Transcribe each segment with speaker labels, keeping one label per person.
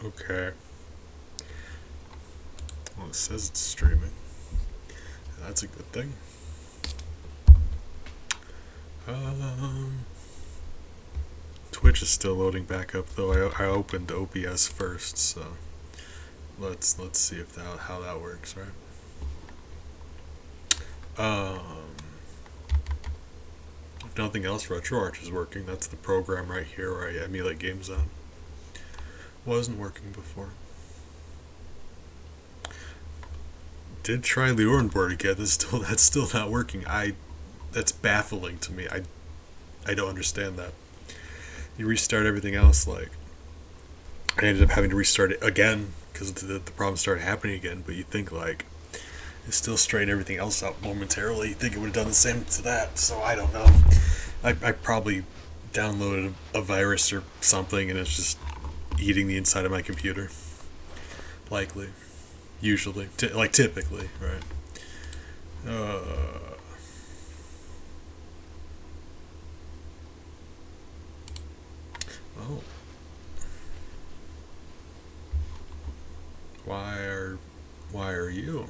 Speaker 1: Okay. Well, it says it's streaming. That's a good thing. Um, Twitch is still loading back up though. I opened OBS first, so let's see if how that works, right? If nothing else, RetroArch is working. That's the program right here where I emulate games on. Wasn't working before. Did try Leeuwenborg again. That's still not working. That's baffling to me. I don't understand that. You restart everything else, like I ended up having to restart it again because the problem started happening again. But you think like it still straightened everything else out momentarily. You think it would have done the same to that. So I don't know. I probably downloaded a virus or something, and it's just eating the inside of my computer. Likely, usually, typically, right? Oh, why are why are you?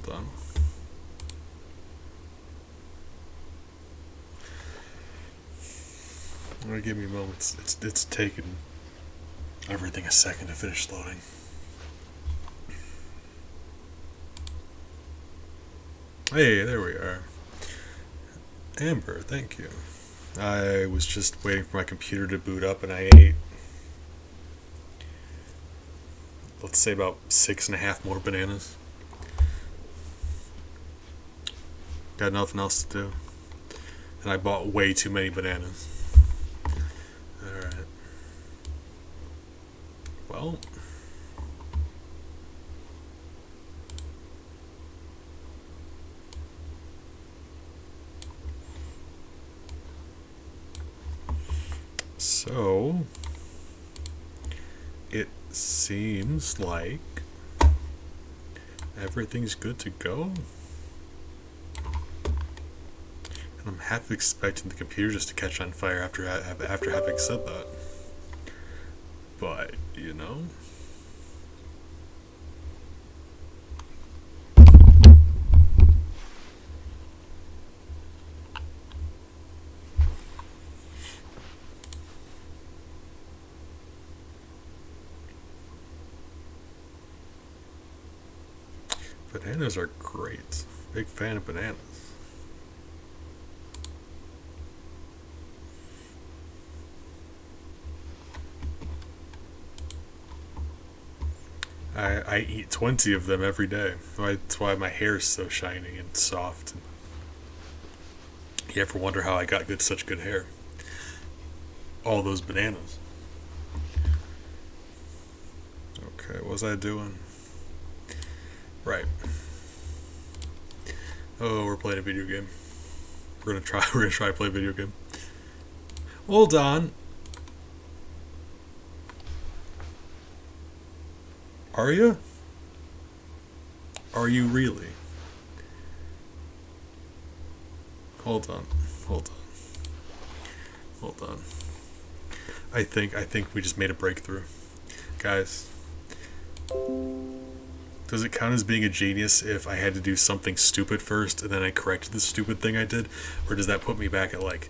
Speaker 1: Hold on. Give me a moment. It's taken everything a second to finish loading. Hey, there we are. Amber, thank you. I was just waiting for my computer to boot up, and I ate, let's say, about 6.5 more bananas. Got nothing else to do. And I bought way too many bananas. Alright. Well. So, it seems like everything's good to go. And I'm half expecting the computer just to catch on fire after having said that. But, you know. Bananas are great. Big fan of bananas. I eat 20 of them every day. That's why my hair is so shiny and soft. You ever wonder how I got such good hair? All those bananas. Okay, what was I doing? Right. Oh, we're playing a video game. We're gonna try. We're gonna try to play a video game. Hold on. Are you? Are you really? Hold on. Hold on. Hold on. I think we just made a breakthrough, guys. Does it count as being a genius if I had to do something stupid first and then I corrected the stupid thing I did, or does that put me back at like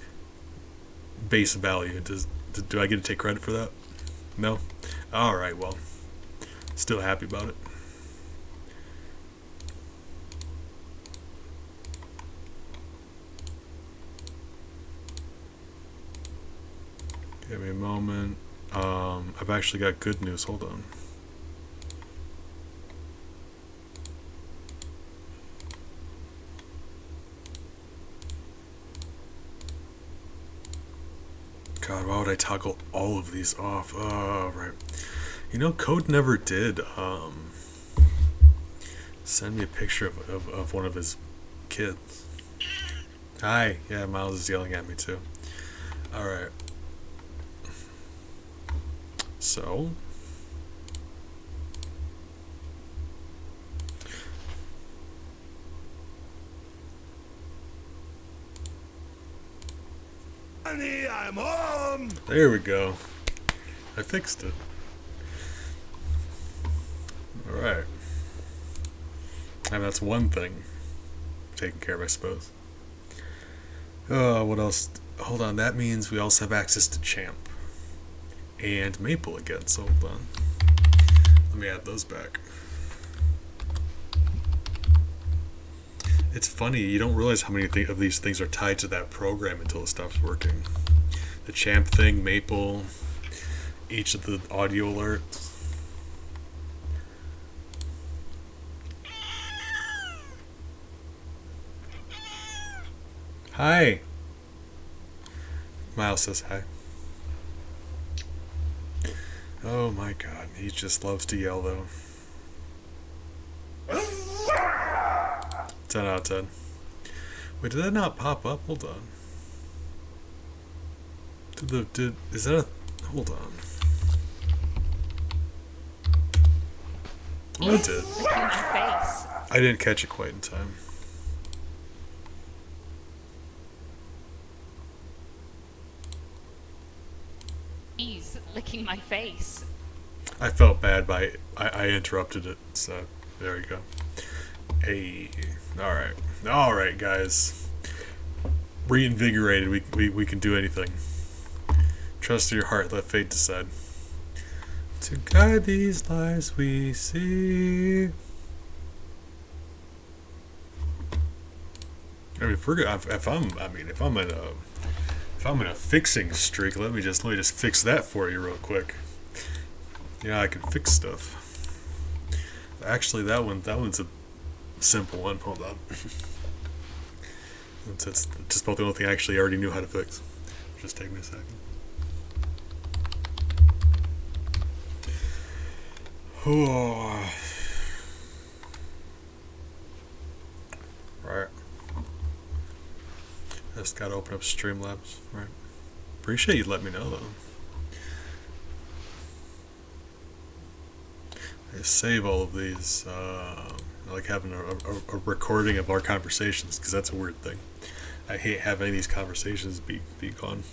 Speaker 1: base value? Do I get to take credit for that? No. All right. Well, still happy about it. Give me a moment. I've actually got good news. Hold on. God, why would I toggle all of these off? Oh, right. You know, Code never did send me a picture of one of his kids. Hi. Yeah, Miles is yelling at me too. Alright. So.
Speaker 2: Honey, I'm home!
Speaker 1: There we go. I fixed it. Alright. And that's one thing taken care of, I suppose. Oh, what else? Hold on, that means we also have access to Champ. And Maple again, so hold on. Let me add those back. It's funny, you don't realize how many of these things are tied to that program until it stops working. The Champ thing, Maple, each of the audio alerts. Hi. Miles says hi. Oh my god, he just loves to yell though. 10 out of 10. Wait, did that not pop up? Hold on. Is that a... Hold on. Oh, it did. I didn't catch it quite in time.
Speaker 2: He's licking my face.
Speaker 1: I felt bad by I interrupted it, so there you go. Hey, all right, guys. Reinvigorated. We can do anything. Trust your heart. Let fate decide. To guide these lives we see. I mean, if I'm in a fixing streak, let me just fix that for you real quick. Yeah, I can fix stuff. Actually, that one's a simple one. Hold on. That's just about the only thing I actually already knew how to fix. Just take me a second. Oh. Right. I just gotta open up Streamlabs. Right. Appreciate you letting me know though. I save all of these. I like having a recording of our conversations because that's a weird thing. I hate having these conversations be gone.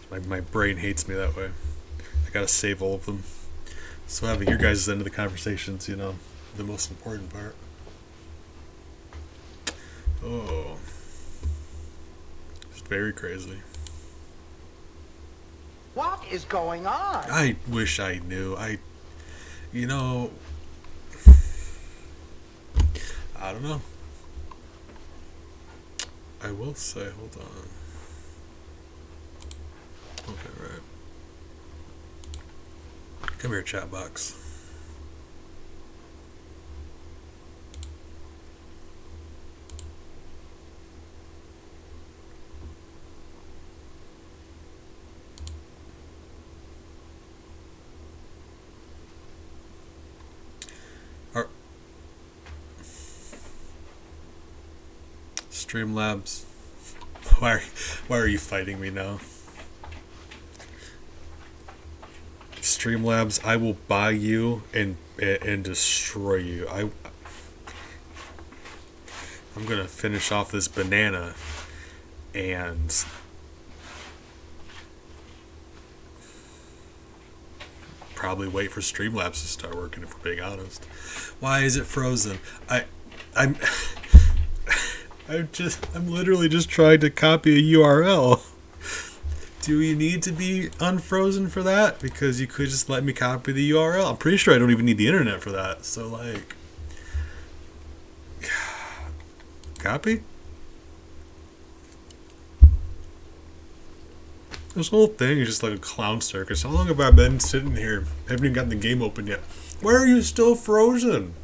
Speaker 1: My brain hates me that way. I gotta save all of them. So having your guys' end of the conversations, you know, the most important part. Oh. It's very crazy.
Speaker 3: What is going on?
Speaker 1: I wish I knew. You know, I don't know. I will say, hold on. Okay, right. Come here, chat box. Streamlabs. Why are you fighting me now? Streamlabs, I will buy you and destroy you. I'm gonna finish off this banana and probably wait for Streamlabs to start working if we're being honest. Why is it frozen? I'm literally just trying to copy a URL. Do you need to be unfrozen for that? Because you could just let me copy the URL. I'm pretty sure I don't even need the internet for that. So like, copy? This whole thing is just like a clown circus. How long have I been sitting here? Haven't even gotten the game open yet. Why are you still frozen?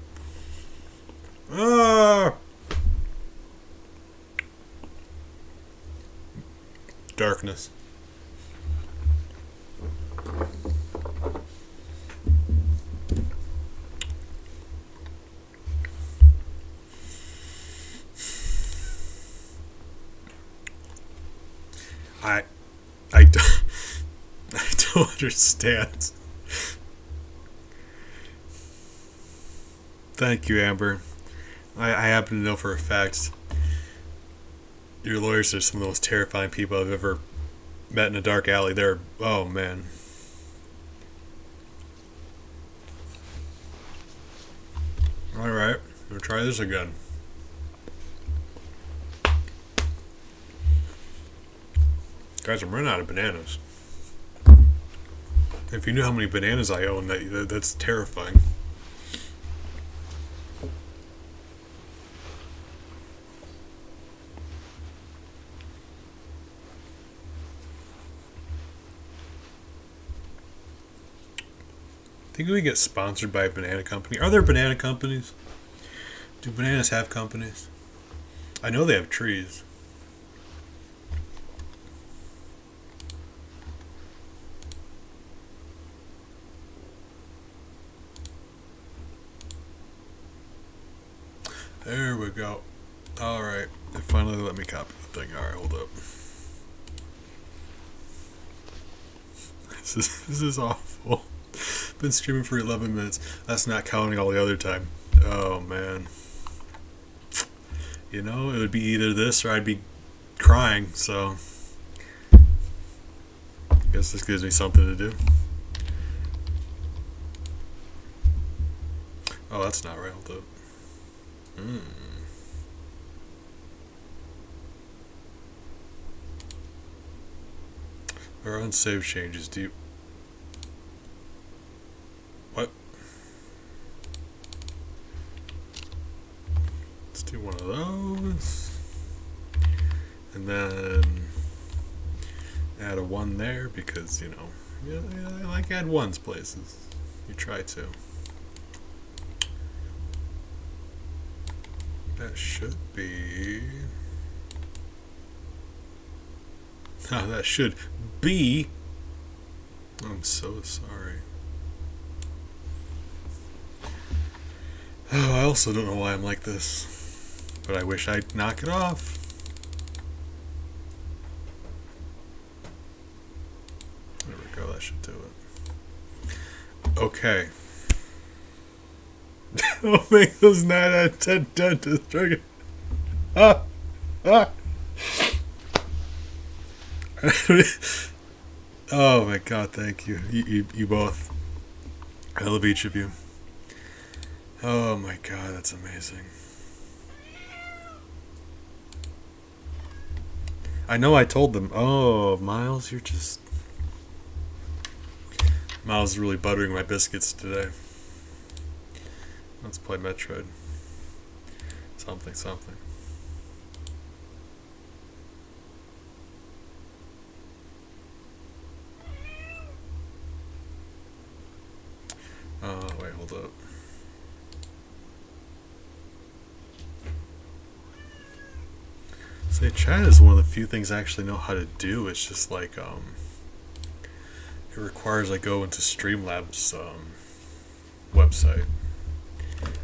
Speaker 1: Darkness. I don't understand. Thank you, Amber. I happen to know for a fact your lawyers are some of the most terrifying people I've ever Met in a dark alley there. Oh man. Alright, we'll try this again. Guys, I'm running out of bananas. If you knew how many bananas I own, that's terrifying. Think we get sponsored by a banana company? Are there banana companies? Do bananas have companies? I know they have trees. There we go. Alright. They finally let me copy the thing. Alright, hold up. This is awful. Been streaming for 11 minutes. That's not counting all the other time. Oh man. You know, it would be either this or I'd be crying, so I guess this gives me something to do. Oh, that's not right. Hold up. There are unsaved changes. Do you... What? Let's do one of those. And then add a 1 there because, you know, yeah, I like add 1s places. You try to. That should be... Oh, that should be... I'm so sorry. Oh, I also don't know why I'm like this. But I wish I'd knock it off. There we go, that should do it. Okay. Don't make those 9 out of 10 dentist trigger. Ah! Ah! Oh my god, thank you. You both. I love each of you. Oh my god, that's amazing. I know I told them. Oh, Miles, you're just... Miles is really buttering my biscuits today. Let's play Metroid. Something, something. Oh, wait, hold up. Say, chat is one of the few things I actually know how to do. It's just like, it requires I go into Streamlabs website.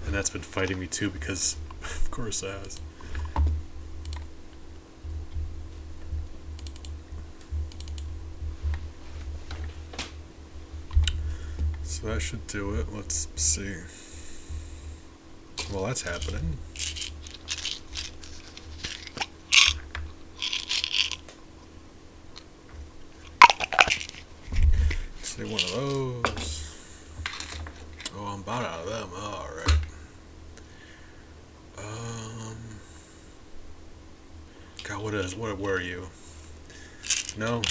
Speaker 1: And that's been fighting me too because, of course it has. So that should do it. Let's see. Well, that's happening. Let's see one of those. Oh, I'm about out of them. All right. God, what is? What? Where are you? No.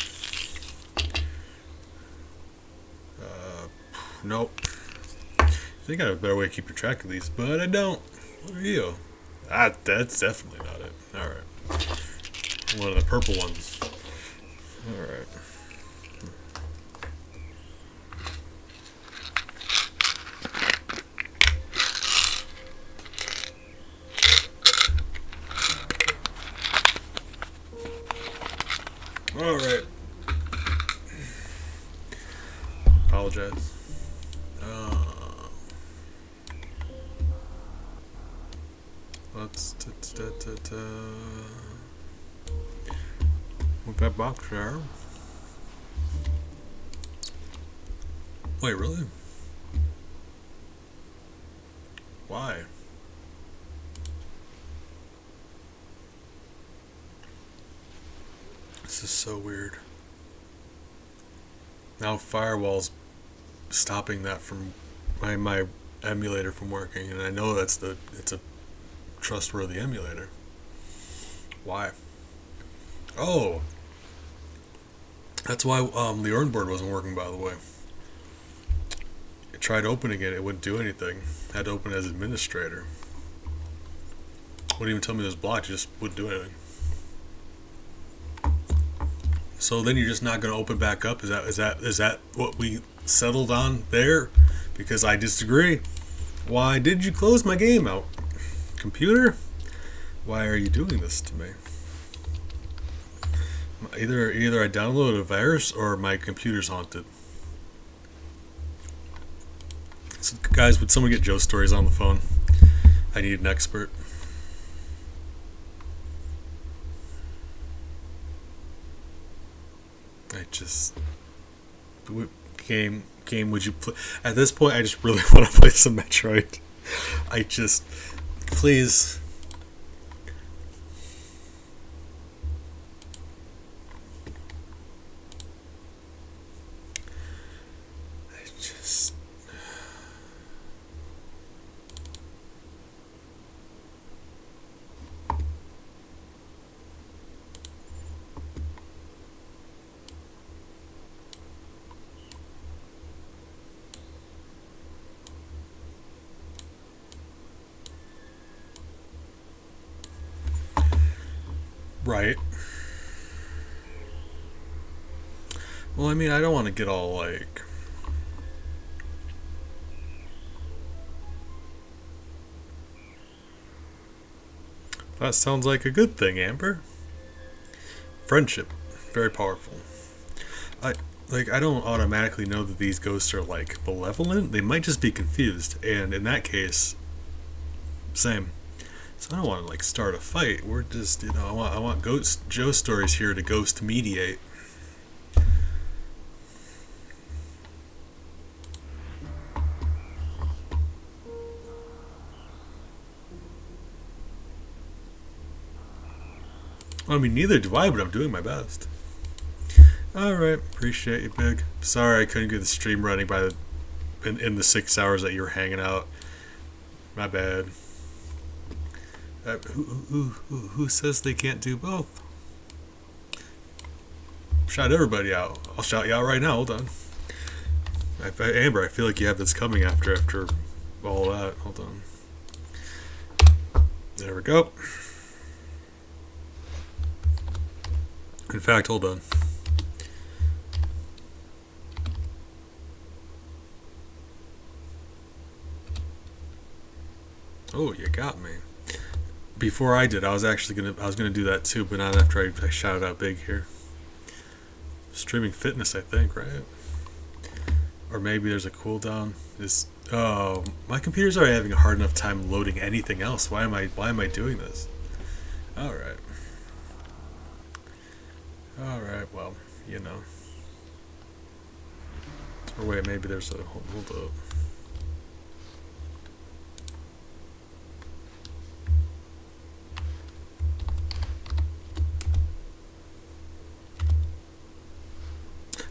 Speaker 1: Nope. I think I have a better way to keep your track of these, but I don't. What are you? Ah, that's definitely not it. Alright. One of the purple ones. Alright. Alright. Apologize. Let's with that box there. Wait, really? Why? This is so weird. Now firewall's stopping that from my emulator from working, and I know it's a trustworthy emulator. Why? Oh, that's why the Orn board wasn't working. By the way, I tried opening it; it wouldn't do anything. I had to open it as administrator. Wouldn't even tell me it was blocked; it just wouldn't do anything. So then you're just not going to open back up? Is that what we settled on there? Because I disagree. Why did you close my game out, computer? Why are you doing this to me? Either I downloaded a virus or my computer's haunted. So guys, would someone get Joe Stories on the phone? I need an expert. I just game. Would you play? At this point, I just really want to play some Metroid. I just please. I just. Right. Well, I mean, I don't want to get all like. That sounds like a good thing, Amber. Friendship, very powerful. I don't automatically know that these ghosts are like malevolent. They might just be confused, and in that case, same. So I don't want to like start a fight. We're just I want Ghost Joe Stories here to ghost mediate. I mean, neither do I, but I'm doing my best. Alright, appreciate you, Big. Sorry I couldn't get the stream running in the 6 hours that you were hanging out. My bad. Who says they can't do both? Shout everybody out. I'll shout you out right now. Hold on. Amber, I feel like you have this coming after all that. Hold on. There we go. In fact, hold on. Oh, you got me. Before I did, I was gonna do that too, but not after I shouted out Big here. Streaming fitness, I think, right? Or maybe there's a cooldown. Oh, my computer's already having a hard enough time loading anything else. Why am I doing this? All right. All right. Well, you know. Or wait, maybe there's a hold up.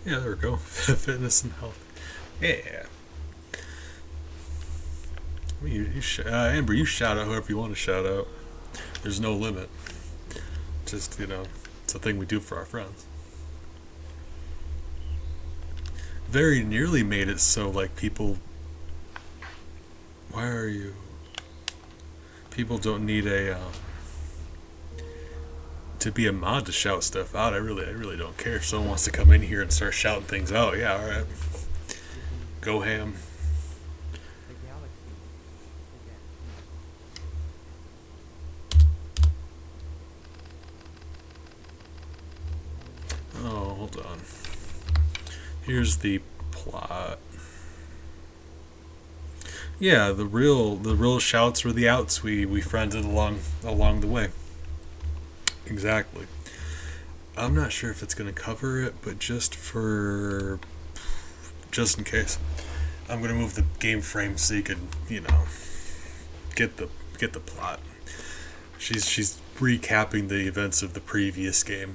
Speaker 1: Yeah, there we go. Fitness and health. Yeah. I mean, Amber, you shout out whoever you want to shout out. There's no limit. Just, it's a thing we do for our friends. Very nearly made it so, like, people... Why are you... People don't need to be a mod to shout stuff out. I really don't care if someone wants to come in here and start shouting things out. Yeah, alright. Go ham. Oh, hold on. Here's the plot. Yeah, the real shouts were the outs we friended along the way. Exactly. I'm not sure if it's going to cover it, but just in case, I'm going to move the game frame so you can, get the plot. She's recapping the events of the previous game.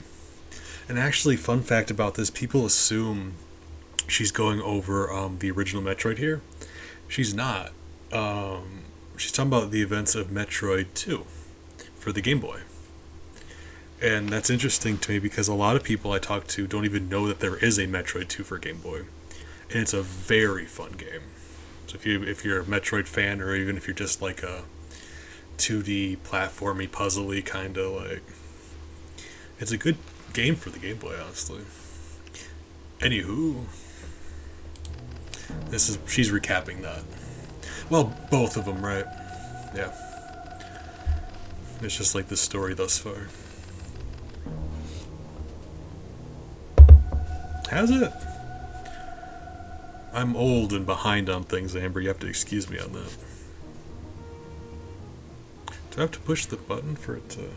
Speaker 1: And actually, fun fact about this, people assume she's going over the original Metroid here. She's not. She's talking about the events of Metroid 2 for the Game Boy. And that's interesting to me because a lot of people I talk to don't even know that there is a Metroid 2 for Game Boy. And it's a very fun game. So if you're a Metroid fan, or even if you're just like a 2D platformy, puzzly kind of like, it's a good game for the Game Boy, honestly. Anywho, she's recapping that. Well, both of them, right? Yeah. It's just like the story thus far. Has it? I'm old and behind on things, Amber. You have to excuse me on that. Do I have to push the button for it to...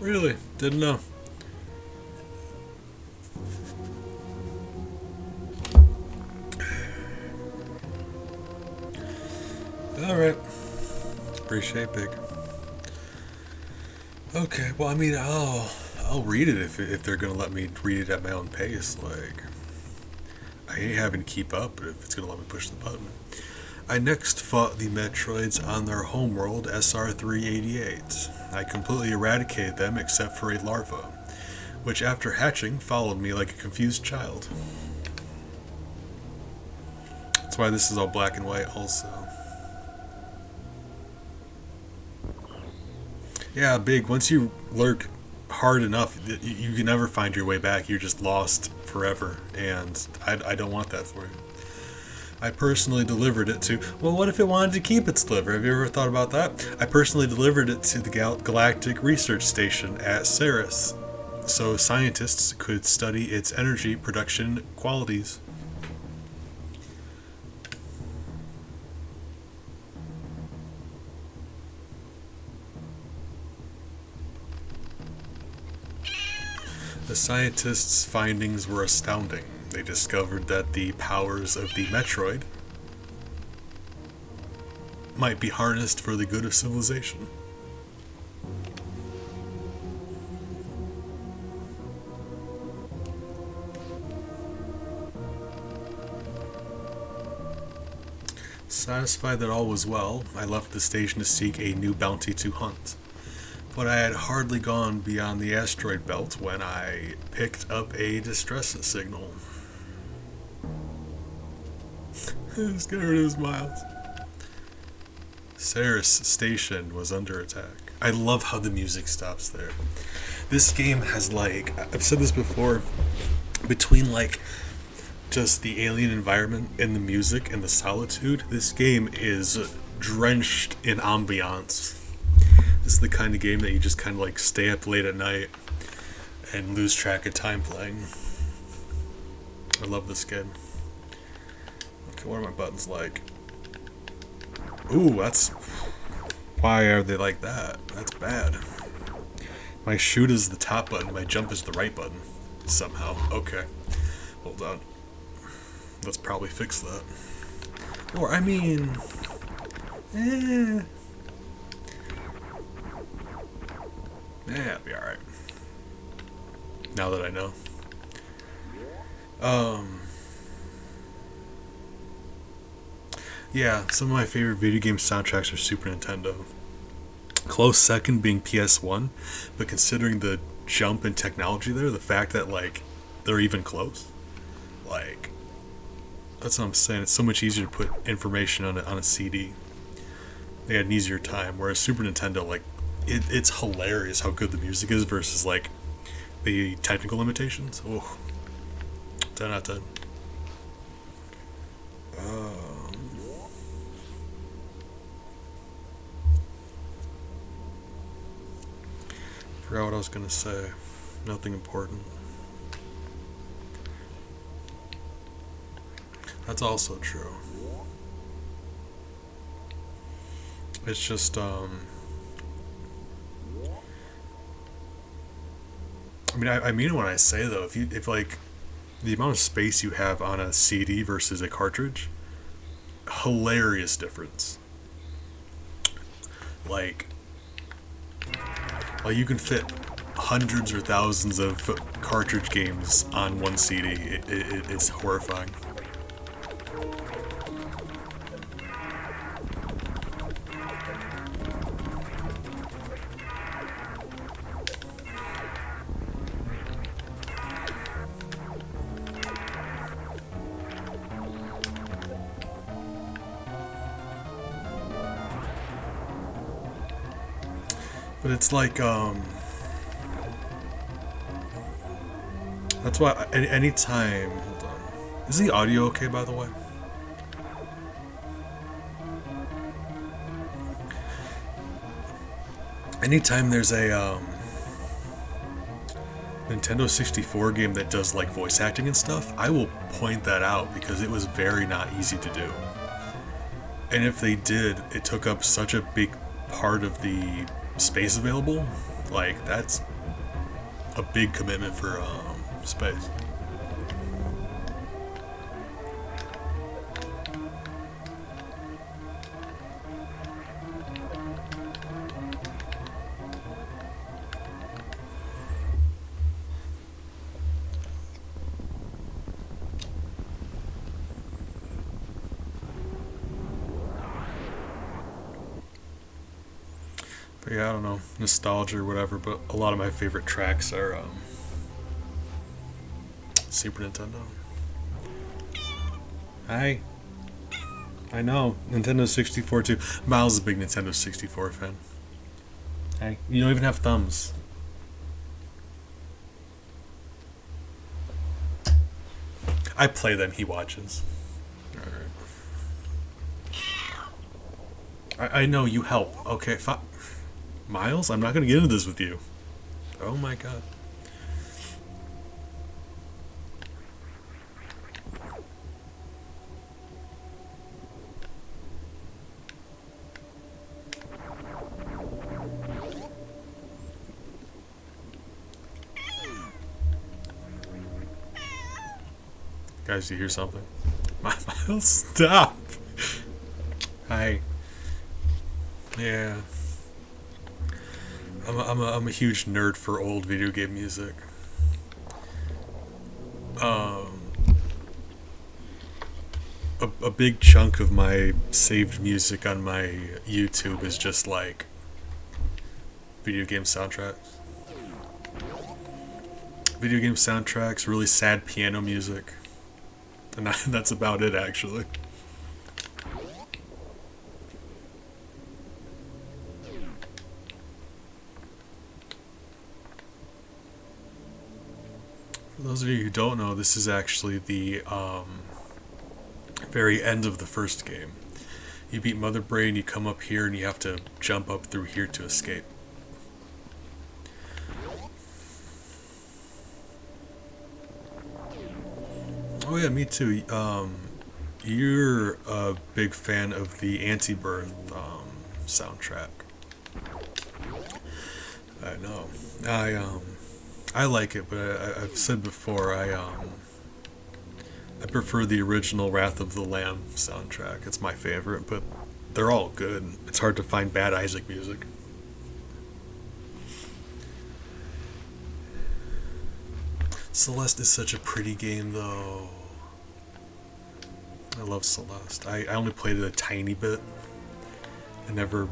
Speaker 1: Really? Didn't know. Alright. Appreciate Big. Okay, well, I mean, I'll read it if they're gonna let me read it at my own pace. Like, I hate having to keep up, but if it's gonna let me push the button. I next fought the Metroids on their homeworld, SR-388. I completely eradicated them except for a larva, which after hatching followed me like a confused child. That's why this is all black and white also. Yeah, Big, once you lurk hard enough, you can never find your way back. You're just lost forever, and I don't want that for you. I personally delivered it to... Well, what if it wanted to keep its liver? Have you ever thought about that? I personally delivered it to the Galactic Research Station at Ceres, so scientists could study its energy production qualities. The scientists' findings were astounding. They discovered that the powers of the Metroid might be harnessed for the good of civilization. Satisfied that all was well, I left the station to seek a new bounty to hunt. But I had hardly gone beyond the asteroid belt when I picked up a distress signal. Just get rid of his miles. Ceres Station was under attack. I love how the music stops there. This game has, like, I've said this before, between like just the alien environment and the music and the solitude, this game is drenched in ambiance. This is the kind of game that you just kind of like stay up late at night and lose track of time playing. I love this game. Okay, what are my buttons like? Ooh, that's... Why are they like that? That's bad. My shoot is the top button, my jump is the right button. Somehow. Okay. Hold on. Let's probably fix that. Or, I mean... Yeah, it'll be alright. Now that I know. Yeah, some of my favorite video game soundtracks are Super Nintendo. Close second being PS1, but considering the jump in technology there, the fact that, like, they're even close, like, that's what I'm saying. It's so much easier to put information on a CD. They had an easier time, whereas Super Nintendo, like, it's hilarious how good the music is versus, like, the technical limitations. Oh, 10 out of 10. Forgot what I was gonna say. Nothing important. That's also true. It's just, I mean, I mean it when I say, though, if like, the amount of space you have on a CD versus a cartridge, hilarious difference. Like you can fit hundreds or thousands of cartridge games on one CD. It's horrifying. But it's like, that's why anytime, hold on. Is the audio okay, by the way? Anytime there's a, Nintendo 64 game that does like voice acting and stuff, I will point that out because it was very not easy to do. And if they did, it took up such a big part of the space available. Like, that's a big commitment for space. But yeah, I don't know, nostalgia or whatever, but a lot of my favorite tracks are Super Nintendo. Hi. I know, Nintendo 64 too. Miles is a big Nintendo 64 fan. Hey, you don't even have thumbs. I play them, he watches. Alright. I know, you help. Okay, fine. Miles, I'm not going to get into this with you. Oh my god. Guys, do you hear something? Miles, stop! Hi. Yeah. I'm a huge nerd for old video game music. A big chunk of my saved music on my YouTube is just like video game soundtracks. Video game soundtracks, really sad piano music. And that's about it, actually. For those of you who don't know, this is actually the very end of the first game. You beat Mother Brain, you come up here, and you have to jump up through here to escape. Oh yeah, me too. You're a big fan of the Anti-Birth soundtrack. I know. I like it, but I've said before I prefer the original Wrath of the Lamb soundtrack. It's my favorite, but they're all good. It's hard to find bad Isaac music. Celeste is such a pretty game, though. I love Celeste. I only played it a tiny bit. I never...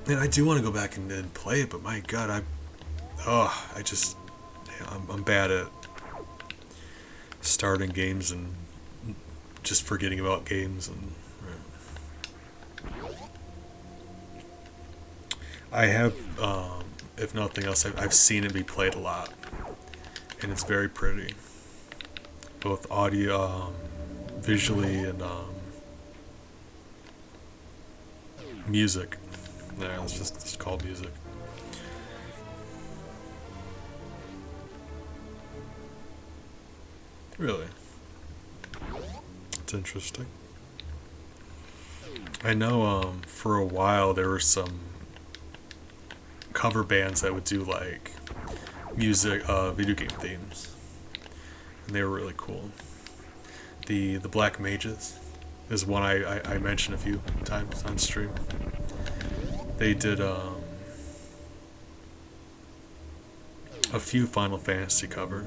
Speaker 1: And I do want to go back and play it, but my god, I'm bad at starting games and just forgetting about games. And I have, if nothing else, I've seen it be played a lot, and it's very pretty, both audio, visually, and music. Yeah, it's just called music. Really? It's interesting. I know for a while there were some cover bands that would do like music, video game themes, and they were really cool. The Black Mages is one I mentioned a few times on stream. They did a few Final Fantasy covers.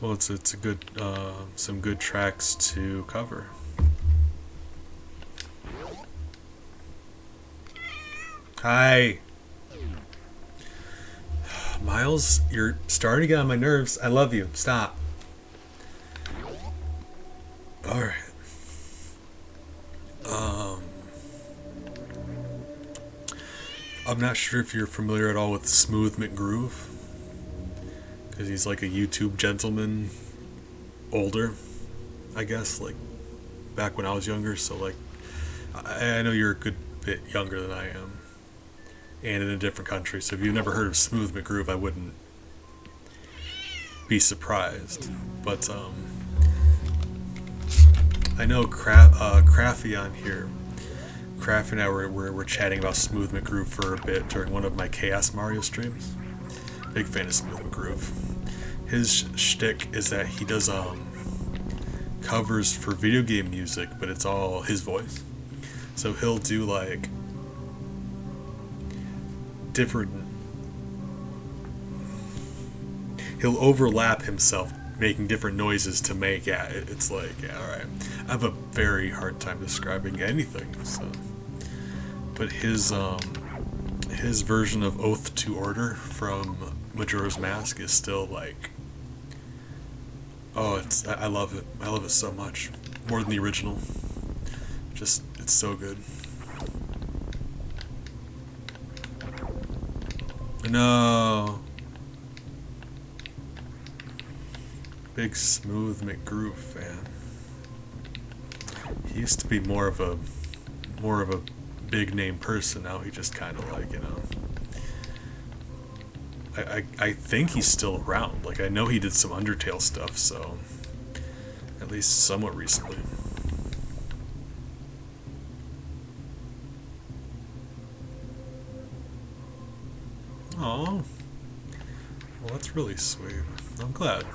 Speaker 1: Well, it's a good some good tracks to cover. Hi, Miles. You're starting to get on my nerves. I love you. Stop. All right. I'm not sure if you're familiar at all with Smooth McGroove, because he's like a YouTube gentleman, older, I guess, like back when I was younger. So like, I know you're a good bit younger than I am, and in a different country. So if you've never heard of Smooth McGroove, I wouldn't be surprised. But I know Crafty on here. Crafty and I were chatting about Smooth McGroove for a bit during one of my Chaos Mario streams. Big fan of Smooth McGroove. His shtick is that he does covers for video game music, but it's all his voice. So he'll do like different. He'll overlap himself, making different noises to make. Yeah, it's like, yeah, all right. I have a very hard time describing anything. So, but his version of Oath to Order from Majora's Mask is still like, oh, I love it. I love it so much, more than the original. Just, it's so good. No. Big Smooth McGroove fan. He used to be more of a big name person. Now he just kind of like, you know. I think he's still around. Like, I know he did some Undertale stuff, so at least somewhat recently. Oh, well, that's really sweet. I'm glad.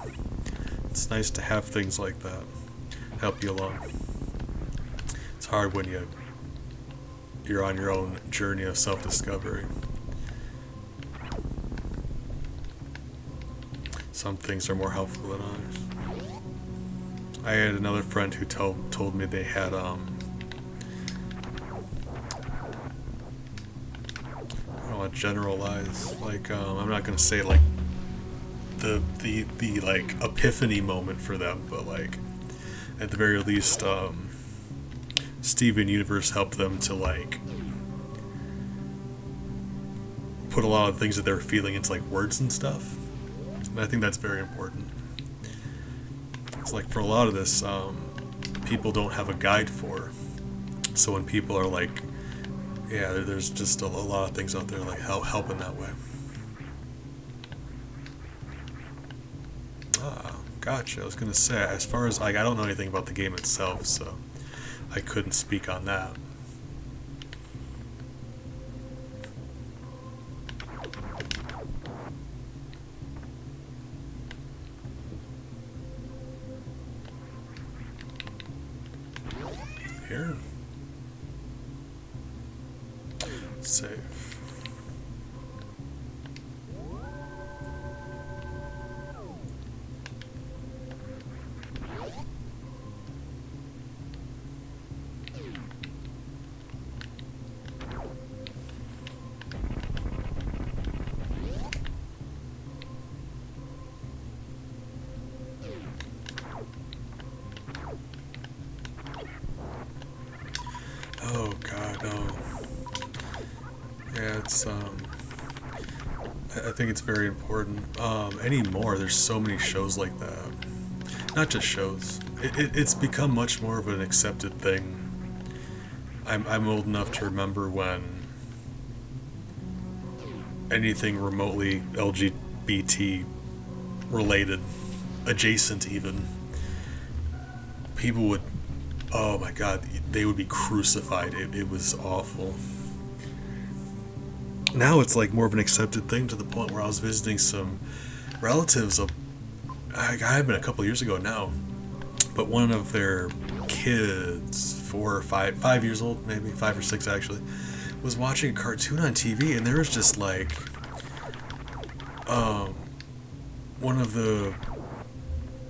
Speaker 1: It's nice to have things like that help you along. It's hard when you're on your own journey of self-discovery. Some things are more helpful than others. I had another friend who told me they had I don't want to generalize, like I'm not gonna say like the like epiphany moment for them, but like at the very least Steven Universe helped them to like put a lot of things that they're feeling into like words and stuff. And I think that's very important. It's like for a lot of this, people don't have a guide for. So when people are like, yeah, there's just a lot of things out there like help in that way. Ah, gotcha. I was gonna say, as far as like, I don't know anything about the game itself, so I couldn't speak on that. Here. Save. Oh god, no. Yeah, it's I think it's very important. Anymore, there's so many shows like that. Not just shows. It's become much more of an accepted thing. I'm old enough to remember when anything remotely LGBT related, adjacent even, people would, oh my god, they would be crucified. It was awful. Now it's like more of an accepted thing, to the point where I was visiting some relatives I had been a couple years ago now, but one of their kids, 4 or 5 years old, maybe 5 or 6 actually, was watching a cartoon on TV, and there was just like, one of the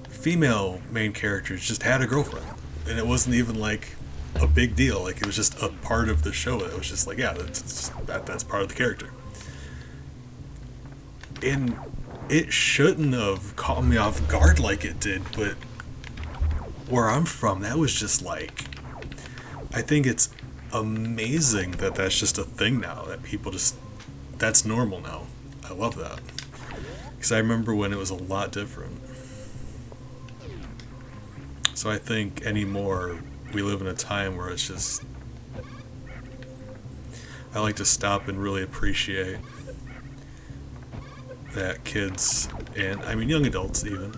Speaker 1: female main characters just had a girlfriend, and it wasn't even like a big deal. Like it was just a part of the show. It was just like, yeah, that's part of the character, and it shouldn't have caught me off guard like it did. But where I'm from, that was just like, I think it's amazing that that's just a thing now, that people just, that's normal now. I love that, because I remember when it was a lot different. So I think anymore we live in a time where it's just, I like to stop and really appreciate that kids, and I mean young adults even,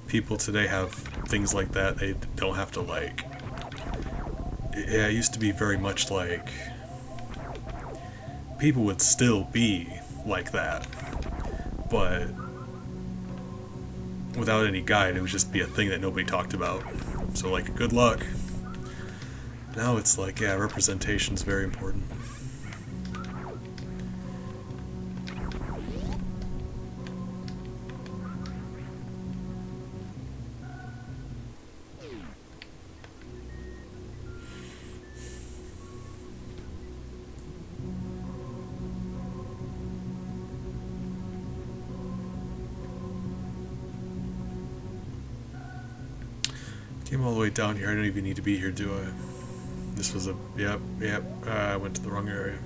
Speaker 1: people today have things like that. They don't have to like, yeah, it used to be very much like people would still be like that, but without any guide, it would just be a thing that nobody talked about. So like, good luck. Now it's like, yeah, representation is very important. Came all the way down here. I don't even need to be here, do I? This was a, yep. I went to the wrong area.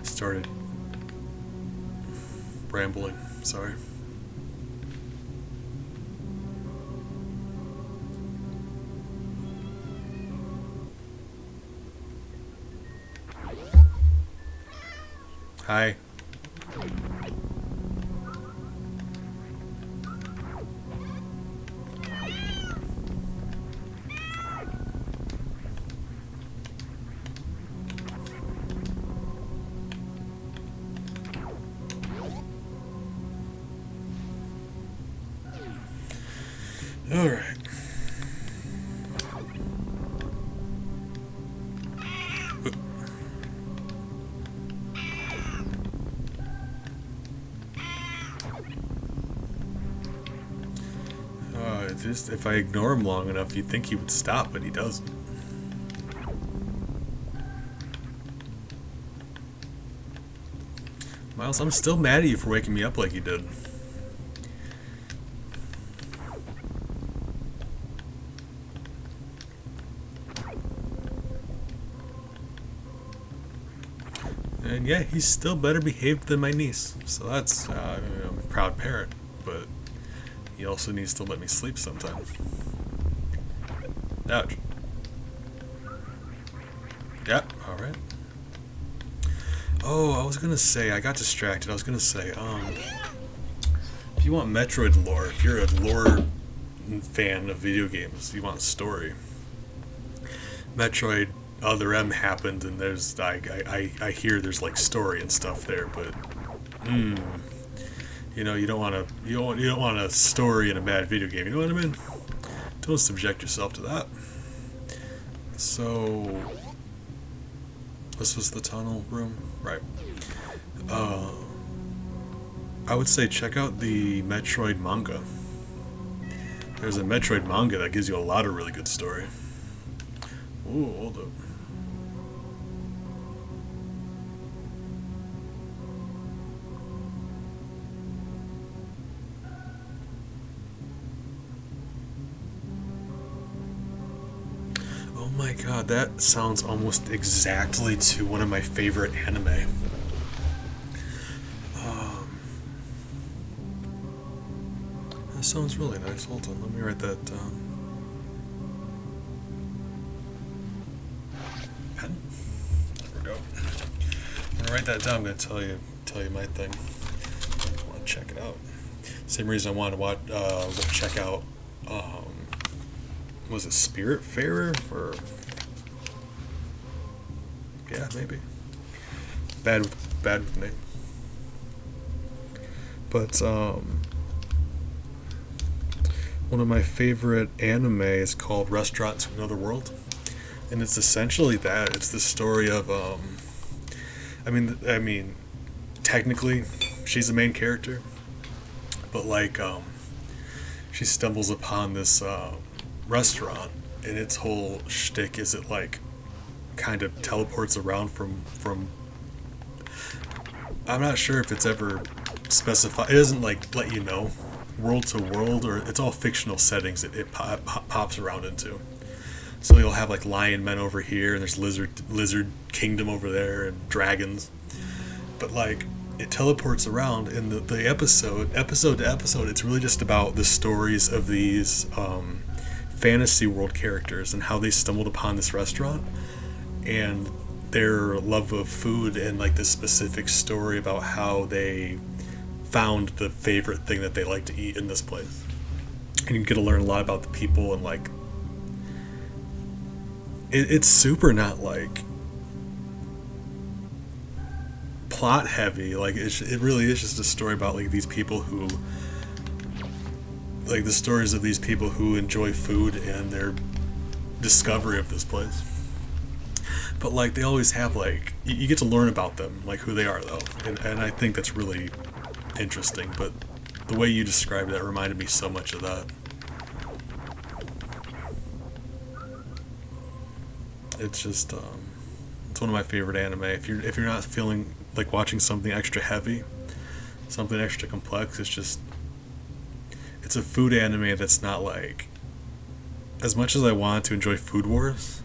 Speaker 1: Started rambling. Sorry. Hi. All right. If I ignore him long enough, you'd think he would stop, but he doesn't. Miles, I'm still mad at you for waking me up like you did. And yeah, he's still better behaved than my niece. So that's, I'm a proud parent, but he also needs to let me sleep sometimes. Ouch. Yep, alright. Oh, I was gonna say, I got distracted. I was gonna say, if you want Metroid lore, if you're a lore fan of video games, you want story. Metroid Other M happened, and there's, I hear there's like story and stuff there, but, you know, you don't want a story in a bad video game. You know what I mean? Don't subject yourself to that. So, this was the tunnel room, right? I would say check out the Metroid manga. There's a Metroid manga that gives you a lot of really good story. Ooh, hold up. Oh my god, that sounds almost exactly to one of my favorite anime. That sounds really nice. Hold on, let me write that down. Pen? There we go. I'm gonna write that down. I'm gonna tell you my thing. I want to check it out. Same reason I wanted to check out. Was it Spiritfarer or? Yeah, maybe. Bad with name. But one of my favorite anime is called Restaurant to Another World, and it's essentially that. It's the story of I mean, technically, she's the main character, but like she stumbles upon this restaurant, and its whole shtick is it like kind of teleports around from. I'm not sure if it's ever specified. It doesn't like let you know world to world, or it's all fictional settings it pops around into. So you'll have like lion men over here, and there's lizard kingdom over there, and dragons. But like it teleports around in the episode to episode. It's really just about the stories of these fantasy world characters and how they stumbled upon this restaurant and their love of food, and like this specific story about how they found the favorite thing that they like to eat in this place. And you get to learn a lot about the people, and like it's super not like plot heavy. Like it really is just a story about like these people who like the stories of these people who enjoy food and their discovery of this place. But like they always have like you get to learn about them, like who they are though, and I think that's really interesting. But the way you described that reminded me so much of that. It's just it's one of my favorite anime. If you're not feeling like watching something extra heavy, something extra complex, it's a food anime that's not like, as much as I want to enjoy Food Wars,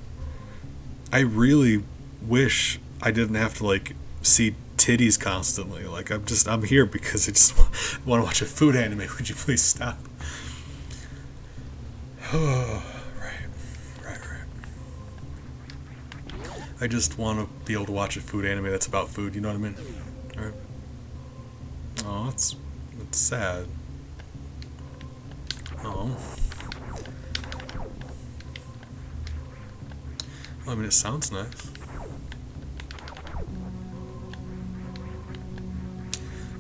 Speaker 1: I really wish I didn't have to like see titties constantly. Like I'm here because I just want to watch a food anime. Would you please stop? Oh, right. I just want to be able to watch a food anime that's about food. You know what I mean? All right. Oh, that's sad. Oh. Well, I mean, it sounds nice.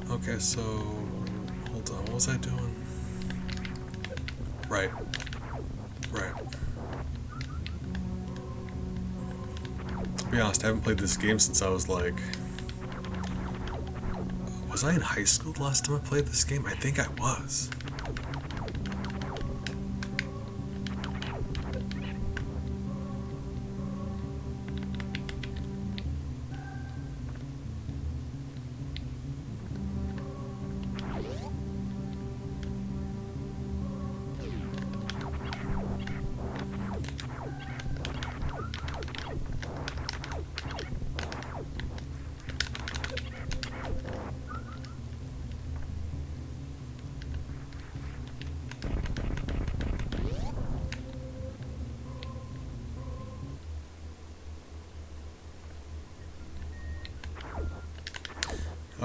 Speaker 1: Okay, so hold on. What was I doing? Right. To be honest, I haven't played this game since I was like... Was I in high school the last time I played this game? I think I was.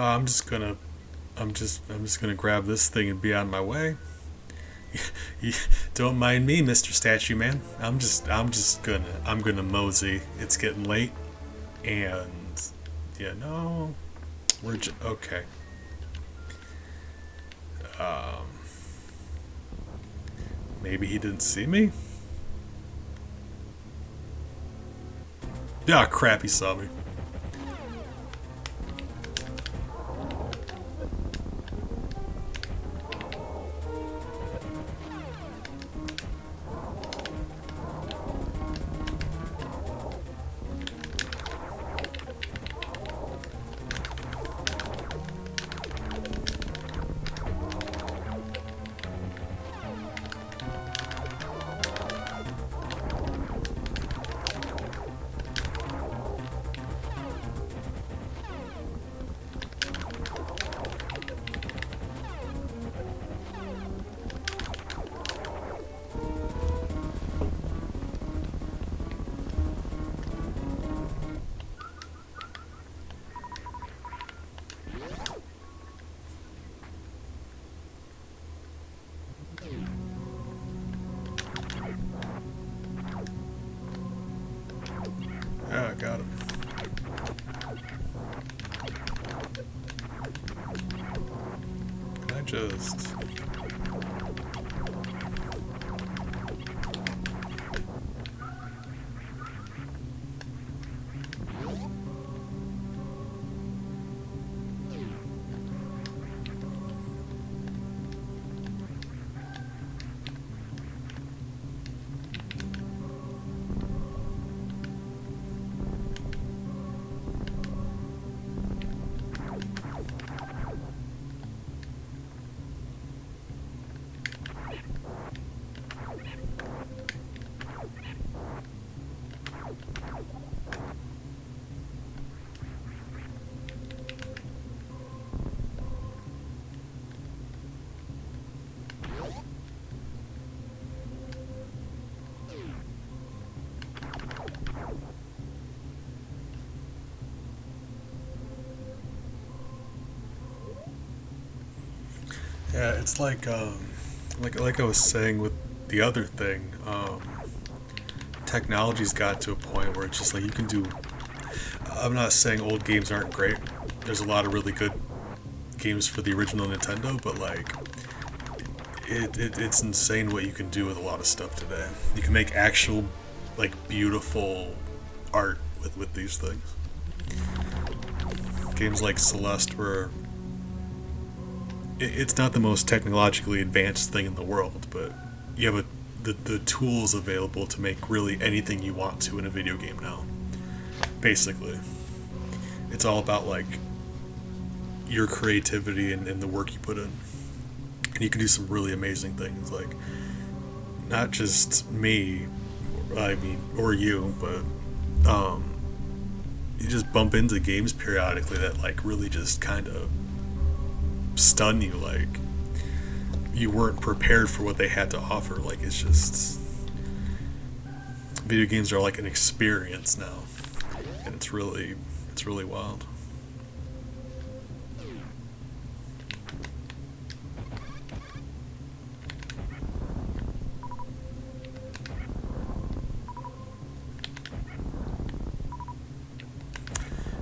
Speaker 1: I'm just gonna grab this thing and be on my way. Don't mind me, Mr. Statue Man. I'm gonna mosey. It's getting late, and okay. Maybe he didn't see me. Yeah, crap, he saw me. Yeah, I got him. Can I just... Yeah, it's like I was saying with the other thing. Technology's got to a point where it's just like you can do. I'm not saying old games aren't great. There's a lot of really good games for the original Nintendo, but like it's insane what you can do with a lot of stuff today. You can make actual like beautiful art with these things. Games like Celeste were it's not the most technologically advanced thing in the world, but you have the tools available to make really anything you want to in a video game now. Basically, it's all about like your creativity and the work you put in, and you can do some really amazing things. Like not just me, I mean, or you, but you just bump into games periodically that like really just kind of stun you. Like you weren't prepared for what they had to offer. Like it's just video games are like an experience now, and it's really wild.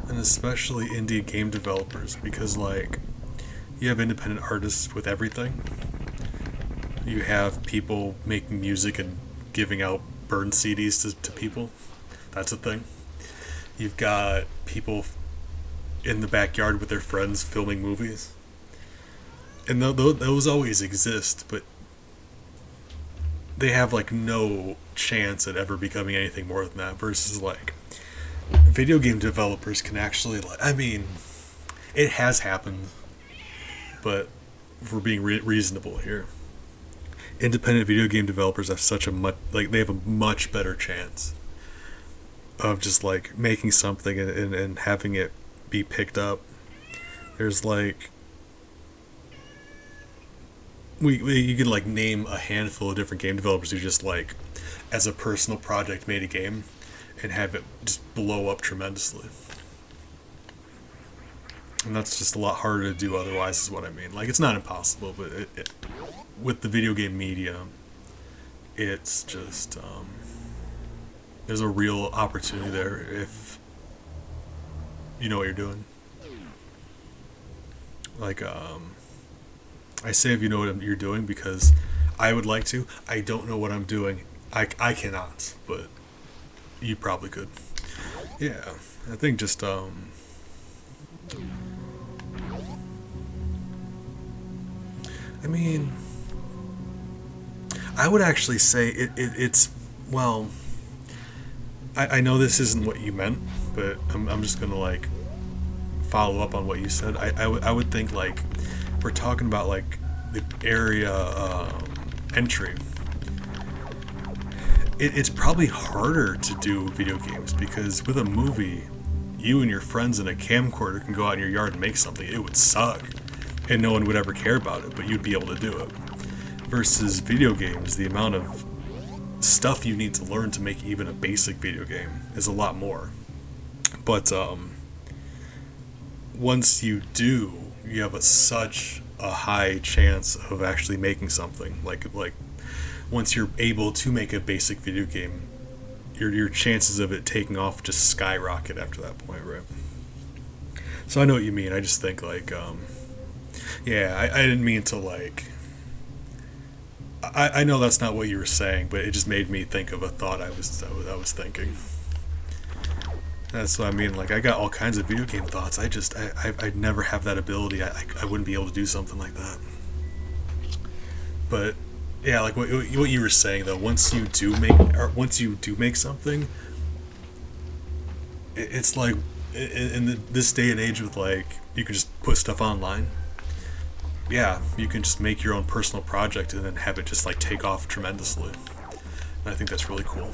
Speaker 1: And especially indie game developers, because like you have independent artists with everything. You have people making music and giving out burned CDs to people. That's a thing. You've got people in the backyard with their friends filming movies. And those always exist, but they have like no chance at ever becoming anything more than that, versus like video game developers can actually, like, I mean, it has happened, but if we're being reasonable here, independent video game developers have such a much, like, they have a much better chance of just like making something and having it be picked up. There's like you can like name a handful of different game developers who just like as a personal project made a game and have it just blow up tremendously. And that's just a lot harder to do otherwise, is what I mean. Like, it's not impossible, but with the video game medium, it's just there's a real opportunity there if you know what you're doing. Like, I say if you know what you're doing because I would like to. I don't know what I'm doing. I cannot, but you probably could. Yeah, I think just I mean, I would actually say it's well. I know this isn't what you meant, but I'm just gonna like follow up on what you said. I would think like if we're talking about like the area entry. It's probably harder to do video games because with a movie, you and your friends in a camcorder can go out in your yard and make something. It would suck, and no one would ever care about it, but you'd be able to do it. Versus video games, the amount of stuff you need to learn to make even a basic video game is a lot more. But once you do, you have such a high chance of actually making something. Like once you're able to make a basic video game, your chances of it taking off just skyrocket after that point, right? So I know what you mean. I just think like, yeah, I didn't mean to like. I know that's not what you were saying, but it just made me think of a thought I was thinking. That's what I mean. Like, I got all kinds of video game thoughts. I'd never have that ability. I wouldn't be able to do something like that. But yeah, like what you were saying though. Once you do make something, it's like in this day and age with like you can just put stuff online. Yeah, you can just make your own personal project and then have it just like take off tremendously. And I think that's really cool.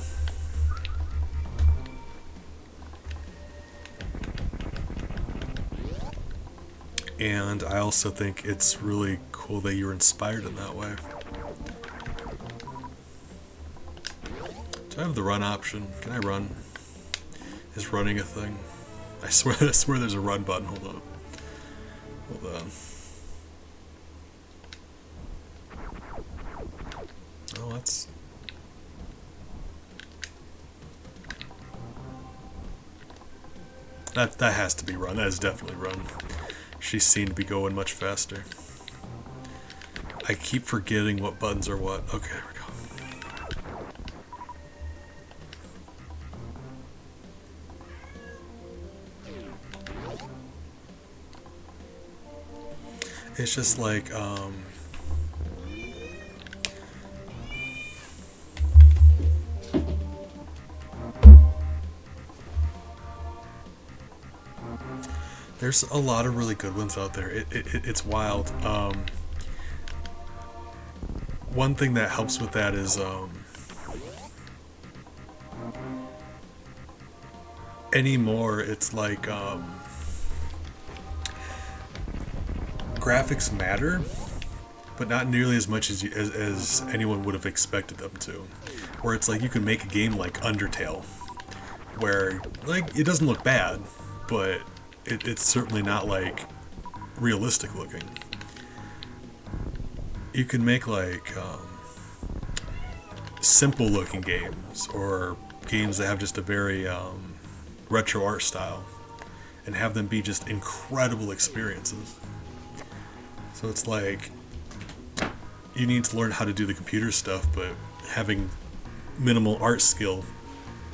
Speaker 1: And I also think it's really cool that you were inspired in that way. Do I have the run option? Can I run? Is running a thing? I swear there's a run button. Hold on. Oh, that's... That has to be run. That is definitely run. She seemed to be going much faster. I keep forgetting what buttons are what. Okay, there we go. It's just like, there's a lot of really good ones out there. It's wild. One thing that helps with that is anymore it's like graphics matter, but not nearly as much as as anyone would have expected them to. Where it's like you can make a game like Undertale, where like it doesn't look bad, but it's certainly not like realistic looking. You can make like simple looking games or games that have just a very retro art style and have them be just incredible experiences. So it's like you need to learn how to do the computer stuff, but having minimal art skill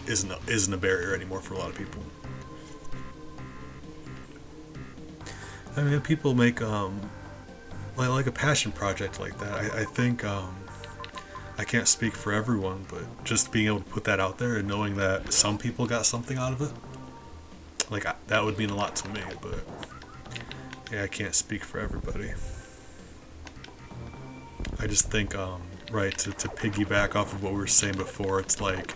Speaker 1: isn't a barrier anymore for a lot of people. I mean, people make like a passion project like that. I think I can't speak for everyone, but just being able to put that out there and knowing that some people got something out of it, like that would mean a lot to me. But yeah, I can't speak for everybody. I just think, right, to piggyback off of what we were saying before, it's like,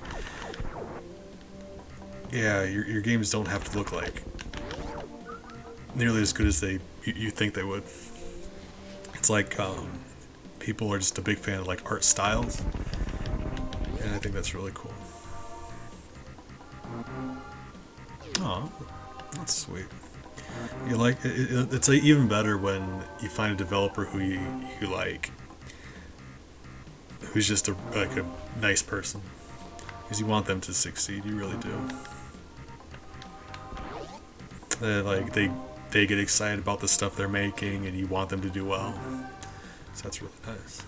Speaker 1: yeah, your games don't have to look like nearly as good as you think they would. It's like people are just a big fan of like art styles, and I think that's really cool. Oh, that's sweet. You like it's like even better when you find a developer who you like, who's just like a nice person, because you want them to succeed. You really do. They get excited about the stuff they're making, and you want them to do well. So that's really nice.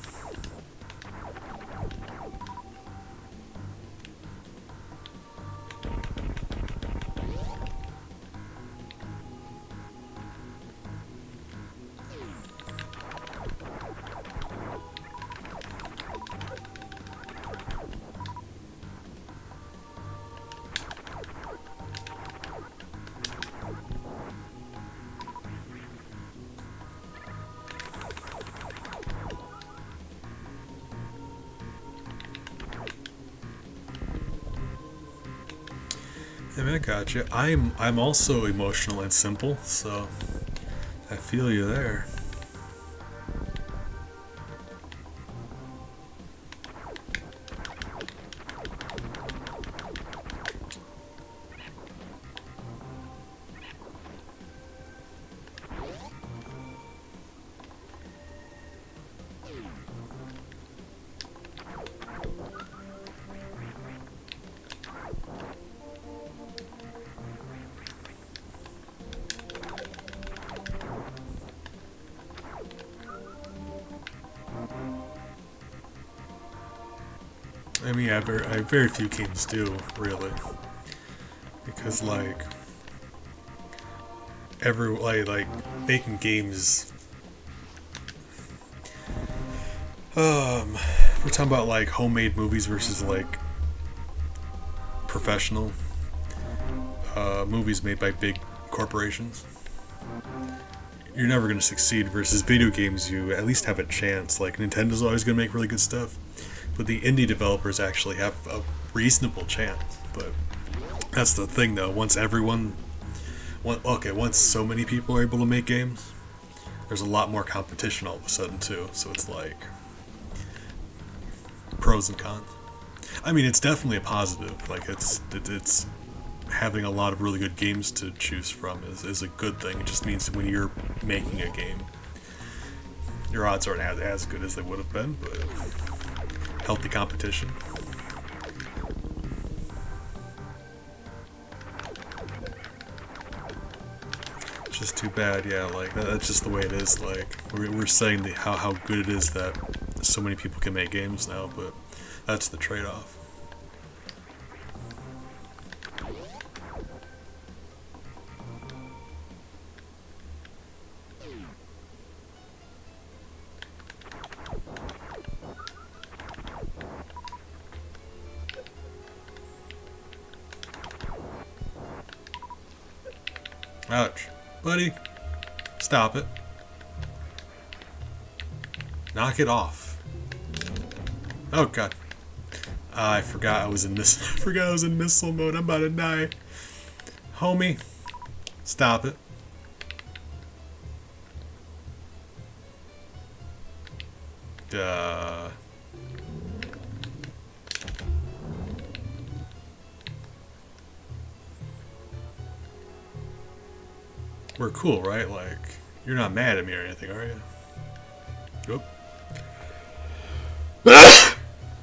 Speaker 1: I mean, I got you. I'm also emotional and simple, so I feel you there. I mean, I very few games do, really, because like like making games. We're talking about like homemade movies versus like professional movies made by big corporations. You're never going to succeed. Versus video games, you at least have a chance. Like Nintendo's always going to make really good stuff, but the indie developers actually have a reasonable chance. But that's the thing, though. Once so many people are able to make games, there's a lot more competition all of a sudden too. So it's like pros and cons. I mean, it's definitely a positive. Like it's having a lot of really good games to choose from is a good thing. It just means when you're making a game, your odds aren't as good as they would have been, but healthy competition. It's just too bad, yeah, like, that's just the way it is, like, we're saying how good it is that so many people can make games now, but that's the trade-off. Ouch. Buddy, stop it. Knock it off. Oh god. I forgot I was in this. I forgot I was in missile mode. I'm about to die. Homie, stop it. Duh. We're cool, right? Like, you're not mad at me or anything, are you? Nope.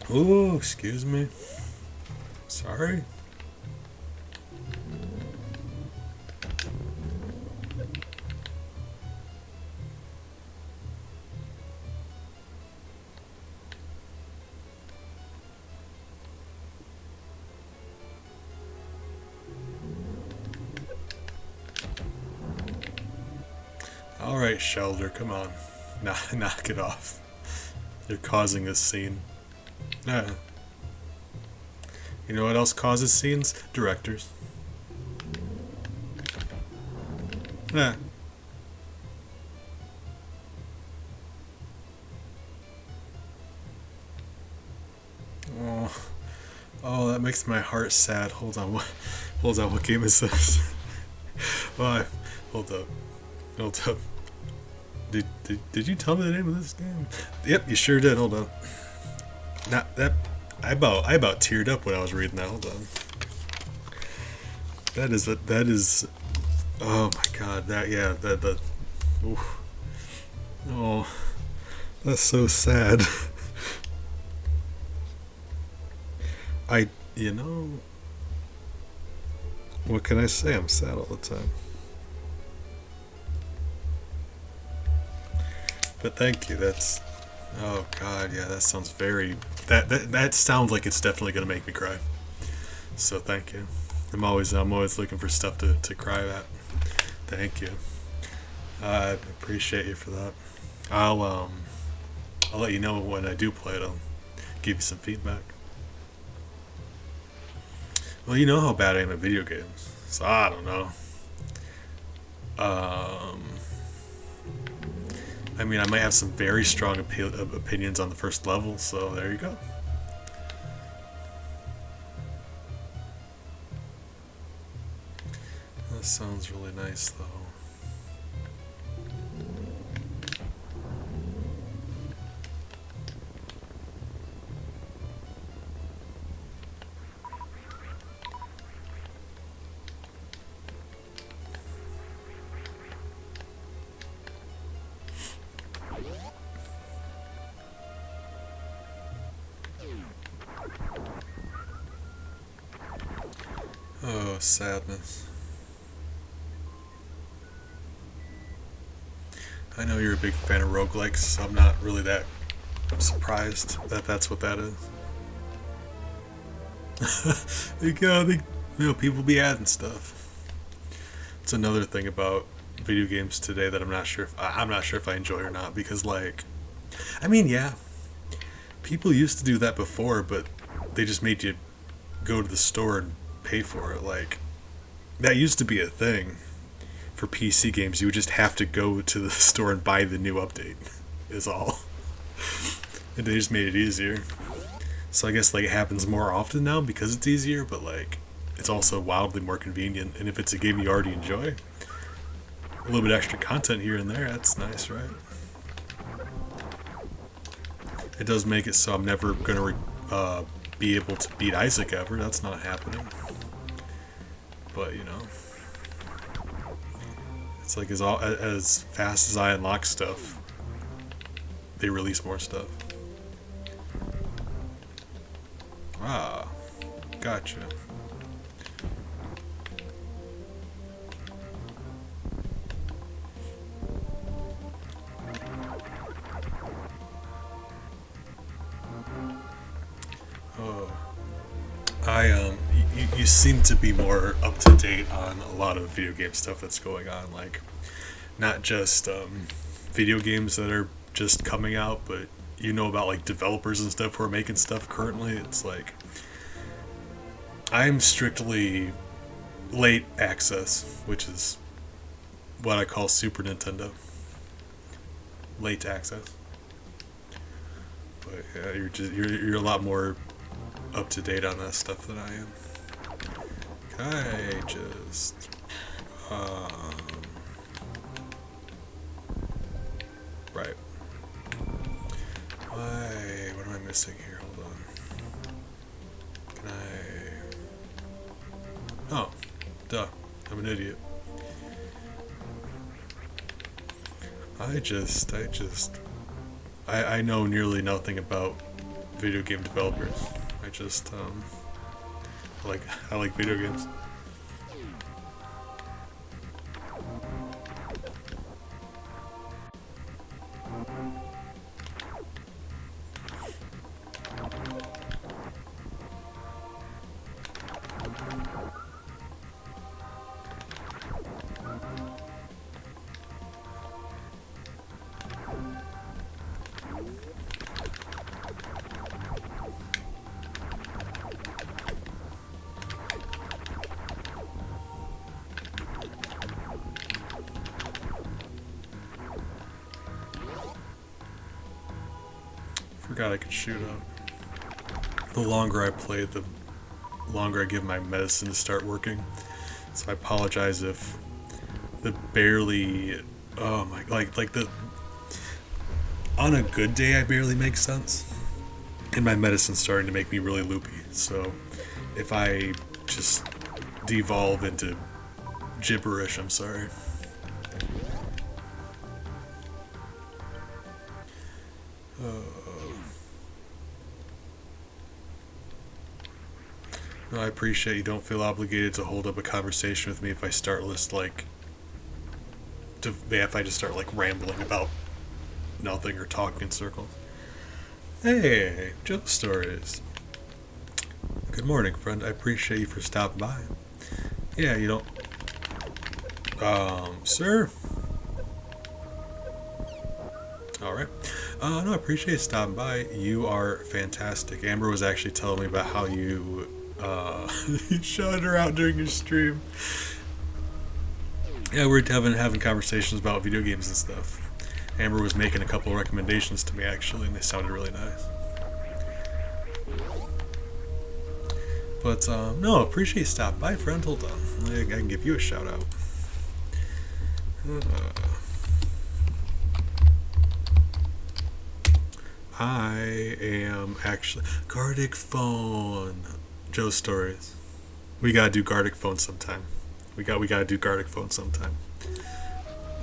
Speaker 1: Oh, excuse me. Sorry. Alright, Shelder, come on. Knock it off. You're causing a scene. Yeah. You know what else causes scenes? Directors. Yeah. Oh, that makes my heart sad. Hold on, what game is this? Why? Hold up. Did you tell me the name of this game? Yep, you sure did. Hold on. Not that. I about teared up when I was reading that. Hold on. That is. Oh my god. Oof. Oh, that's so sad. You know, what can I say? I'm sad all the time. But thank you. That's, oh god, yeah, that sounds very, that sounds like it's definitely gonna make me cry. So thank you. I'm always looking for stuff to cry at. Thank you. I appreciate you for that. I'll let you know when I do play it. I'll give you some feedback. Well, you know how bad I am at video games, so I don't know. I mean, I might have some very strong opinions on the first level, so there you go. That sounds really nice, though. Oh, sadness. I know you're a big fan of roguelikes, so I'm not really that surprised that that's what that is. People be adding stuff. It's another thing about video games today that I'm not sure if I enjoy or not, because, like, I mean, yeah, people used to do that before, but they just made you go to the store and pay for it. Like, that used to be a thing for PC games. You would just have to go to the store and buy the new update is all. And they just made it easier. So I guess, like, it happens more often now because it's easier, but, like, it's also wildly more convenient. And if it's a game you already enjoy, a little bit extra content here and there, that's nice, right? It does make it so I'm never gonna be able to beat Isaac ever. That's not happening. But, you know, it's like as fast as I unlock stuff, they release more stuff. Ah, gotcha. Oh, you seem to be more up to date on a lot of video game stuff that's going on, like not just video games that are just coming out, but you know about like developers and stuff who are making stuff currently. It's like I'm strictly late access, which is what I call Super Nintendo. Late access. But yeah, you're a lot more up to date on that stuff than I am. Okay, just right. Why? What am I missing here? Hold on. Can I? Oh, duh. I'm an idiot. I know nearly nothing about video game developers. I like video games. Forgot I could shoot up. The longer I play, the longer I give my medicine to start working. So I apologize if the barely, oh my, like the, on a good day I barely make sense. And my medicine's starting to make me really loopy. So if I just devolve into gibberish, I'm sorry. No, I appreciate you don't feel obligated to hold up a conversation with me if I start if I just start like rambling about nothing or talking in circles. Hey, Joe Stories. Good morning, friend. I appreciate you for stopping by. Yeah, you don't. Sir. All right. No, I appreciate you stopping by. You are fantastic. Amber was actually telling me about how you you shouted her out during your stream. Yeah, we're having conversations about video games and stuff. Amber was making a couple of recommendations to me actually, and they sounded really nice. But no, appreciate you stopping by, friend. Hold on, I can give you a shout out. I am actually Gardic Phone. Joe Stories. We gotta do Gardic Phone sometime. We gotta do Gardic Phone sometime.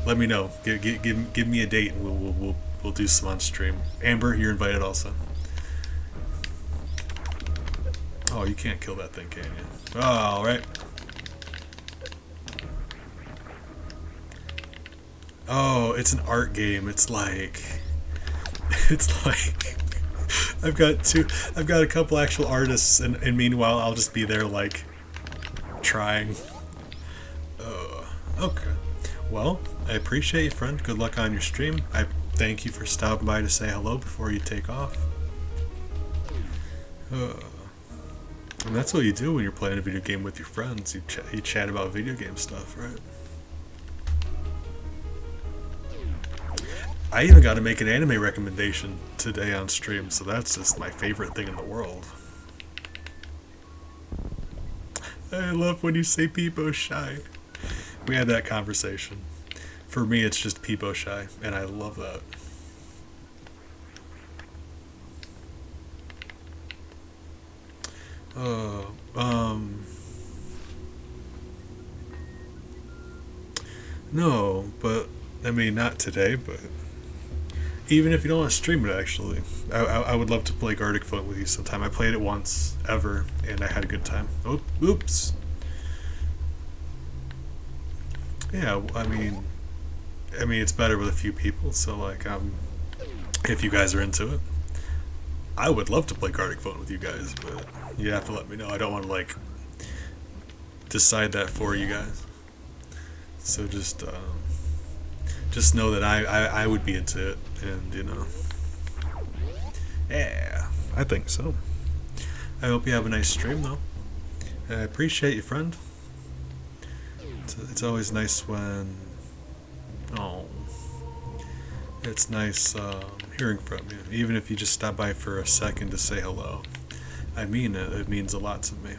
Speaker 1: Let me know. Give me a date and we'll do some on stream. Amber, you're invited also. Oh, you can't kill that thing, can you? Oh, all right. Oh, it's an art game. It's like I've got a couple actual artists, and meanwhile I'll just be there like trying. Okay. Well, I appreciate you, friend. Good luck on your stream. I thank you for stopping by to say hello before you take off. And that's what you do when you're playing a video game with your friends. You chat about video game stuff, right? I even got to make an anime recommendation today on stream, so that's just my favorite thing in the world. I love when you say Peepo Shy. We had that conversation. For me, it's just Peepo Shy, and I love that. No, but I mean, not today, but Even if you don't want to stream it, actually, I would love to play Gartic Phone with you sometime. I played it once ever, and I had a good time. Oops. Yeah, I mean, it's better with a few people. So like, if you guys are into it, I would love to play Gartic Phone with you guys, but you have to let me know. I don't want to like decide that for you guys. So just know that I would be into it, and you know, yeah, I think so. I hope you have a nice stream though. I appreciate you, friend. It's always nice when, oh, it's nice hearing from you, even if you just stop by for a second to say hello. I mean it. It means a lot to me.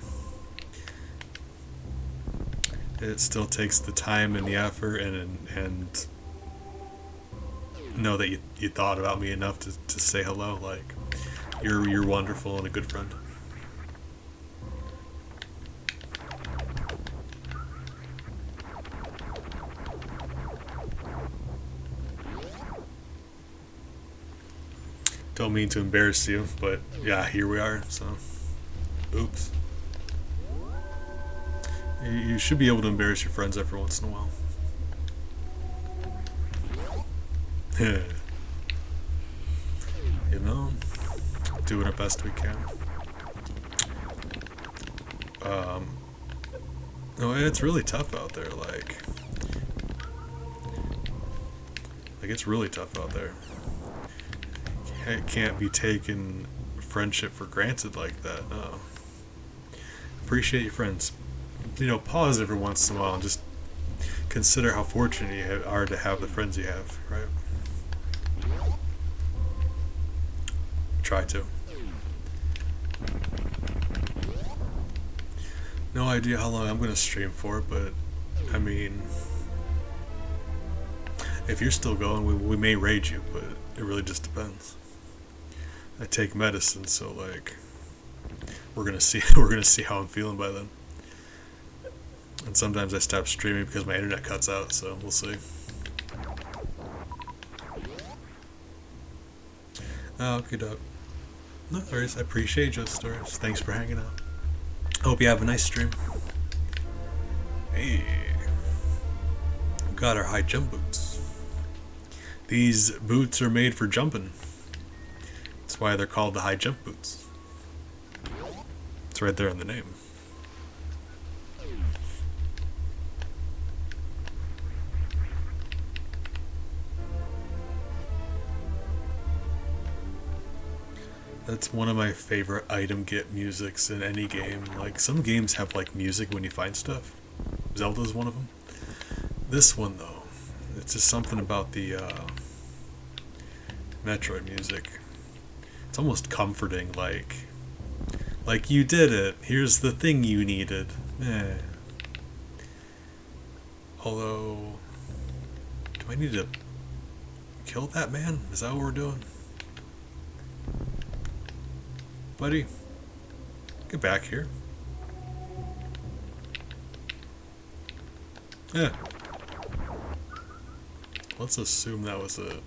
Speaker 1: It still takes the time and the effort, and know that you thought about me enough to say hello. Like, you're wonderful and a good friend. Don't mean to embarrass you, but yeah, here we are. So, oops. You should be able to embarrass your friends every once in a while. You know, doing our best we can. No, it's really tough out there. Like it's really tough out there. It can't be taken friendship for granted like that. No. Appreciate your friends. You know, pause every once in a while and just consider how fortunate you are to have the friends you have, right? Try to. No idea how long I'm going to stream for, but I mean, if you're still going, we may raid you, but it really just depends. I take medicine, so like, we're gonna see how I'm feeling by then. And sometimes I stop streaming because my internet cuts out, so we'll see. Oh, okay, Doug. No worries. I appreciate your stories. Thanks for hanging out. Hope you have a nice stream. Hey, we got our high jump boots. These boots are made for jumping. That's why they're called the high jump boots. It's right there in the name. That's one of my favorite item get musics in any game. Like, some games have like music when you find stuff. Zelda's one of them. This one though, it's just something about the Metroid music. It's almost comforting, like you did it. Here's the thing you needed. Although, do I need to kill that man? Is that what we're doing? Buddy, get back here. Yeah. Let's assume that was it.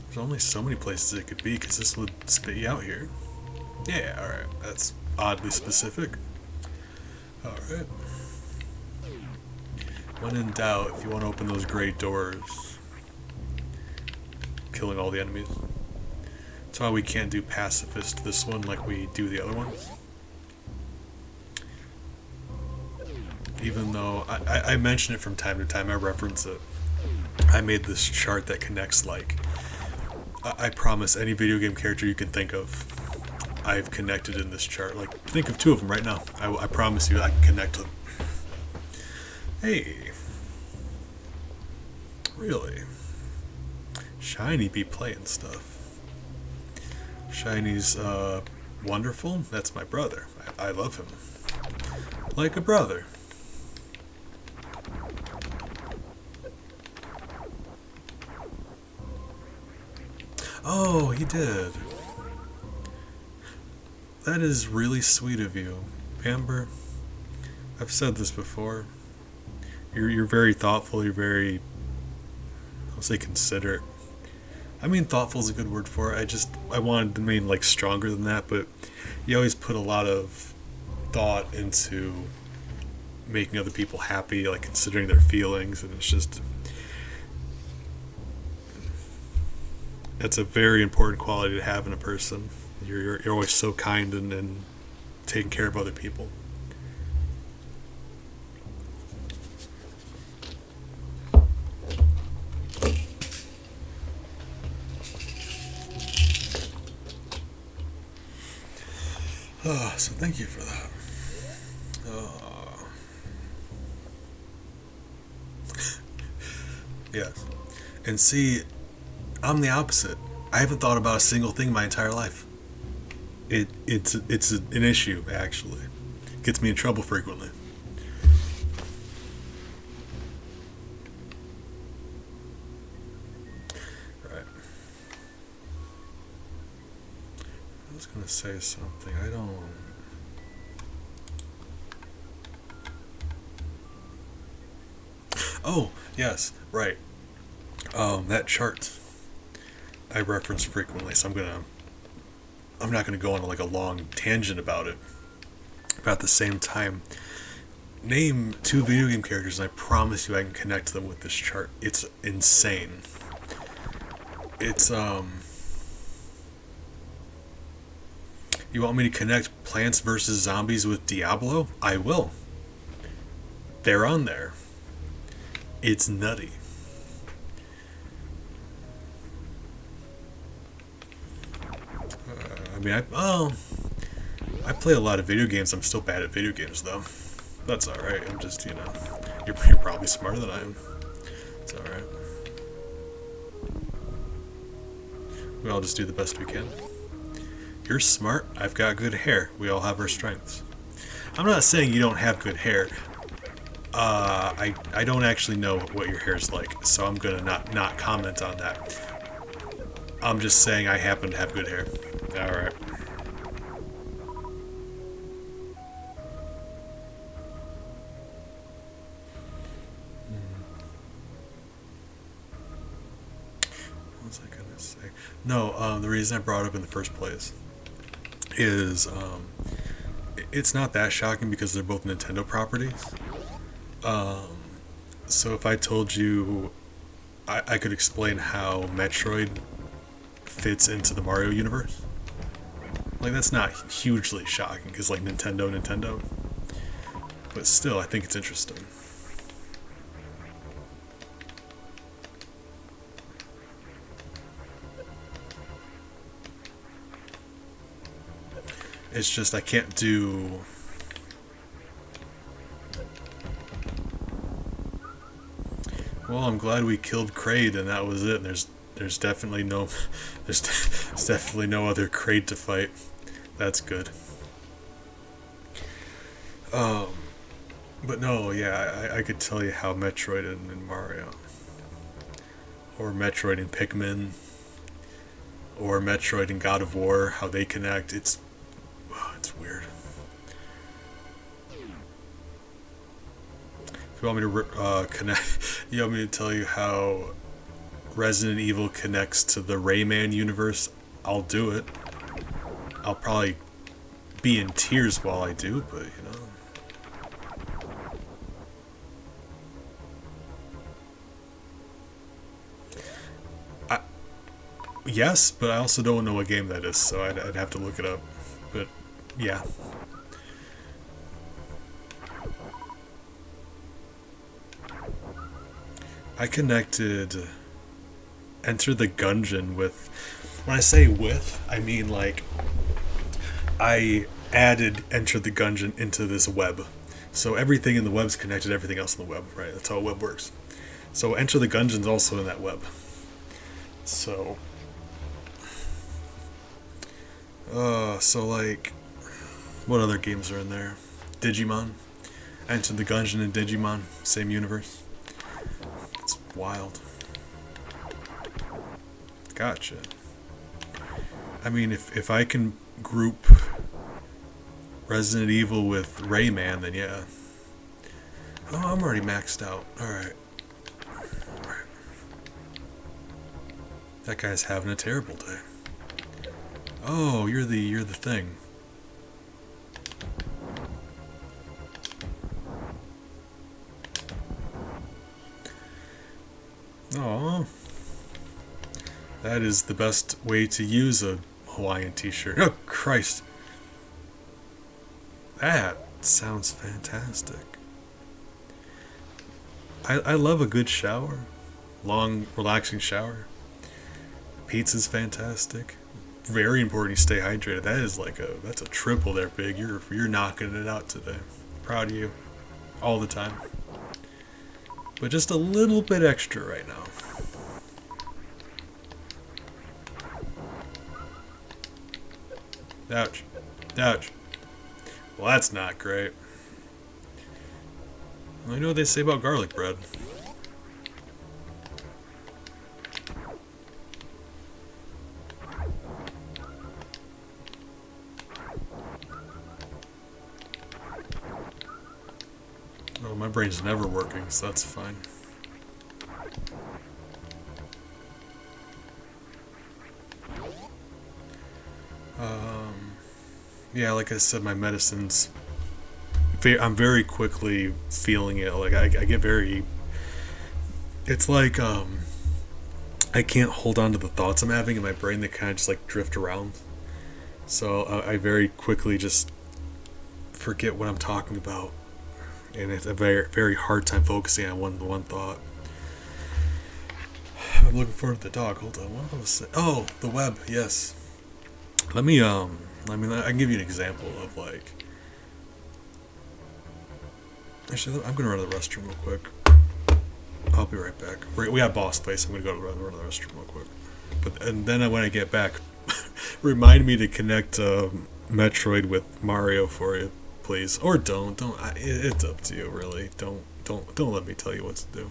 Speaker 1: There's only so many places it could be, because this would spit you out here. Yeah, alright. That's oddly specific. Alright. When in doubt, if you want to open those great doors, killing all the enemies. That's why we can't do pacifist this one like we do the other ones. Even though I mention it from time to time, I reference it. I made this chart that connects, like, I promise any video game character you can think of, I've connected in this chart. Like, think of two of them right now. I promise you I can connect them. Hey. Really? Shiny be playing stuff. Shiny's wonderful. That's my brother. I love him. Like a brother. Oh, he did. That is really sweet of you, Amber. I've said this before. You're very thoughtful. You're very I'll say considerate. I mean, thoughtful is a good word for it. I wanted to mean like stronger than that, but you always put a lot of thought into making other people happy, like considering their feelings, and it's just that's a very important quality to have in a person. You're always so kind and taking care of other people. So thank you for that. Yes. And see, I'm the opposite. I haven't thought about a single thing my entire life. It's an issue, actually. It gets me in trouble frequently. Right. I was gonna say something. I don't. Oh, yes, right. That chart I reference frequently, so I'm not gonna go on like a long tangent about it. But at the same time, name 2 video game characters, and I promise you I can connect them with this chart. It's insane. It's You want me to connect Plants vs Zombies with Diablo? I will. They're on there. It's nutty. I play a lot of video games. I'm still bad at video games, though. That's alright. I'm just, you're probably smarter than I am. It's alright. We all just do the best we can. You're smart. I've got good hair. We all have our strengths. I'm not saying you don't have good hair. I don't actually know what your hair's like, so I'm gonna not comment on that. I'm just saying I happen to have good hair. Alright. What was I gonna say? No, the reason I brought it up in the first place is it's not that shocking because they're both Nintendo properties. So if I told you I could explain how Metroid fits into the Mario universe, like that's not hugely shocking because like Nintendo, but still I think it's interesting. It's just I can't do. Well, I'm glad we killed Kraid and that was it. There's definitely no there's definitely no other Kraid to fight. That's good. But no, yeah, I could tell you how Metroid and Mario, or Metroid and Pikmin, or Metroid and God of War, how they connect. It's weird. If you want me to connect, you want me to tell you how Resident Evil connects to the Rayman universe, I'll do it. I'll probably be in tears while I do, but yes, but I also don't know what game that is, so I'd have to look it up. But yeah. I connected Enter the Gungeon with, when I say with, I mean like I added Enter the Gungeon into this web. So everything in the web's connected to everything else in the web, right? That's how a web works. So Enter the Gungeon's also in that web. So like, what other games are in there? Digimon. Enter the Gungeon and Digimon, same universe. It's wild. Gotcha. I mean, if I can group Resident Evil with Rayman, then yeah. Oh, I'm already maxed out. Alright. That guy's having a terrible day. Oh, you're the thing. Oh, that is the best way to use a Hawaiian t-shirt. Oh, Christ. That sounds fantastic. I love a good shower. Long, relaxing shower. Pizza's fantastic. Very important you stay hydrated. That's a triple there, Big. You're knocking it out today. Proud of you. All the time. But just a little bit extra right now. Ouch. Ouch. Well, that's not great. Well, you know what they say about garlic bread. Oh, my brain's never working, so that's fine. Yeah, like I said, my medicine's... I'm very quickly feeling it. Like, I get very... It's like, I can't hold on to the thoughts I'm having in my brain. They kind of just, like, drift around. So, I very quickly just forget what I'm talking about. And it's a very, very hard time focusing on one thought. I'm looking forward to the dog. Hold on, what was it? Oh, the web. Yes. I can give you an example of like. Actually, I'm gonna run to the restroom real quick. I'll be right back. We have boss face. I'm gonna go run to the restroom real quick. And then when I get back, remind me to connect Metroid with Mario for you, please, or don't. It's up to you, really. Don't let me tell you what to do.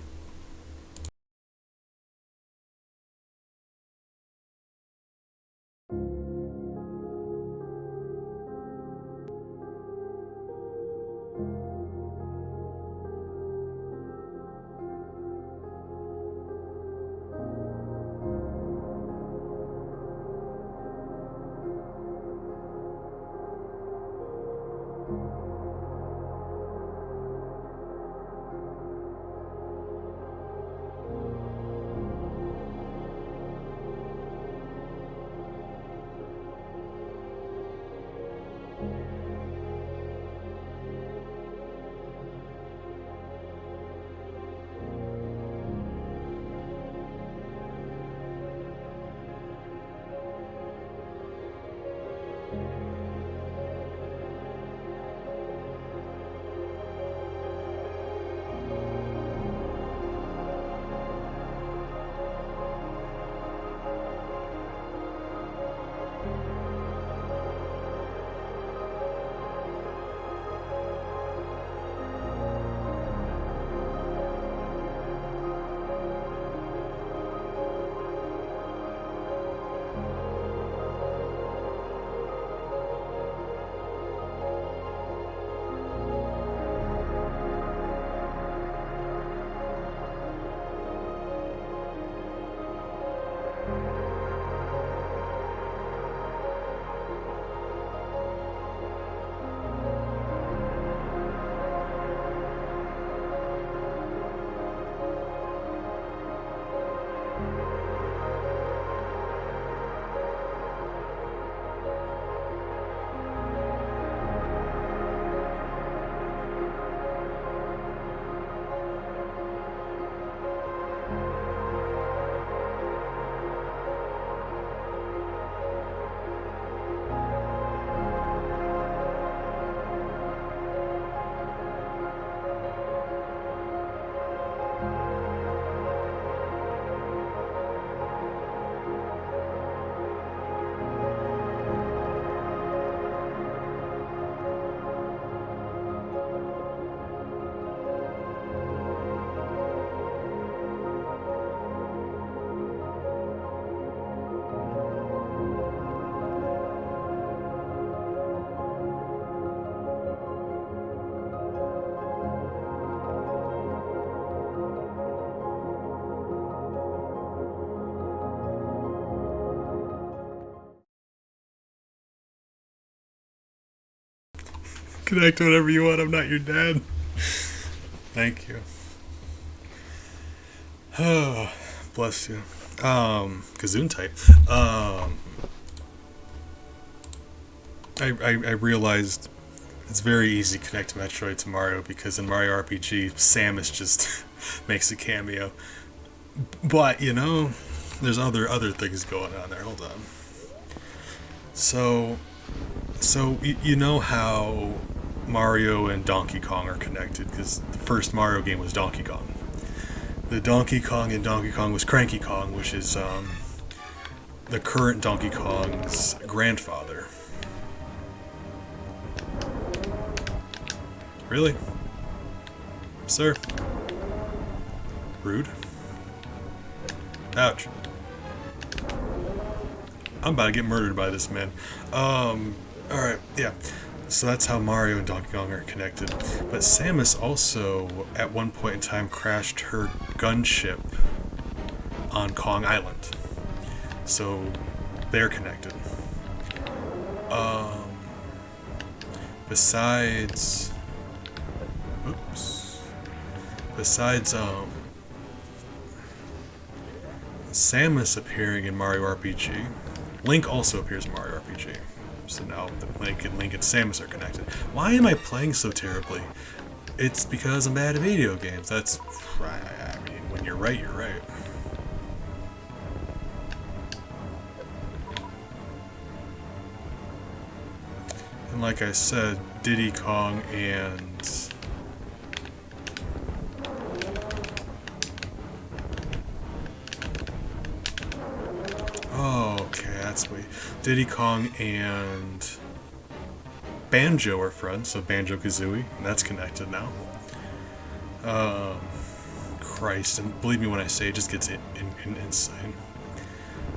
Speaker 1: Connect whatever you want. I'm not your dad. Thank you. Oh, bless you. Kazooie type. I realized it's very easy to connect Metroid to Mario because in Mario RPG, Samus just makes a cameo. But, you know, there's other things going on there. Hold on. So you know how Mario and Donkey Kong are connected because the first Mario game was Donkey Kong. The Donkey Kong in Donkey Kong was Cranky Kong, which is the current Donkey Kong's grandfather. Really? Sir? Rude. Ouch. I'm about to get murdered by this man. Alright, yeah. So that's how Mario and Donkey Kong are connected. But Samus also, at one point in time, crashed her gunship on Kong Island. So they're connected. Besides... Oops. Besides, Samus appearing in Mario RPG, Link also appears in Mario RPG. So now Link and Samus are connected. Why am I playing so terribly? It's because I'm bad at video games. That's, I mean, when you're right, you're right. And like I said, Diddy Kong and... Oh, okay, that's what... Diddy Kong and Banjo are friends, so Banjo-Kazooie, and that's connected now. Christ, and believe me when I say it just gets insane.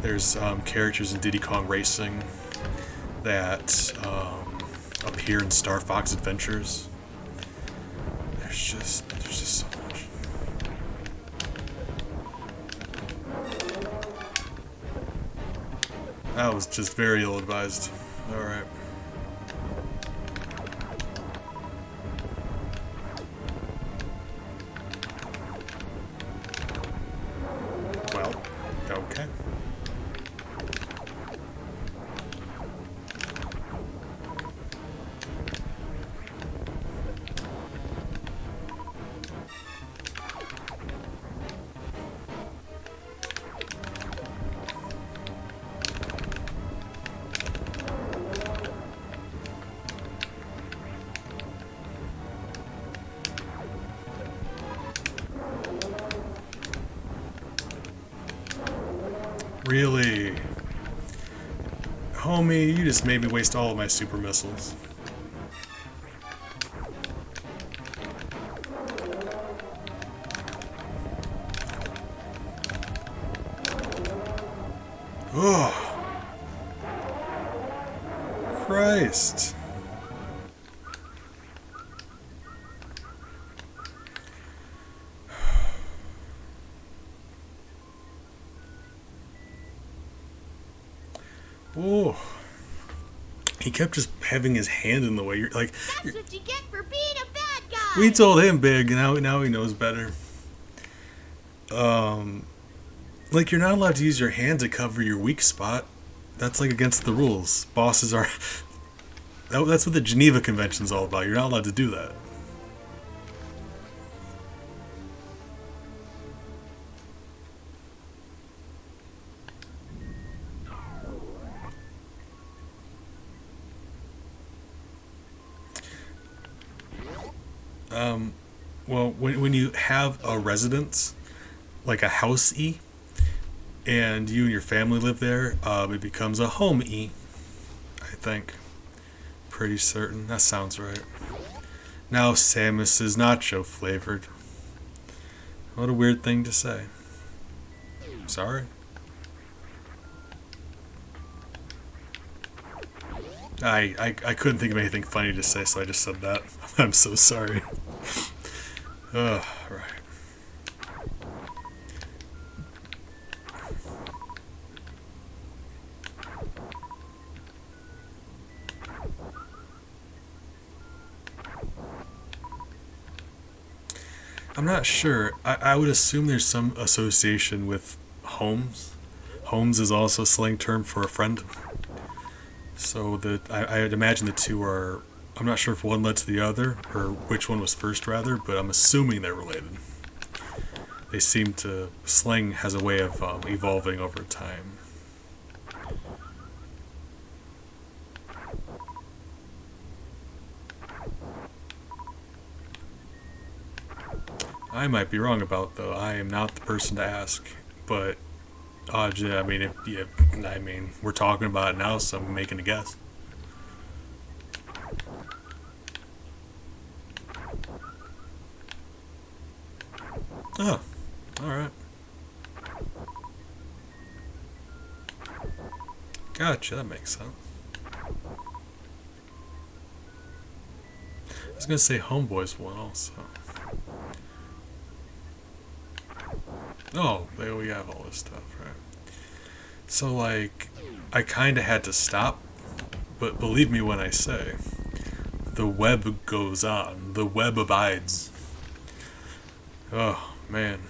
Speaker 1: There's characters in Diddy Kong Racing that appear in Star Fox Adventures. There's just so much. That was just very ill-advised. Alright. Well, okay. Really? Homie, you just made me waste all of my super missiles. Oh, Christ. Oh, he kept just having his hand in the way. You're like,
Speaker 4: That's what you get for being a bad guy.
Speaker 1: we told him big. Now he knows better. Like you're not allowed to use your hand to cover your weak spot. That's like against the rules. Bosses are. That's what the Geneva Convention's all about. You're not allowed to do that. Well, when you have a residence, like a house-y, and you and your family live there, it becomes a home-y, I think. Pretty certain. That sounds right. Now Samus is nacho flavored. What a weird thing to say. Sorry. I couldn't think of anything funny to say, so I just said that. I'm so sorry. Ugh, right. I'm not sure. I would assume there's some association with Holmes. Holmes is also a slang term for a friend. So I'd imagine the two are. I'm not sure if one led to the other or which one was first, rather, but I'm assuming they're related. They seem to. Slang has a way of evolving over time. I might be wrong about though. I am not the person to ask, but I mean, I mean, we're talking about it now, so I'm making a guess. Oh, all right. Gotcha. That makes sense. I was gonna say Homeboy's one also. Oh, there we have all this stuff, right? So, like, I kind of had to stop, but believe me when I say, the web goes on. The web abides. Oh, man.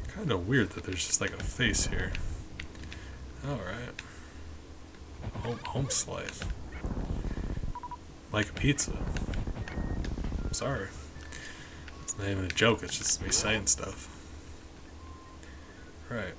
Speaker 1: Kind of weird that there's just like a face here. Alright. Home slice. Like a pizza. Sorry. It's not even a joke, it's just me saying stuff. Right.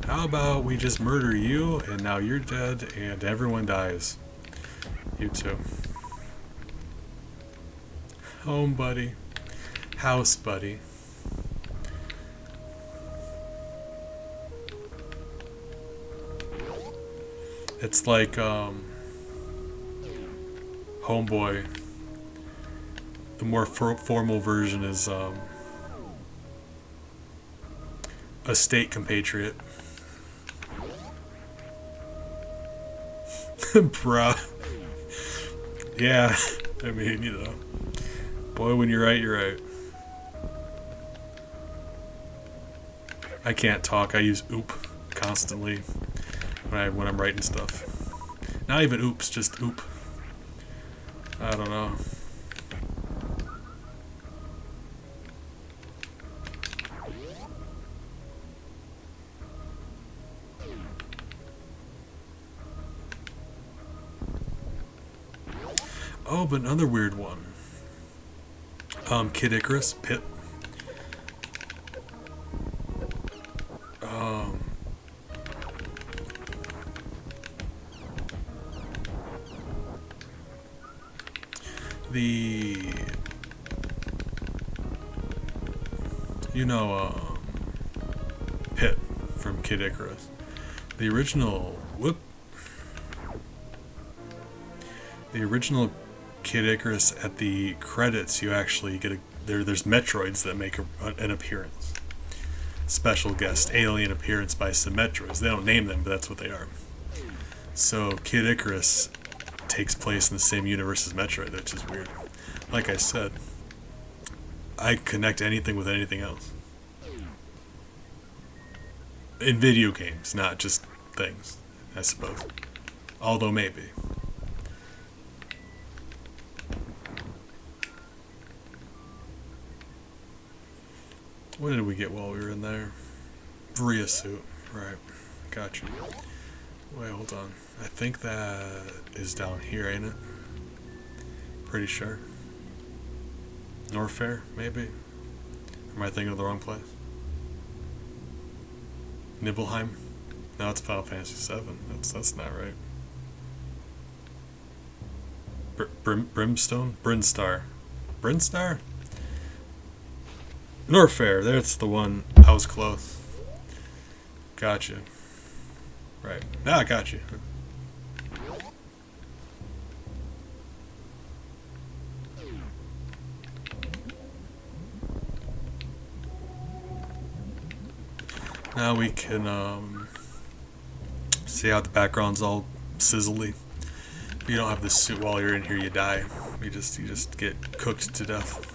Speaker 1: How about we just murder you, and now you're dead, and everyone dies. You too. Home, buddy. House, buddy. It's like, Homeboy. The more formal version is, a state compatriot. Bruh. Yeah, I mean, you know. Boy, when you're right, you're right. I can't talk. I use oop constantly when I'm writing stuff. Not even oops, just oop. I don't know. Oh, but another weird one. Kid Icarus, Pit. The Pit from Kid Icarus. The original The original Kid Icarus, at the credits, you actually get there's Metroids that make an appearance. Special guest alien appearance by some Metroids. They don't name them, but that's what they are. So Kid Icarus takes place in the same universe as Metroid, which is weird. Like I said, I connect anything with anything else. In video games, not just things, I suppose. Although maybe. What did we get while we were in there? Bria suit. Right. Gotcha. Wait, hold on. I think that is down here, ain't it? Pretty sure. Norfair, maybe? Or am I thinking of the wrong place? Nibelheim? No, it's Final Fantasy VII. That's not right. Brimstone? Brinstar. Brinstar? Norfair, that's the one. I was close. Gotcha. Right. Ah, gotcha. Now we can see how the background's all sizzly. If you don't have this suit while you're in here, you die. You just get cooked to death.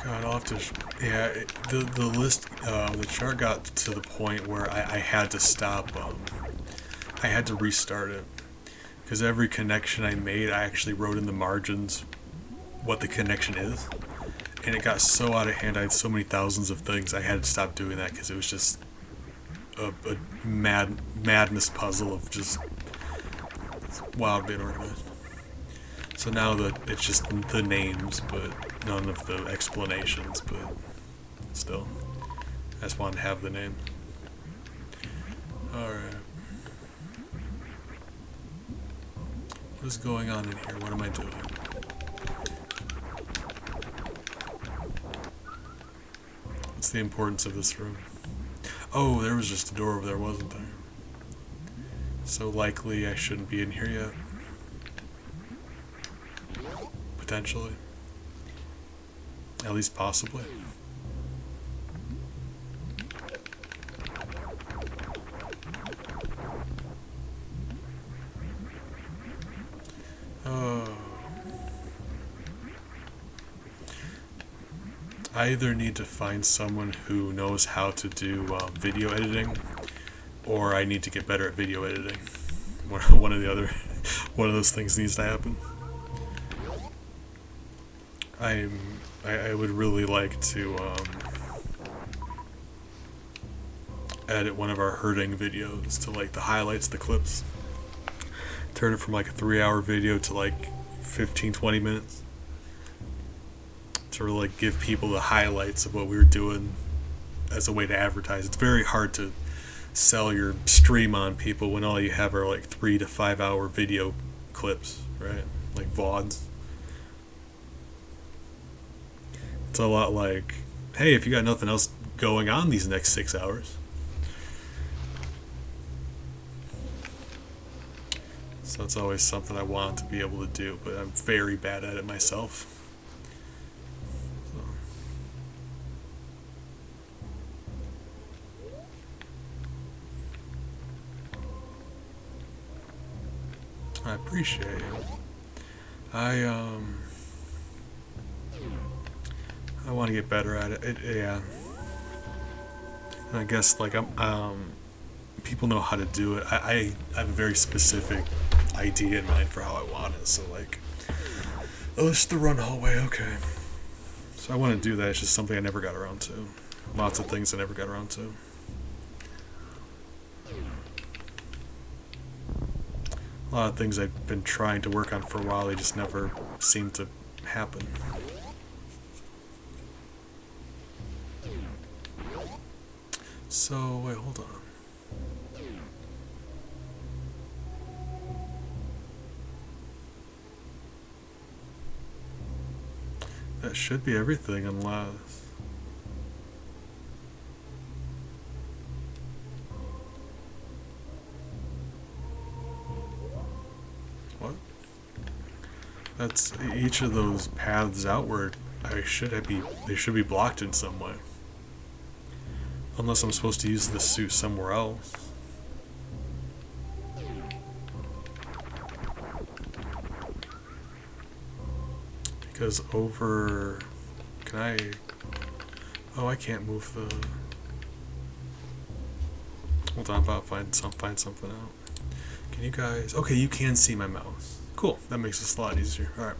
Speaker 1: God, I'll have to. Yeah, the list, the chart got to the point where I had to stop. I had to restart it because every connection I made, I actually wrote in the margins what the connection is, and it got so out of hand. I had so many thousands of things. I had to stop doing that because it was just a madness puzzle of just wild being organized. So now it's just the names, but none of the explanations, but still, I just wanted to have the name. Alright. What is going on in here? What am I doing? What's the importance of this room? Oh, there was just a door over there, wasn't there? So likely I shouldn't be in here yet. Potentially. At least possibly. Oh. I either need to find someone who knows how to do video editing, or I need to get better at video editing. One or the other. One of those things needs to happen. I would really like to edit one of our herding videos to like the highlights, the clips. Turn it from like a 3-hour video to like 15-20 minutes. To really like give people the highlights of what we were doing as a way to advertise. It's very hard to sell your stream on people when all you have are like 3 to 5 hour video clips, right? Like VODs. It's a lot like, hey, if you got nothing else going on these next 6 hours. So it's always something I want to be able to do, but I'm very bad at it myself. So. I appreciate it. I want to get better at it. Yeah. And I guess like people know how to do it. I have a very specific idea in mind for how I want it. So like, oh, it's the run hallway. Okay. So I want to do that. It's just something I never got around to. Lots of things I never got around to. A lot of things I've been trying to work on for a while. They just never seem to happen. So, wait, hold on. That should be everything unless... What? That's each of those paths outward. They should be blocked in some way. Unless I'm supposed to use this suit somewhere else. Because over... Can I... Oh, I can't move the... Hold on, I'm about to find something out. Can you guys... Okay, you can see my mouse. Cool, that makes this a lot easier. Alright.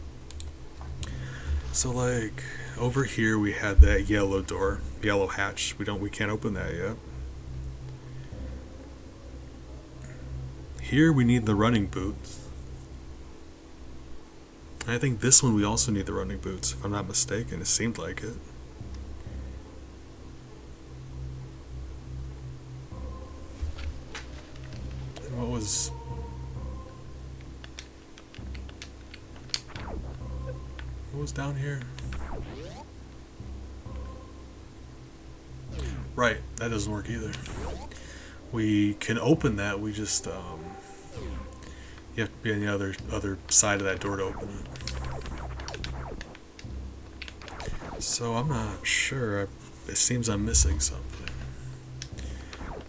Speaker 1: So like... Over here we had that yellow door, yellow hatch. We can't open that yet. Here we need the running boots. I think this one we also need the running boots, if I'm not mistaken. It seemed like it. And what was... What was down here? Right, that doesn't work either. We can open that, we just, you have to be on the other side of that door to open it. So I'm not sure. It seems I'm missing something.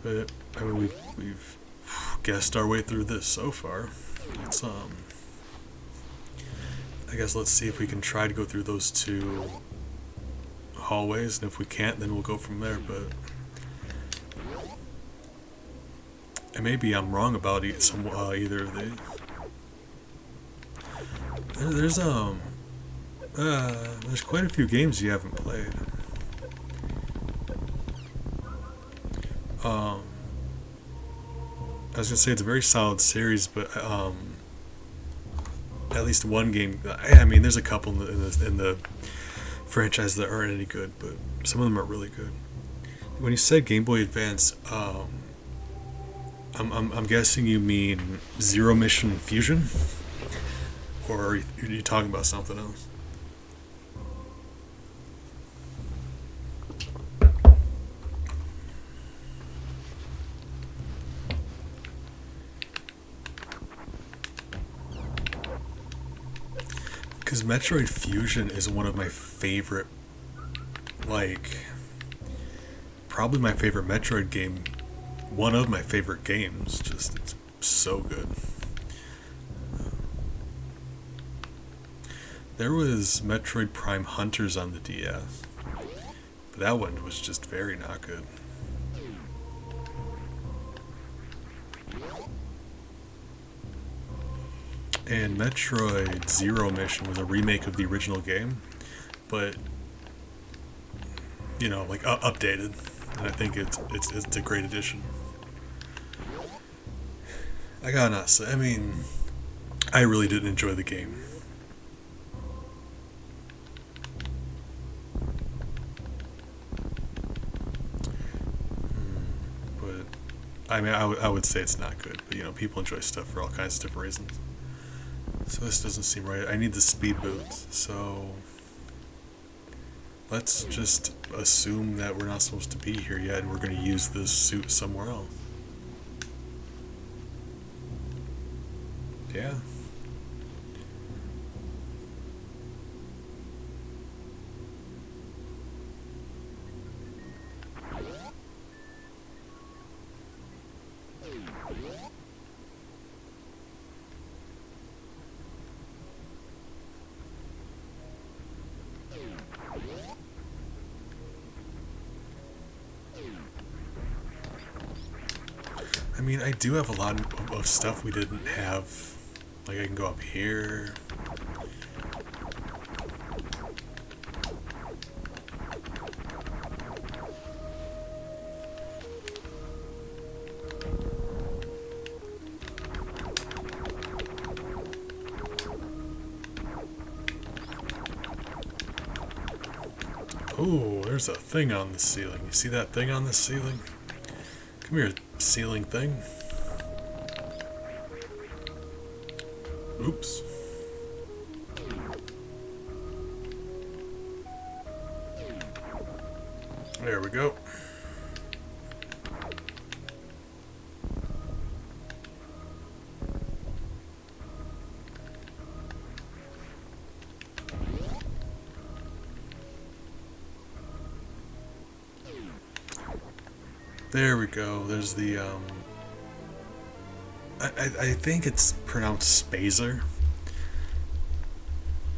Speaker 1: But I mean, we've guessed our way through this so far. Let's I guess let's see if we can try to go through those two hallways, and if we can't, then we'll go from there. But and maybe I'm wrong about either of these. There's quite a few games you haven't played. I was gonna say it's a very solid series, but at least one game. I mean, there's a couple in the franchise that aren't any good, but some of them are really good. When you said Game Boy Advance, I'm guessing you mean Zero Mission Fusion, or are you talking about something else? Because Metroid Fusion is one of my favorite, probably my favorite Metroid game. One of my favorite games. Just, it's so good. There was Metroid Prime Hunters on the DS, but that one was just very not good. And Metroid Zero Mission was a remake of the original game, but updated, and I think it's a great addition. I gotta not say, I mean, I really didn't enjoy the game. But I mean, I would say it's not good, but people enjoy stuff for all kinds of different reasons. So this doesn't seem right. I need the speed boots, so let's just assume that we're not supposed to be here yet and we're going to use this suit somewhere else. Yeah. I mean, I do have a lot of stuff we didn't have. Like, I can go up here. Oh, there's a thing on the ceiling. You see that thing on the ceiling? Come here, ceiling thing. Oops. There we go. There we go. There's the I think it's pronounced Spazer.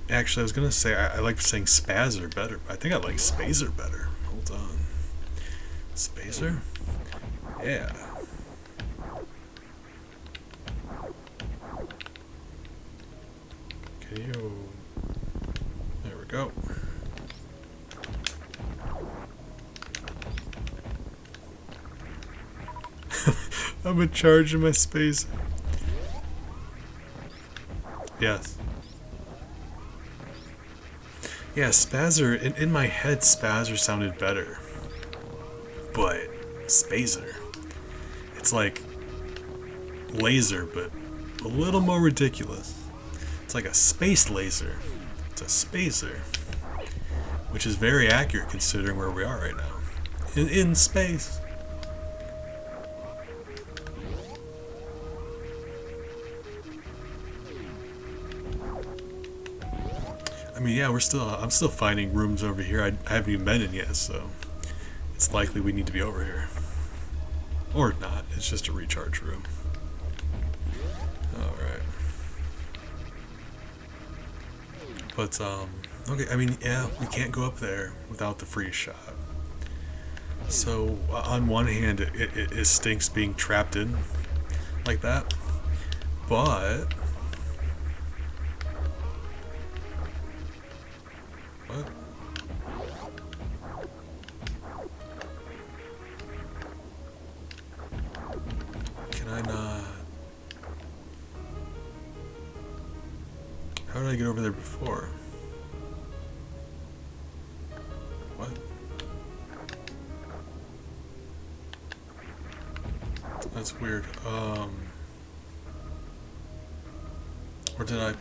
Speaker 1: Actually, I was gonna say I like saying Spazzer better, but I think I like Spazer better. Hold on. Spazer? Yeah. Okay, yo. There we go. I'm in charge of my space. Yes. Yeah, Spazzer, in my head, Spazzer sounded better. But Spazer, it's like laser, but a little more ridiculous. It's like a space laser, It's a spacer, which is very accurate considering where we are right now. In space. I mean, yeah, I'm still finding rooms over here I haven't even been in yet, so it's likely we need to be over here. Or not, it's just a recharge room. Alright. But, okay, I mean, yeah, we can't go up there without the freeze shot. So, on one hand, it stinks being trapped in like that, but... What? Can I not... How did I get over there before? What? That's weird. Or did I...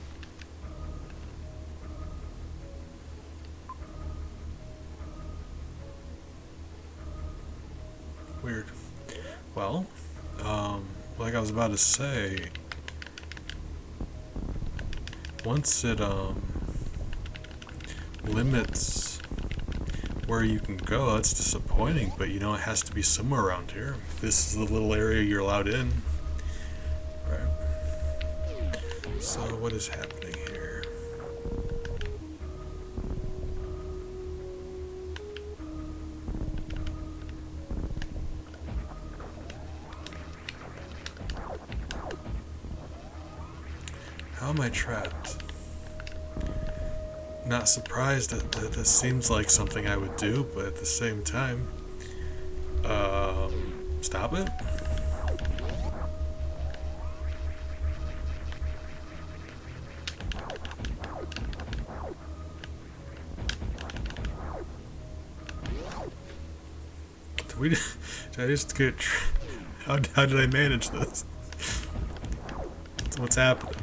Speaker 1: Weird. Well, like I was about to say, once it limits where you can go, that's disappointing, but you know it has to be somewhere around here. If this is the little area you're allowed in. Right. So what is happening here? How am I trapped? Not surprised that this seems like something I would do, but at the same time, stop it? Did I just get, how did I manage this? What's happening?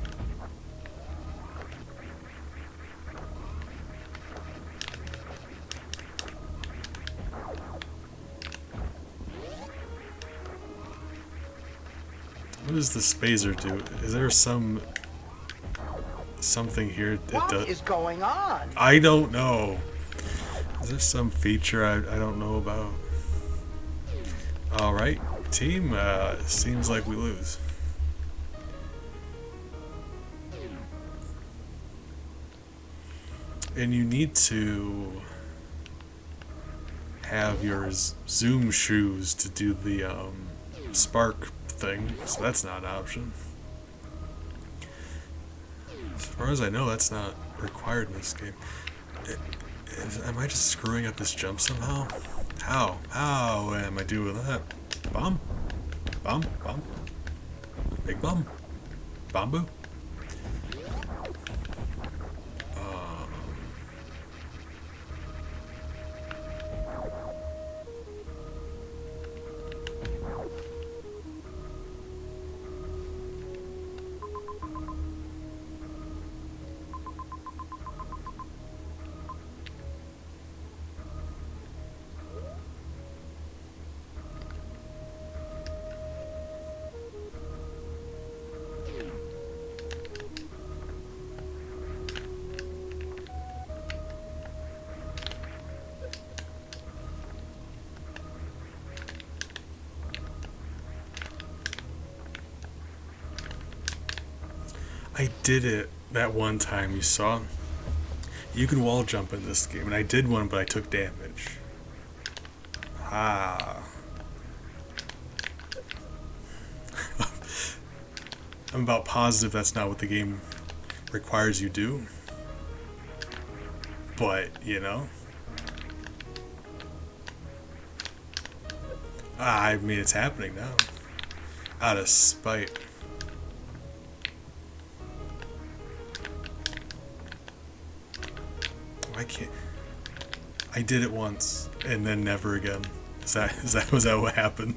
Speaker 1: What does the spacer do? Is there something here it does?
Speaker 3: What is going on?
Speaker 1: I don't know. Is there some feature I don't know about? Alright, team, seems like we lose. And you need to have your zoom shoes to do the spark thing, so that's not an option. As far as I know, that's not required in this game. Am I just screwing up this jump somehow? How? How am I doing that? Bomb? Bomb? Bomb? Big bomb? Bamboo? I did it that one time, you saw? You can wall jump in this game, and I did one, but I took damage. Ah. I'm about positive that's not what the game requires you do. But, you know. I mean, it's happening now. Out of spite. I can't. I did it once and then never again. Was that what happened?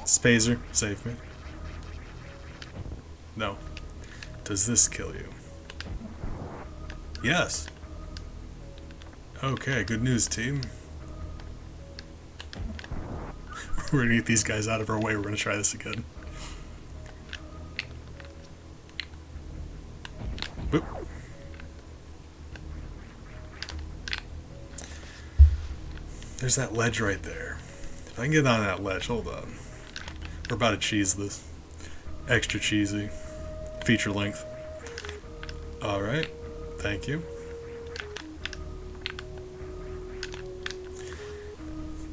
Speaker 1: Spazer, save me. No. Does this kill you? Yes. Okay, good news, team. We're gonna get these guys out of our way. We're gonna try this again. Boop. There's that ledge right there. If I can get on that ledge, hold on. We're about to cheese this. Extra cheesy. Feature length. Alright. Thank you.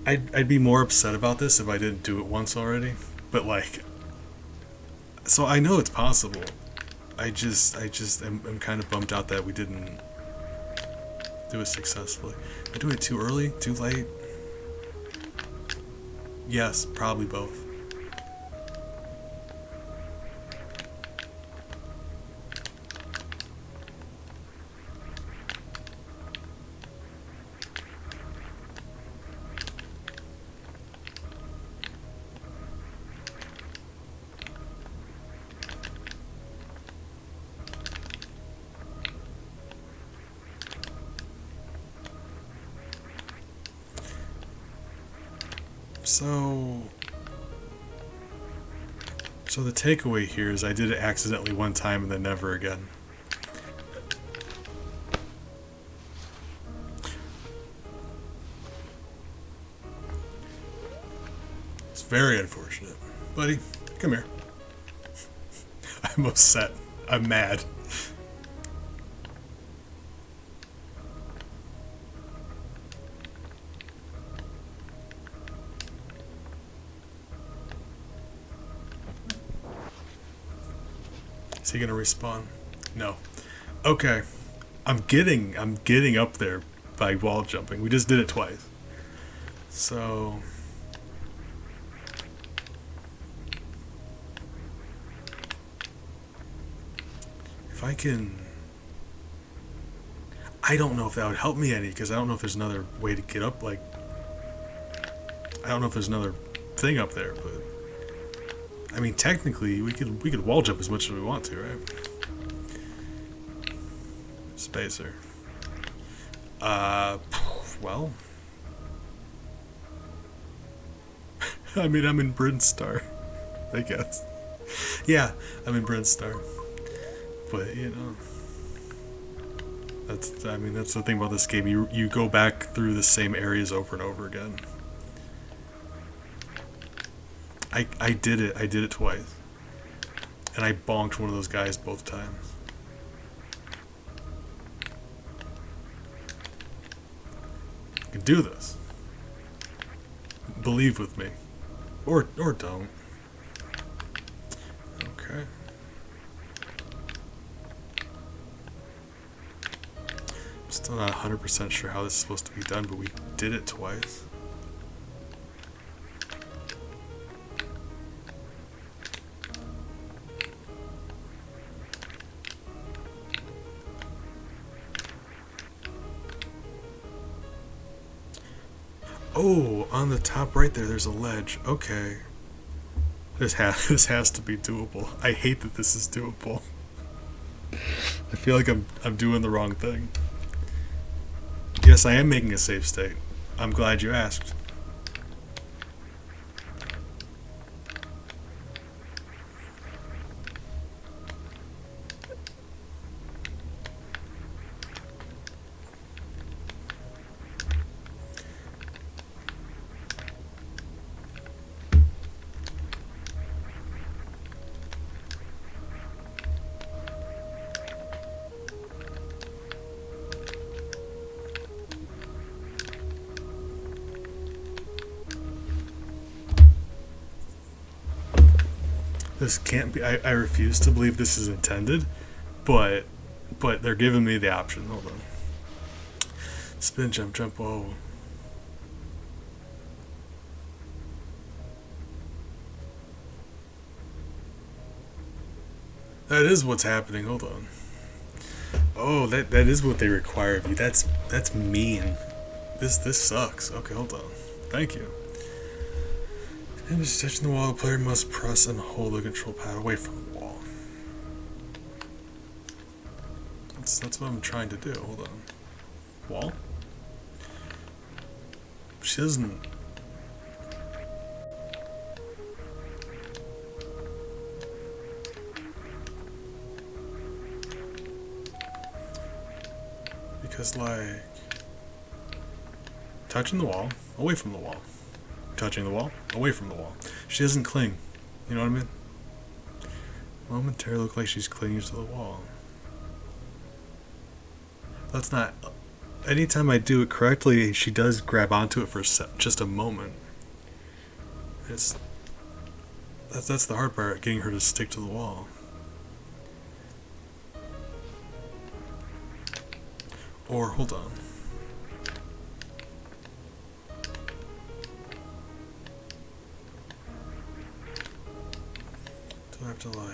Speaker 1: I'd be more upset about this if I didn't do it once already. But like, so I know it's possible. I just am kind of bummed out that we didn't do it successfully. Am I doing it too early? Too late? Yes, probably both. So the takeaway here is I did it accidentally one time and then never again. It's very unfortunate. Buddy, come here. I'm upset. I'm mad. Is he gonna respawn? No. Okay. I'm getting up there by wall jumping. We just did it twice. So if I can, I don't know if that would help me any, because I don't know if there's another way to get up. Like, I don't know if there's another thing up there, but I mean, technically, we could wall jump as much as we want to, right? Spacer. Well, I mean, I'm in Brinstar, I guess. Yeah, I'm in Brinstar, but you know, that's the thing about this game. You go back through the same areas over and over again. I did it twice. And I bonked one of those guys both times. You can do this. Believe with me. Or don't. Okay. I'm still not 100% sure how this is supposed to be done, but we did it twice. Oh, on the top right there's a ledge. Okay. This has to be doable. I hate that this is doable. I feel like I'm doing the wrong thing. Yes, I am making a save state. I'm glad you asked. This can't be. I refuse to believe this is intended, but they're giving me the option. Hold on. Spin, jump, jump. Whoa. That is what's happening. Hold on. Oh, that is what they require of you. That's mean. This sucks. Okay, hold on. Thank you. Image touching the wall, the player must press and hold the control pad away from the wall. Let's That's what I'm trying to do. Hold on. Wall? She doesn't... Because, like... touching the wall, away from the wall. Touching the wall, away from the wall. She doesn't cling. You know what I mean? Momentarily look like she's clinging to the wall. That's not... Anytime I do it correctly, she does grab onto it for just a moment. That's the hard part, getting her to stick to the wall. Or, hold on. Do I have to, like...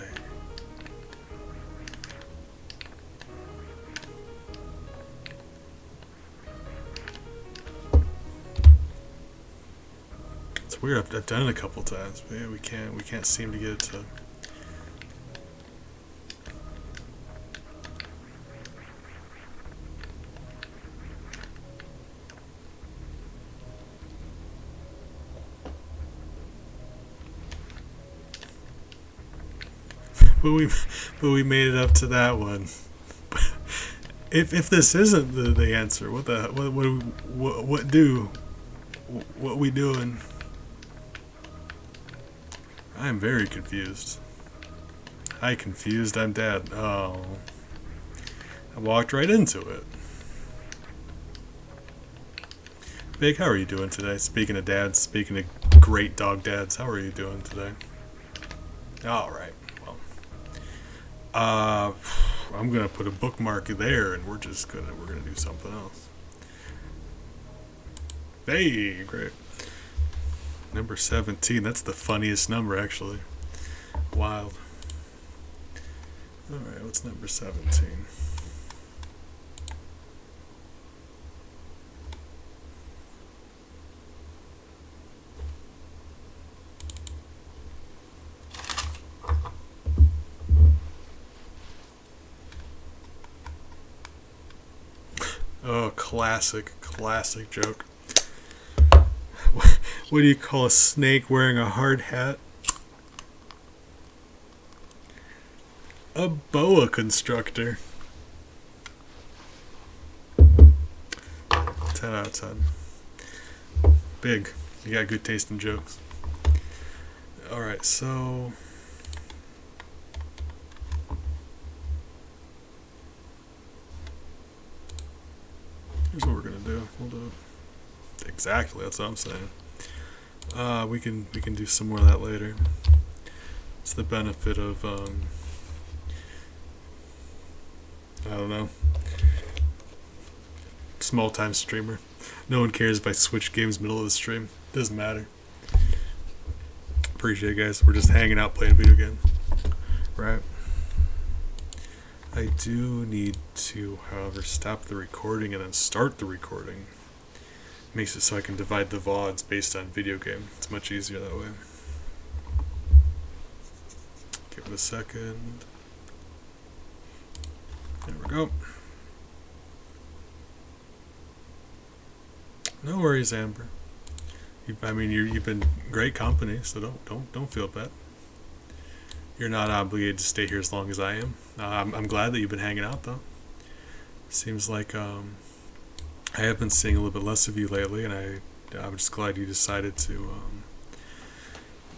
Speaker 1: It's weird. I've done it a couple times, but yeah, we can't seem to get it to. But we made it up to that one. If this isn't the answer, what we doing? I'm very confused. Hi, confused. I'm Dad. Oh, I walked right into it. Big, how are you doing today? Speaking of dads, speaking of great dog dads, how are you doing today? All right. Well, I'm gonna put a bookmark there, and we're gonna do something else. Hey, great. Number 17. That's the funniest number, actually. Wild. All right, what's number 17? Oh, classic joke. What do you call a snake wearing a hard hat? A boa constrictor. 10 out of 10. Big. You got good taste in jokes. Alright, so... here's what we're gonna do. We'll do exactly, that's what I'm saying. We can do some more of that later. It's the benefit of I don't know, small time streamer. No one cares if I switch games middle of the stream. Doesn't matter. Appreciate it, guys. We're just hanging out playing video games, right? I do need to, however, stop the recording and then start the recording. Makes it so I can divide the VODs based on video game. It's much easier that way. Give it a second. There we go. No worries, Amber. You've been great company, so don't feel bad. You're not obligated to stay here as long as I am. I'm glad that you've been hanging out, though. Seems like I have been seeing a little bit less of you lately, and I'm just glad you decided to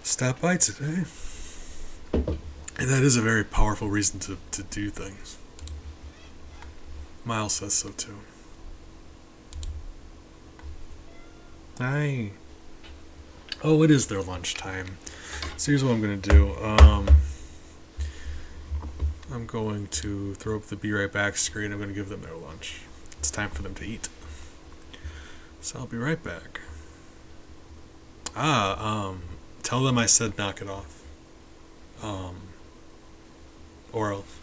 Speaker 1: stop by today. And that is a very powerful reason to do things. Miles says so too. Hi. Oh, it is their lunchtime. So here's what I'm going to do. I'm going to throw up the be right back screen. I'm going to give them their lunch. It's time for them to eat. So I'll be right back. Tell them I said knock it off. Or else.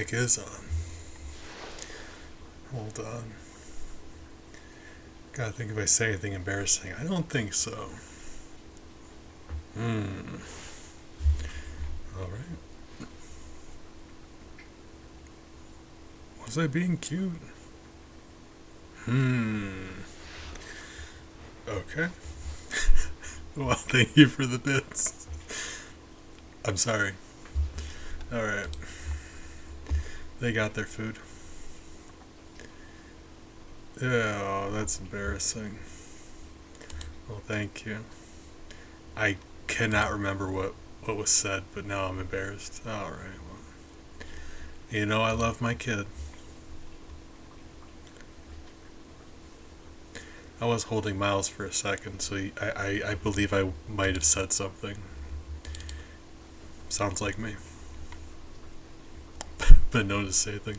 Speaker 1: mic is on. Hold on. Gotta think if I say anything embarrassing. I don't think so. Alright. Was I being cute? Okay. Well, thank you for the bits. I'm sorry. Alright. They got their food. Oh, that's embarrassing. Well, thank you. I cannot remember what was said, but now I'm embarrassed. Alright, well. You know I love my kid. I was holding Miles for a second, so I believe I might have said something. Sounds like me. But no to say anything.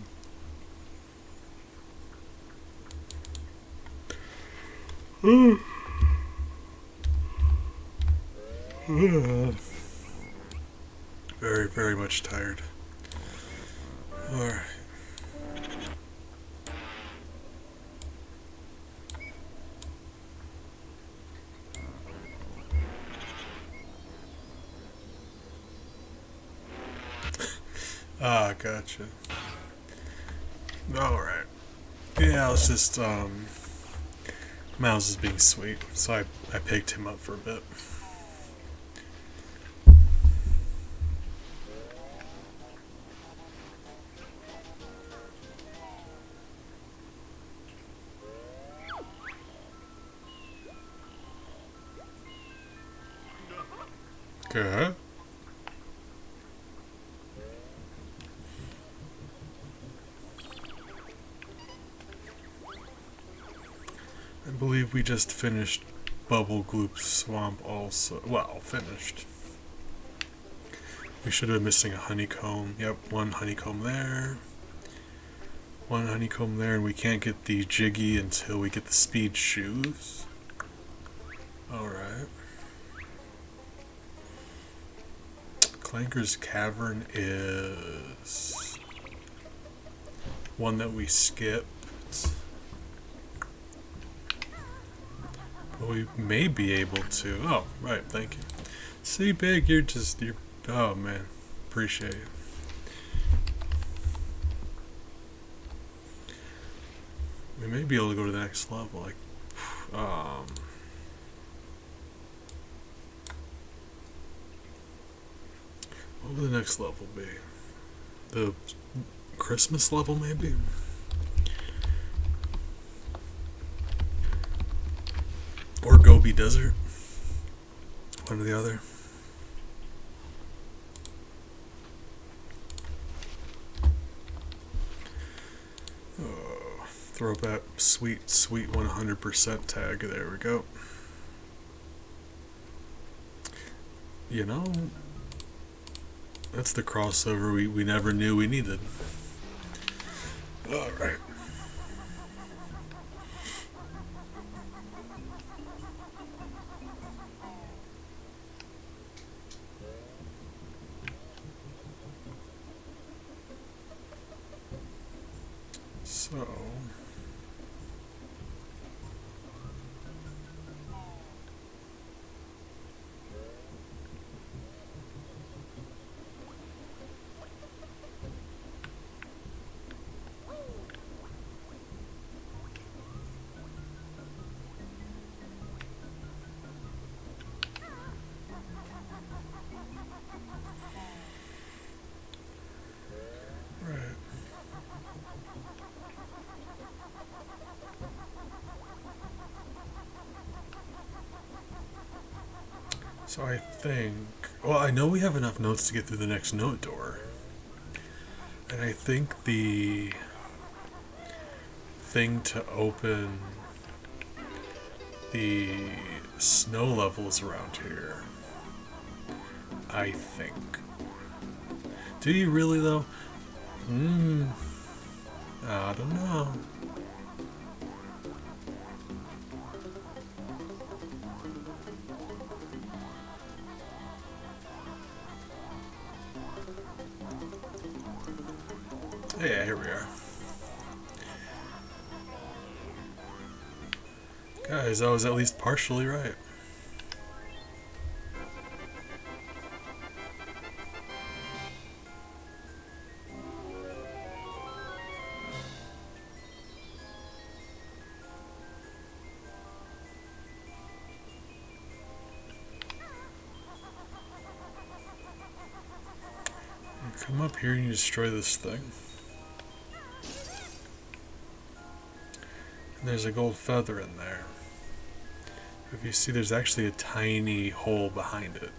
Speaker 1: Very, very much tired. Alright. Ah, gotcha. Alright. Yeah, I was just, Miles is being sweet, so I picked him up for a bit. Good. I believe we just finished Bubble Gloop Swamp also. Well, finished. We should have been missing a honeycomb. Yep, one honeycomb there. One honeycomb there, and we can't get the Jiggy until we get the speed shoes. Alright. Clanker's Cavern is one that we skipped. But we may be able to. Oh, right, thank you. See, Big, you're oh man, appreciate it. We may be able to go to the next level, like, what would the next level be? The Christmas level, maybe? Or Gobi Desert? One or the other. Oh, throw back sweet 100% tag. There we go. You know, that's the crossover we never knew we needed. Alright. So... So I think, well, I know we have enough notes to get through the next note door. And I think the thing to open the snow levels around here, I think. Do you really though? I don't know. Yeah, here we are. Guys, I was at least partially right. Come up here and you destroy this thing. And there's a gold feather in there. If you see, there's actually a tiny hole behind it.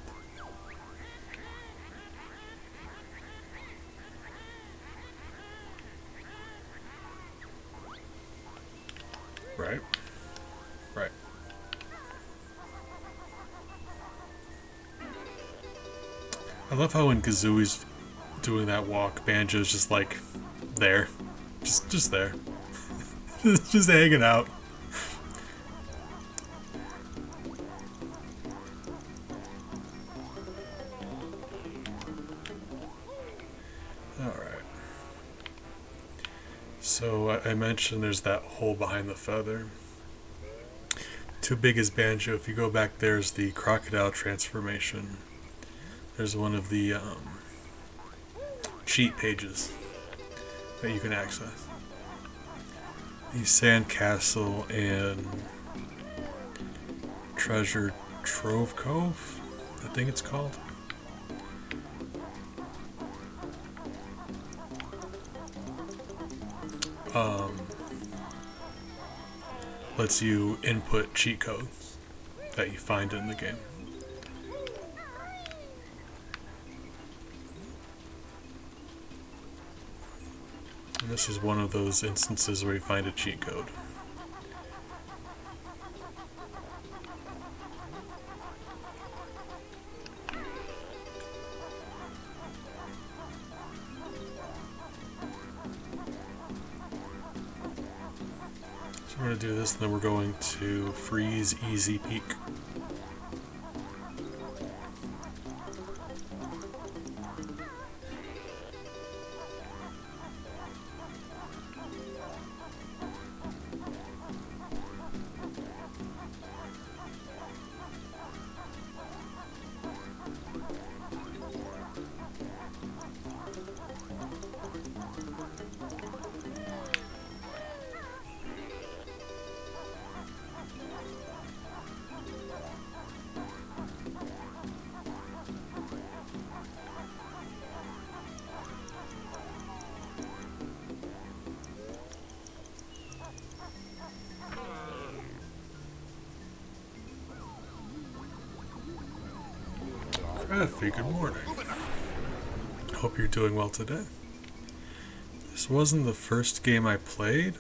Speaker 1: Right? Right. I love how when Kazooie's doing that walk, Banjo's just like there. Just there. just hanging out. Alright. So I mentioned there's that hole behind the feather. Too big is Banjo. If you go back, there's the crocodile transformation. There's one of the cheat pages that you can access. The Sandcastle and Treasure Trove Cove, I think it's called. Lets you input cheat codes that you find in the game. And this is one of those instances where you find a cheat code. So we're going to do this, and then we're going to freeze Easy Peak. Crafty, good morning. Hope you're doing well today. This wasn't the first game I played,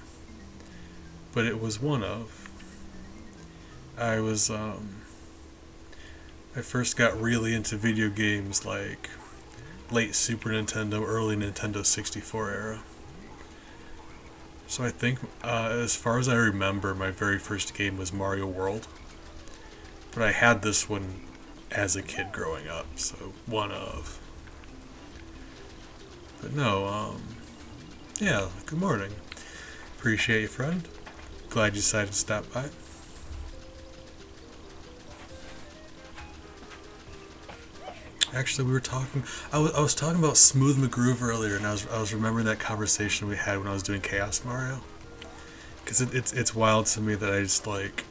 Speaker 1: but it was one of. I first got really into video games like late Super Nintendo, early Nintendo 64 era. So I think, as far as I remember, my very first game was Mario World. But I had this one as a kid growing up, so one of. But no, yeah, good morning. Appreciate you, friend. Glad you decided to stop by. Actually, we were talking. I was talking about Smooth McGroove earlier, and I was remembering that conversation we had when I was doing Chaos Mario. Because it's wild to me that I just like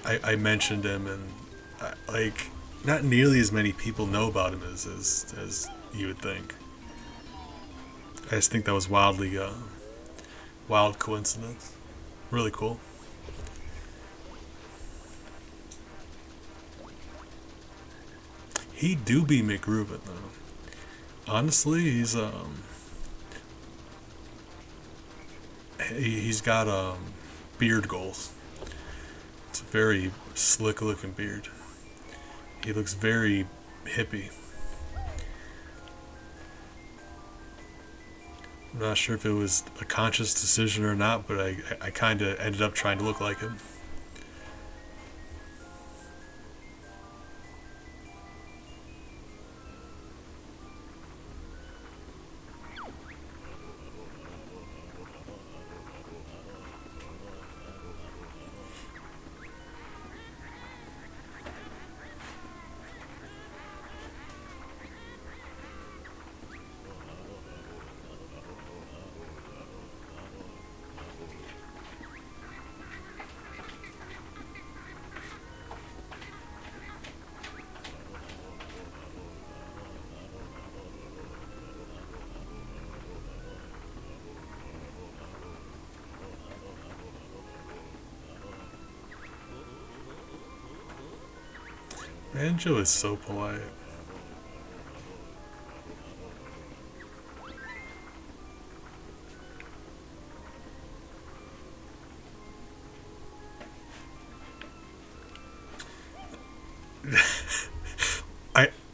Speaker 1: I mentioned him, and like not nearly as many people know about him as you would think. I just think that was wildly wild coincidence. Really cool. He do be McRuben though. Honestly, he's got beard goals. It's a very slick looking beard. He looks very hippie. I'm not sure if it was a conscious decision or not, but I kind of ended up trying to look like him. Banjo is so polite.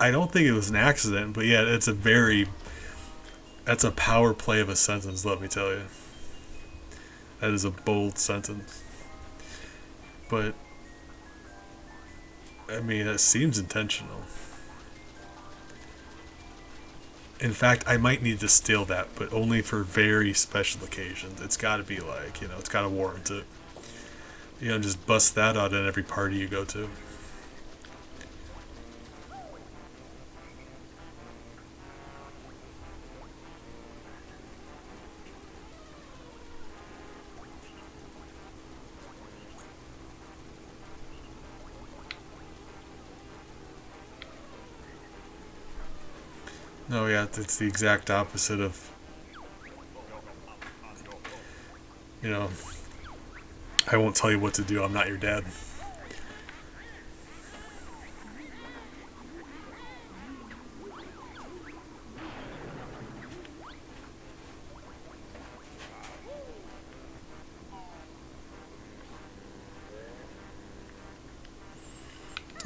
Speaker 1: I don't think it was an accident, but yeah, that's a power play of a sentence, let me tell you. That is a bold sentence. But I mean, it seems intentional. In fact, I might need to steal that, but only for very special occasions. It's got to be like, it's got to warrant it. Just bust that out at every party you go to. No, yeah, it's the exact opposite of, I won't tell you what to do, I'm not your dad.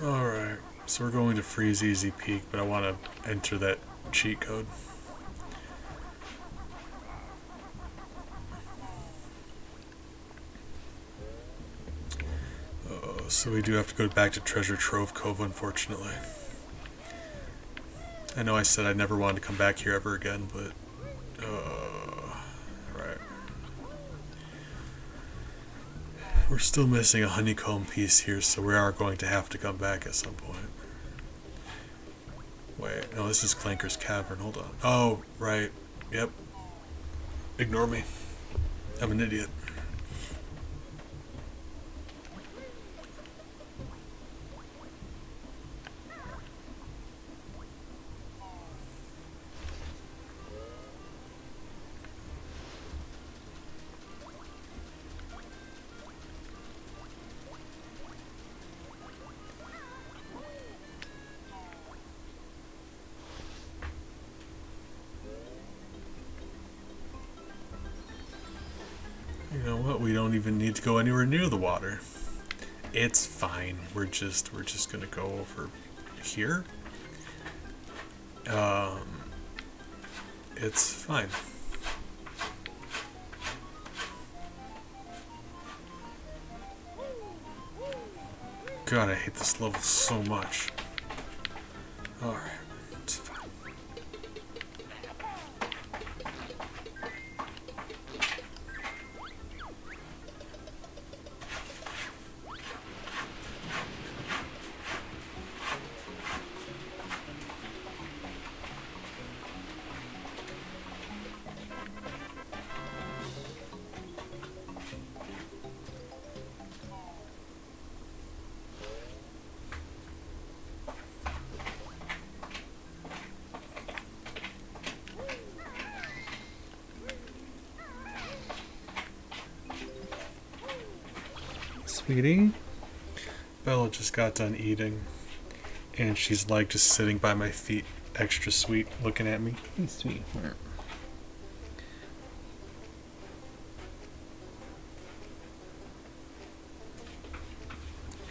Speaker 1: Alright, so we're going to freeze easy peak, but I want to enter that cheat code. So we do have to go back to Treasure Trove Cove, unfortunately. I know I said I never wanted to come back here ever again, but right. We're still missing a honeycomb piece here, so we are going to have to come back at some point. Wait, no, this is Clanker's Cavern. Hold on. Oh, right. Yep. Ignore me. I'm an idiot. You know what? We don't even need to go anywhere near the water. It's fine. We're just gonna go over here. It's fine. God, I hate this level so much. Alright, it's fine. Sweetie, Bella just got done eating, and she's like just sitting by my feet, extra sweet, looking at me.
Speaker 5: Sweetheart.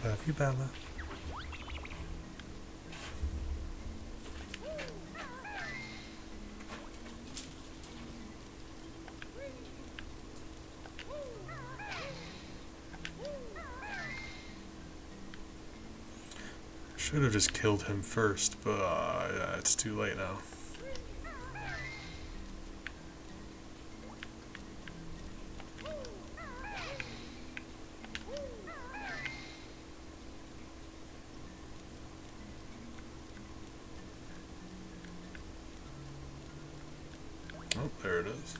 Speaker 1: Love you, Bella. Should have just killed him first, but yeah, it's too late now. Oh, there it is.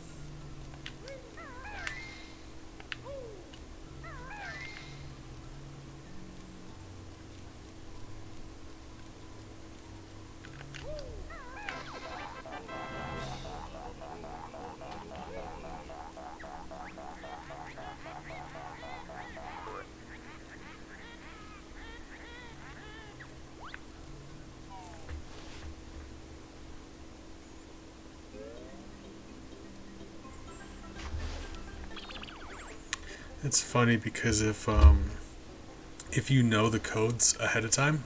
Speaker 1: It's funny because if you know the codes ahead of time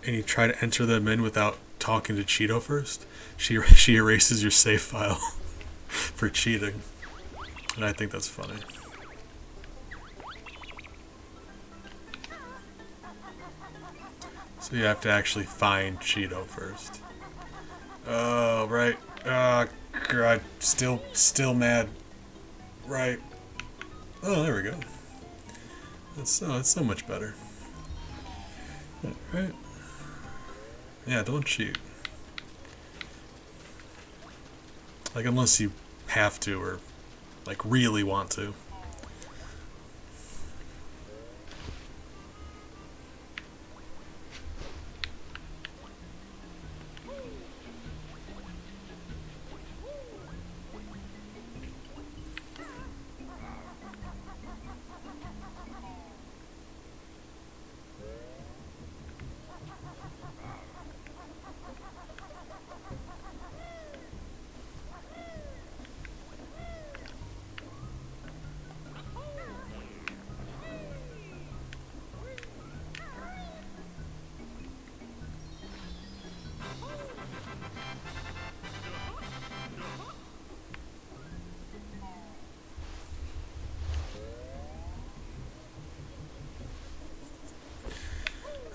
Speaker 1: and you try to enter them in without talking to Cheeto first, she erases your save file for cheating, and I think that's funny. So you have to actually find Cheeto first. Oh right. God, still mad. Right. Oh, there we go. That's so much better. Right. Yeah, don't cheat. Like, unless you have to or, like, really want to.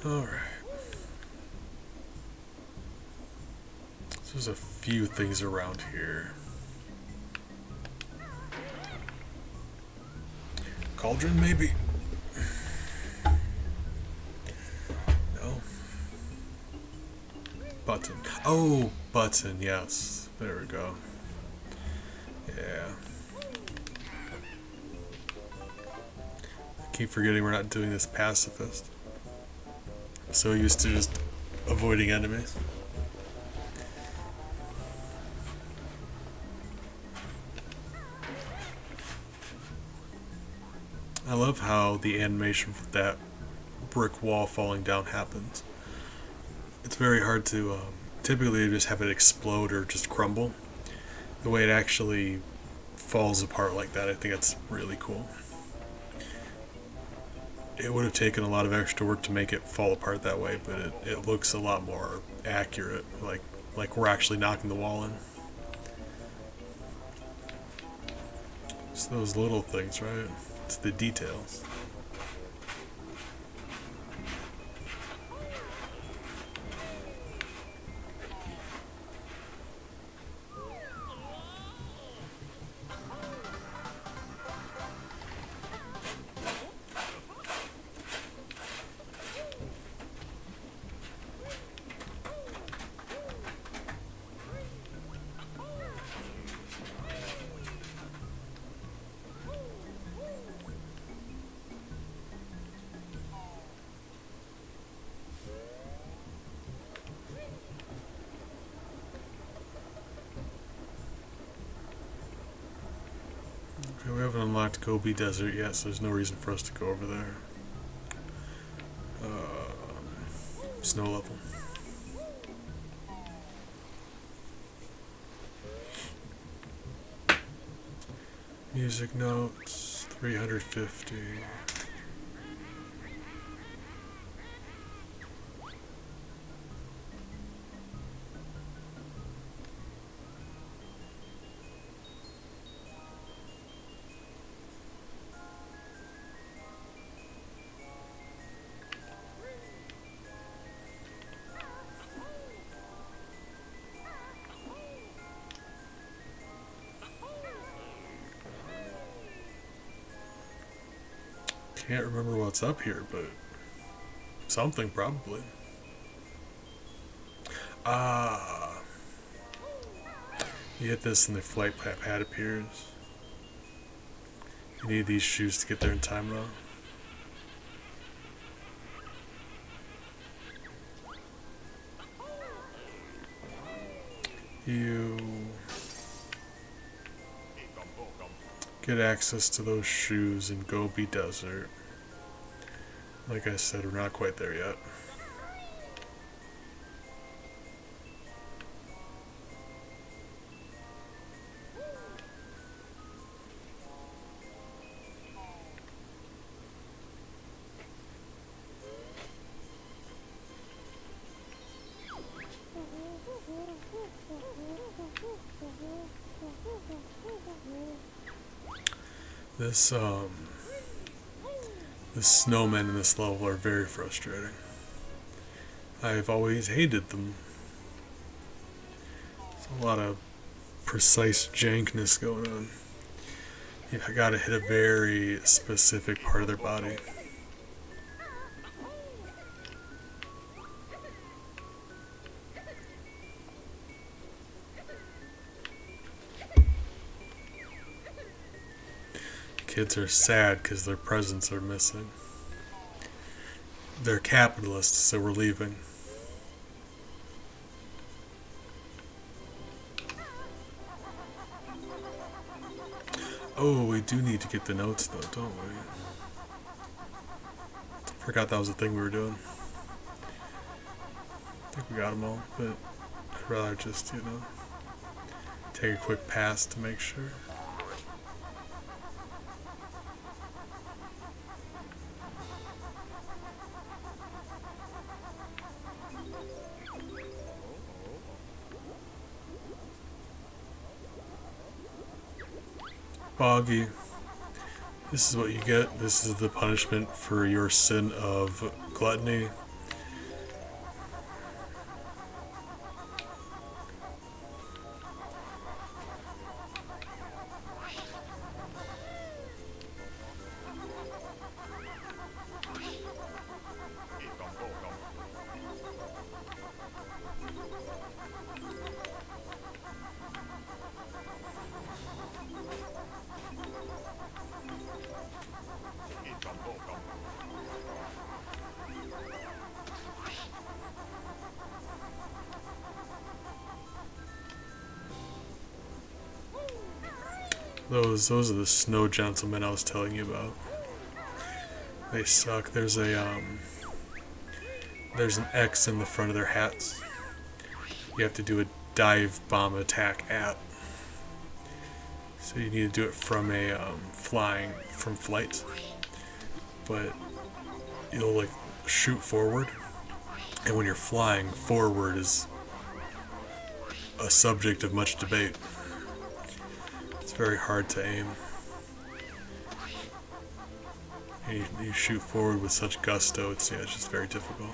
Speaker 1: Alright. So there's a few things around here. Cauldron, maybe? No. Button. Oh, button, yes. There we go. Yeah. I keep forgetting we're not doing this pacifist. I'm so used to just avoiding enemies. I love how the animation for that brick wall falling down happens. It's very hard to typically just have it explode or just crumble. The way it actually falls apart like that, I think that's really cool. It would have taken a lot of extra work to make it fall apart that way, but it looks a lot more accurate, like we're actually knocking the wall in. It's those little things, right? It's the details. Okay, we haven't unlocked Gobi Desert yet, so there's no reason for us to go over there. Snow level. Music notes, 350. Can't remember what's up here, but something probably. Ah. You hit this and the flight pad appears. You need these shoes to get there in time though. You get access to those shoes in Gobi Desert. Like I said, we're not quite there yet. This the snowmen in this level are very frustrating. I've always hated them. There's a lot of precise jankness going on. I gotta hit a very specific part of their body. Kids are sad because their presents are missing. They're capitalists, so we're leaving. Oh, we do need to get the notes though, don't we? Forgot that was the thing we were doing. I think we got them all, but I'd rather just, take a quick pass to make sure. Boggy. This is what you get. This is the punishment for your sin of gluttony. Those are the snow gentlemen I was telling you about. They suck. There's an X in the front of their hats. You have to do a dive bomb attack at. So you need to do it from a from flight. But you'll like shoot forward, and when you're flying, forward is a subject of much debate. It's very hard to aim. And you shoot forward with such gusto, it's just very difficult.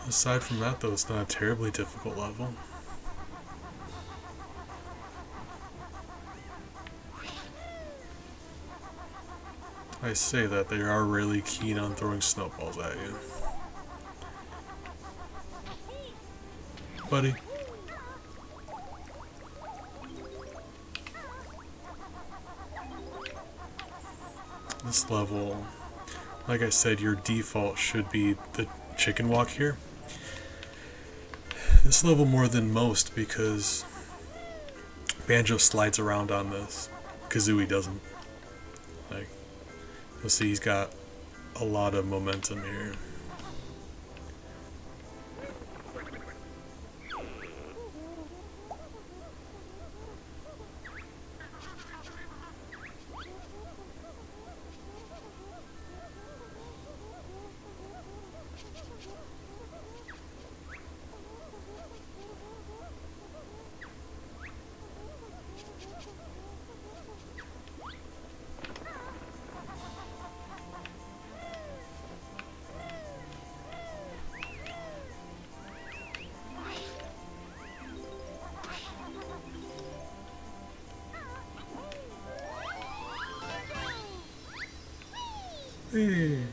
Speaker 1: Aside from that, though, it's not a terribly difficult level. I say that they are really keen on throwing snowballs at you. Buddy. This level, like I said, your default should be the chicken walk here. This level more than most because Banjo slides around on this. Kazooie doesn't. Like, you'll see he's got a lot of momentum here. Hey.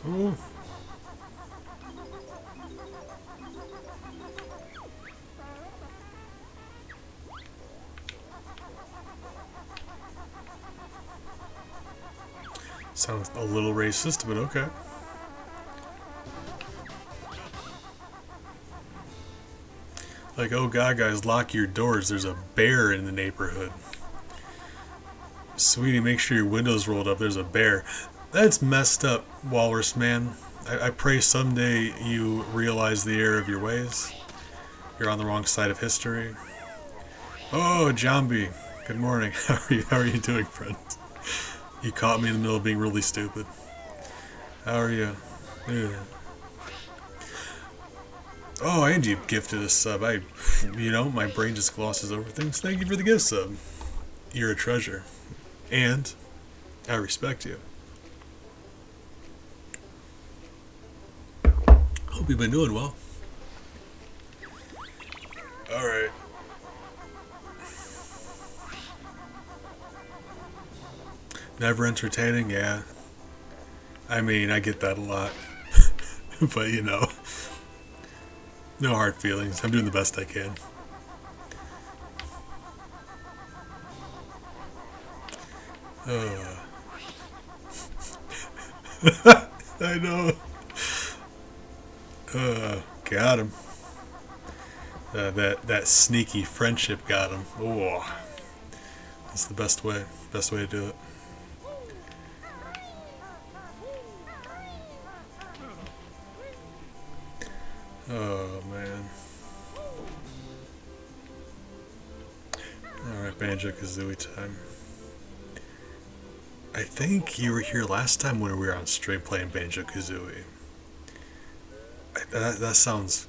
Speaker 1: Ooh. Sounds a little racist, but okay. Like, oh god, guys, lock your doors. There's a bear in the neighborhood. Sweetie, make sure your window's rolled up. There's a bear. That's messed up, Walrus Man. I pray someday you realize the error of your ways. You're on the wrong side of history. Oh, Jambi. Good morning. How are you doing, friend? You caught me in the middle of being really stupid. How are you? Yeah. Oh, and you gifted a sub. My brain just glosses over things. Thank you for the gift sub. You're a treasure. And I respect you. Hope you've been doing well. Alright. Never entertaining? Yeah. I mean, I get that a lot. But, no hard feelings. I'm doing the best I can. I know. Got him. That sneaky friendship got him. Oh, that's the best way. Best way to do it. Oh man. All right, Banjo-Kazooie time. I think you were here last time when we were on stream playing Banjo-Kazooie. That sounds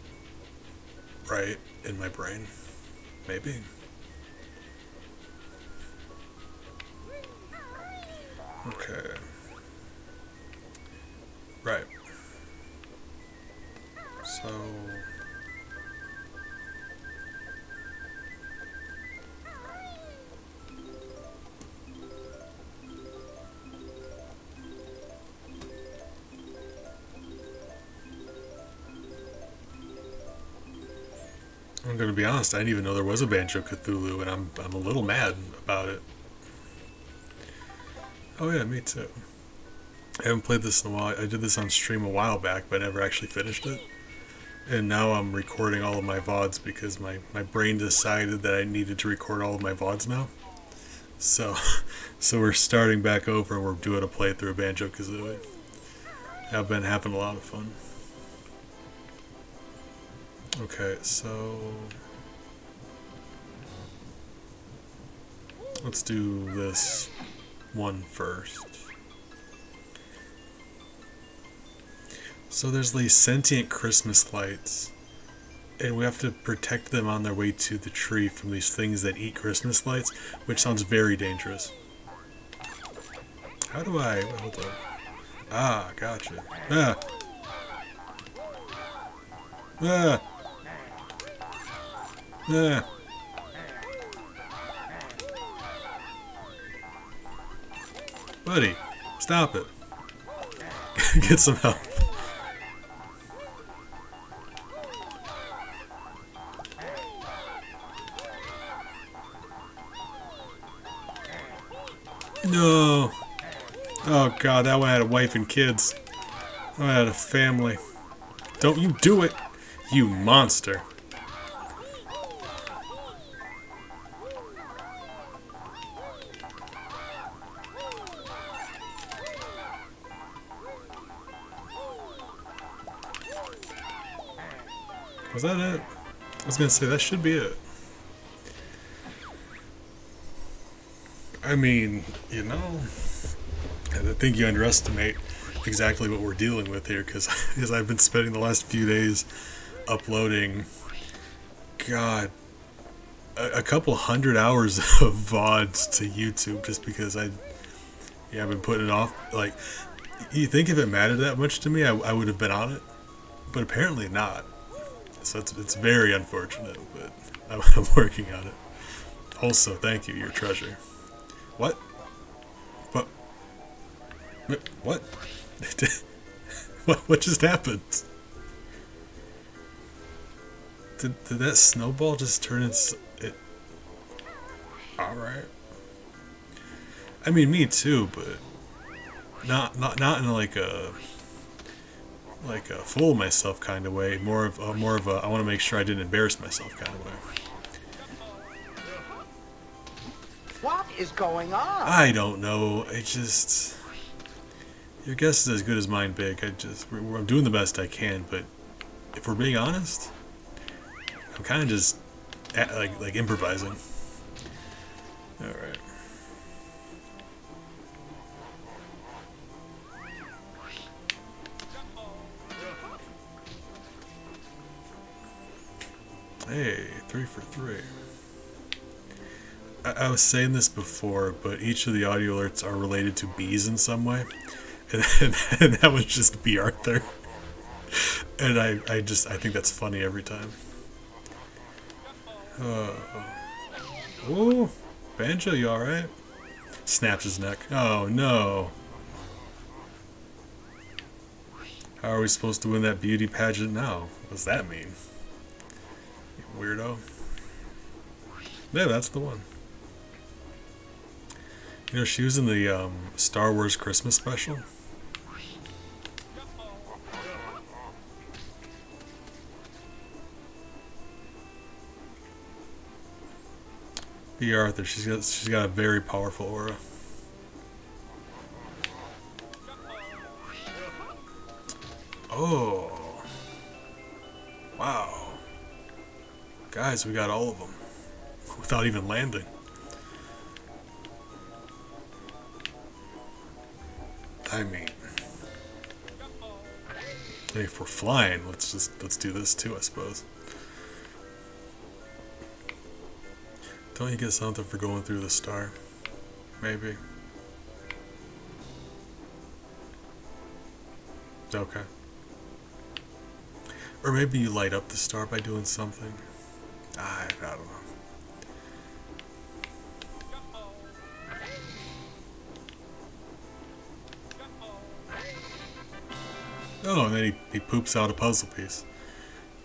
Speaker 1: right in my brain. Maybe. Okay. Right. So... I'm gonna be honest, I didn't even know there was a Banjo-Kazooie, and I'm a little mad about it. Oh yeah, me too. I haven't played this in a while. I did this on stream a while back, but I never actually finished it. And now I'm recording all of my VODs because my brain decided that I needed to record all of my VODs now. So we're starting back over and we're doing a playthrough of Banjo-Kazooie. I've been having a lot of fun. Okay, so let's do this one first. So there's these sentient Christmas lights, and we have to protect them on their way to the tree from these things that eat Christmas lights, which sounds very dangerous. How do I... Hold on. Ah, gotcha. Ah! Ah! Ah! Buddy, stop it. Get some help. No. Oh god, that one had a wife and kids. That one had a family. Don't you do it, you monster. Was that it? I was gonna say, that should be it. I mean, I think you underestimate exactly what we're dealing with here, because I've been spending the last few days uploading, God, a couple hundred hours of VODs to YouTube just because I've been putting it off. Like, you think if it mattered that much to me, I would have been on it, but apparently not. So it's very unfortunate, but I'm working on it. Also, thank you, you're a treasure. What? What? What? What just happened? Did that snowball just turn it? Alright. I mean, me too, but not in like like a fool myself kind of way, more of a I want to make sure I didn't embarrass myself kind of way.
Speaker 3: What is going on?
Speaker 1: I don't know. I just, your guess is as good as mine, Big. I'm doing the best I can, but if we're being honest, I'm kind of just like improvising. All right. Hey, 3 for 3. I was saying this before, but each of the audio alerts are related to bees in some way, and that was just B. Arthur, and I think that's funny every time. Oh, Banjo, you all right? Snaps his neck. Oh no! How are we supposed to win that beauty pageant now? What does that mean? You weirdo. Yeah, that's the one. You know, she was in the Star Wars Christmas special. B. Arthur, she's got a very powerful aura. Oh, wow, guys, we got all of them without even landing. I mean, if we're flying, let's do this too, I suppose. Don't you get something for going through the star? Maybe. Okay. Or maybe you light up the star by doing something. I don't know. Oh, and then he poops out a puzzle piece.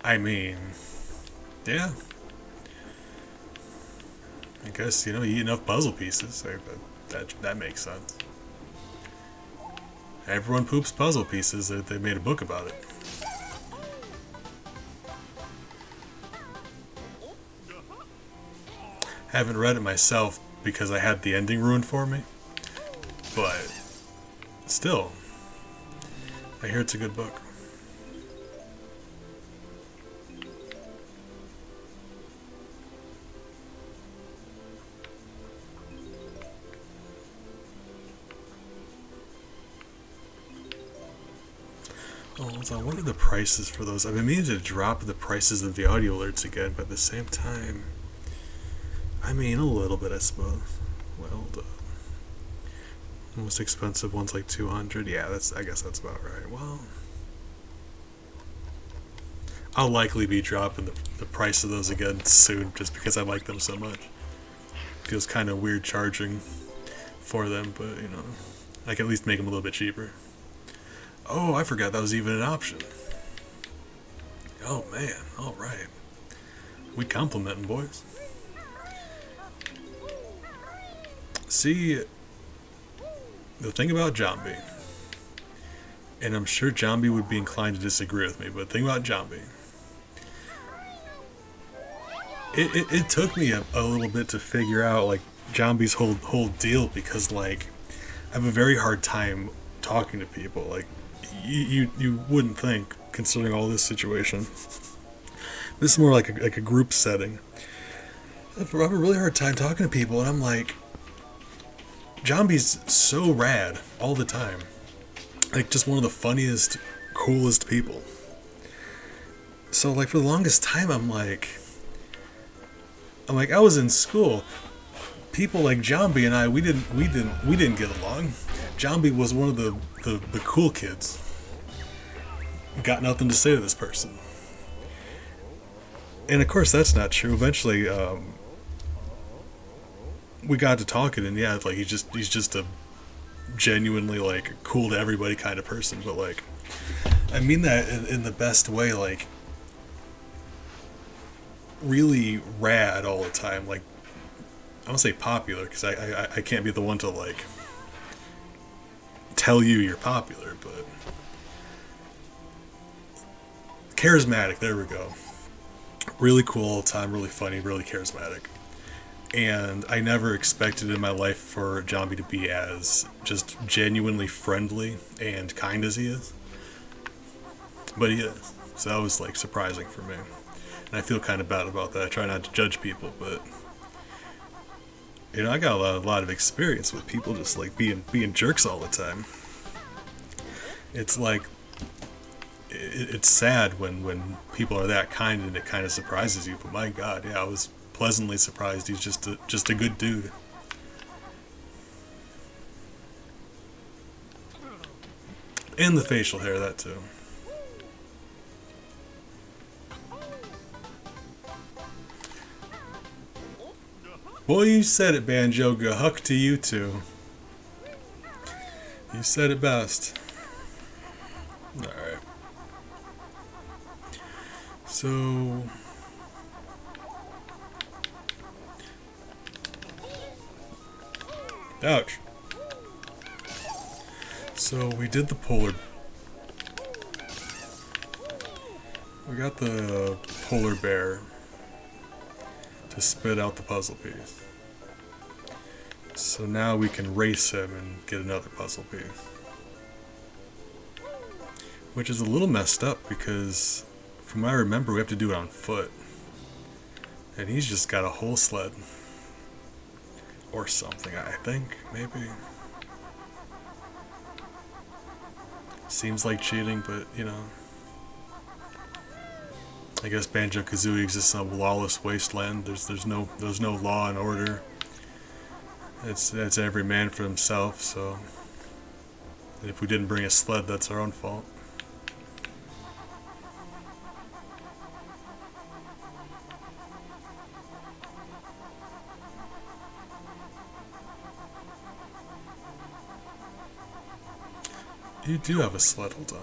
Speaker 1: I mean, yeah. I guess, you know, you eat enough puzzle pieces. That makes sense. Everyone poops puzzle pieces. They made a book about it. Haven't read it myself because I had the ending ruined for me. But still, I hear it's a good book. Oh, what are the prices for those? I've been meaning to drop the prices of the audio alerts again, but at the same time, I mean, a little bit, I suppose. Well, the most expensive one's like 200. Yeah, I guess that's about right. Well, I'll likely be dropping the price of those again soon, just because I like them so much. Feels kind of weird charging for them, but you know, I can at least make them a little bit cheaper. Oh, I forgot that was even an option. Oh man, all right. We complimenting, boys. See, the thing about Jambi, and I'm sure Jambi would be inclined to disagree with me, but the thing about Jambi, it took me a little bit to figure out like Jambi's whole deal, because like I have a very hard time talking to people. Like you wouldn't think, considering all this situation. This is more like a group setting. I have a really hard time talking to people, and I'm like, Jambi's so rad all the time. Like, just one of the funniest, coolest people. So, like, for the longest time, I'm like, I was in school. People like Jambi and I, we didn't get along. Jambi was one of the cool kids. Got nothing to say to this person. And of course, that's not true. Eventually, we got to talking, and yeah, like he's just a genuinely like cool to everybody kind of person. But like, I mean that in the best way. Like, really rad all the time. Like, I don't say popular, because I can't be the one to like tell you you're popular, but charismatic. There we go. Really cool all the time, really funny, really charismatic. And I never expected in my life for Jambi to be as just genuinely friendly and kind as he is. But he is. So that was like surprising for me. And I feel kind of bad about that. I try not to judge people, but you know, I got a lot of experience with people just like being jerks all the time. It's like it's sad when people are that kind, and it kind of surprises you. But my God, yeah, I was pleasantly surprised. He's just a good dude. And the facial hair, that too. Well, you said it, Banjo. Go huck to you two. You said it best. Alright. So... ouch. So we did the polar... we got the polar bear to spit out the puzzle piece. So now we can race him and get another puzzle piece. Which is a little messed up because, from what I remember, we have to do it on foot. And he's just got a whole sled. Or something, I think, maybe. Seems like cheating, but, you know. I guess Banjo-Kazooie exists in a lawless wasteland. There's no law and order. It's every man for himself, so if we didn't bring a sled, that's our own fault. You do have a sled, hold on.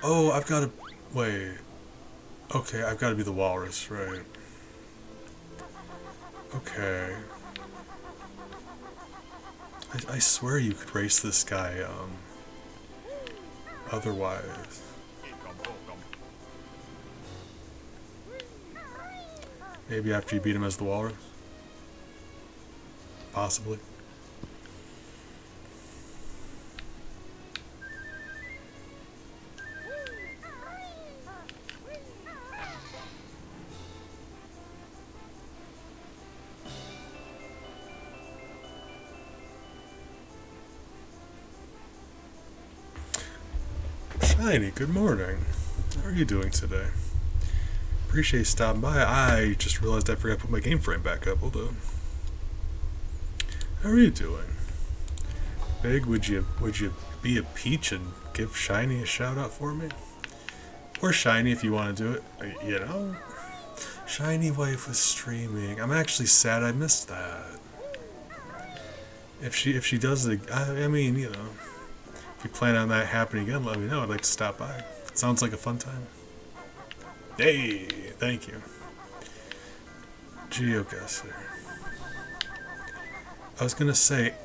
Speaker 1: Oh, I've got to... wait. Okay, I've got to be the walrus, right. Okay. I swear you could race this guy, otherwise. Maybe after you beat him as the walrus? Possibly. Shiny, good morning. How are you doing today? Appreciate you stopping by. I just realized I forgot to put my game frame back up. Hold on. How are you doing? Big, would you be a peach and give Shiny a shout out for me? Or Shiny if you want to do it. You know? Shiny wife was streaming. I'm actually sad I missed that. If she does it, I mean, you know. If you plan on that happening again, let me know. I'd like to stop by. Sounds like a fun time. Hey, thank you. Geoguessr. I was gonna say,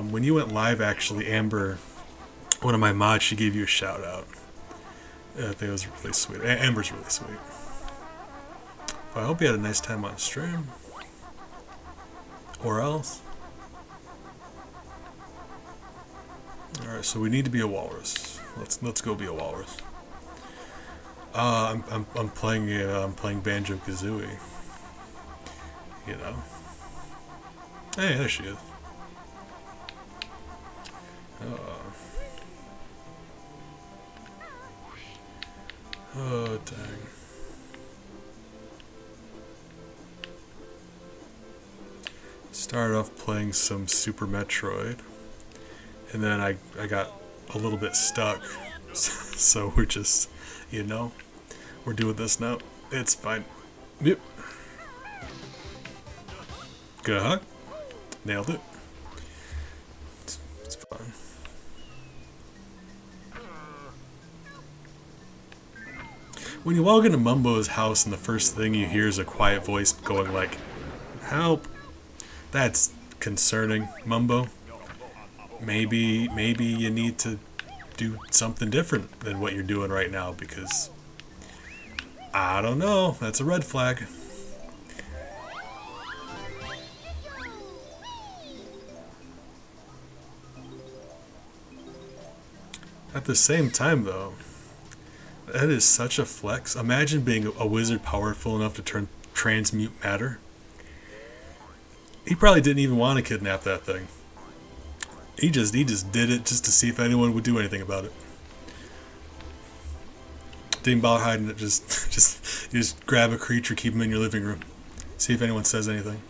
Speaker 1: when you went live, actually, Amber, one of my mods, she gave you a shout out. I think it was really sweet. Amber's really sweet. Well, I hope you had a nice time on stream. Or else. Alright, so we need to be a walrus. Let's go be a walrus. I'm playing Banjo-Kazooie. You know. Hey, there she is. Oh, dang. Started off playing some Super Metroid. And then I got a little bit stuck. So we're just, you know, we're doing this now. It's fine. Yep. Good hug. Nailed it. It's fine. When you walk into Mumbo's house and the first thing you hear is a quiet voice going like, "Help." That's concerning, Mumbo. Maybe you need to do something different than what you're doing right now, because I don't know, that's a red flag. At the same time, though, that is such a flex. Imagine being a wizard powerful enough to transmute matter. He probably didn't even want to kidnap that thing. He just did it just to see if anyone would do anything about it. Didn't bother hiding it. Just grab a creature, keep him in your living room, see if anyone says anything.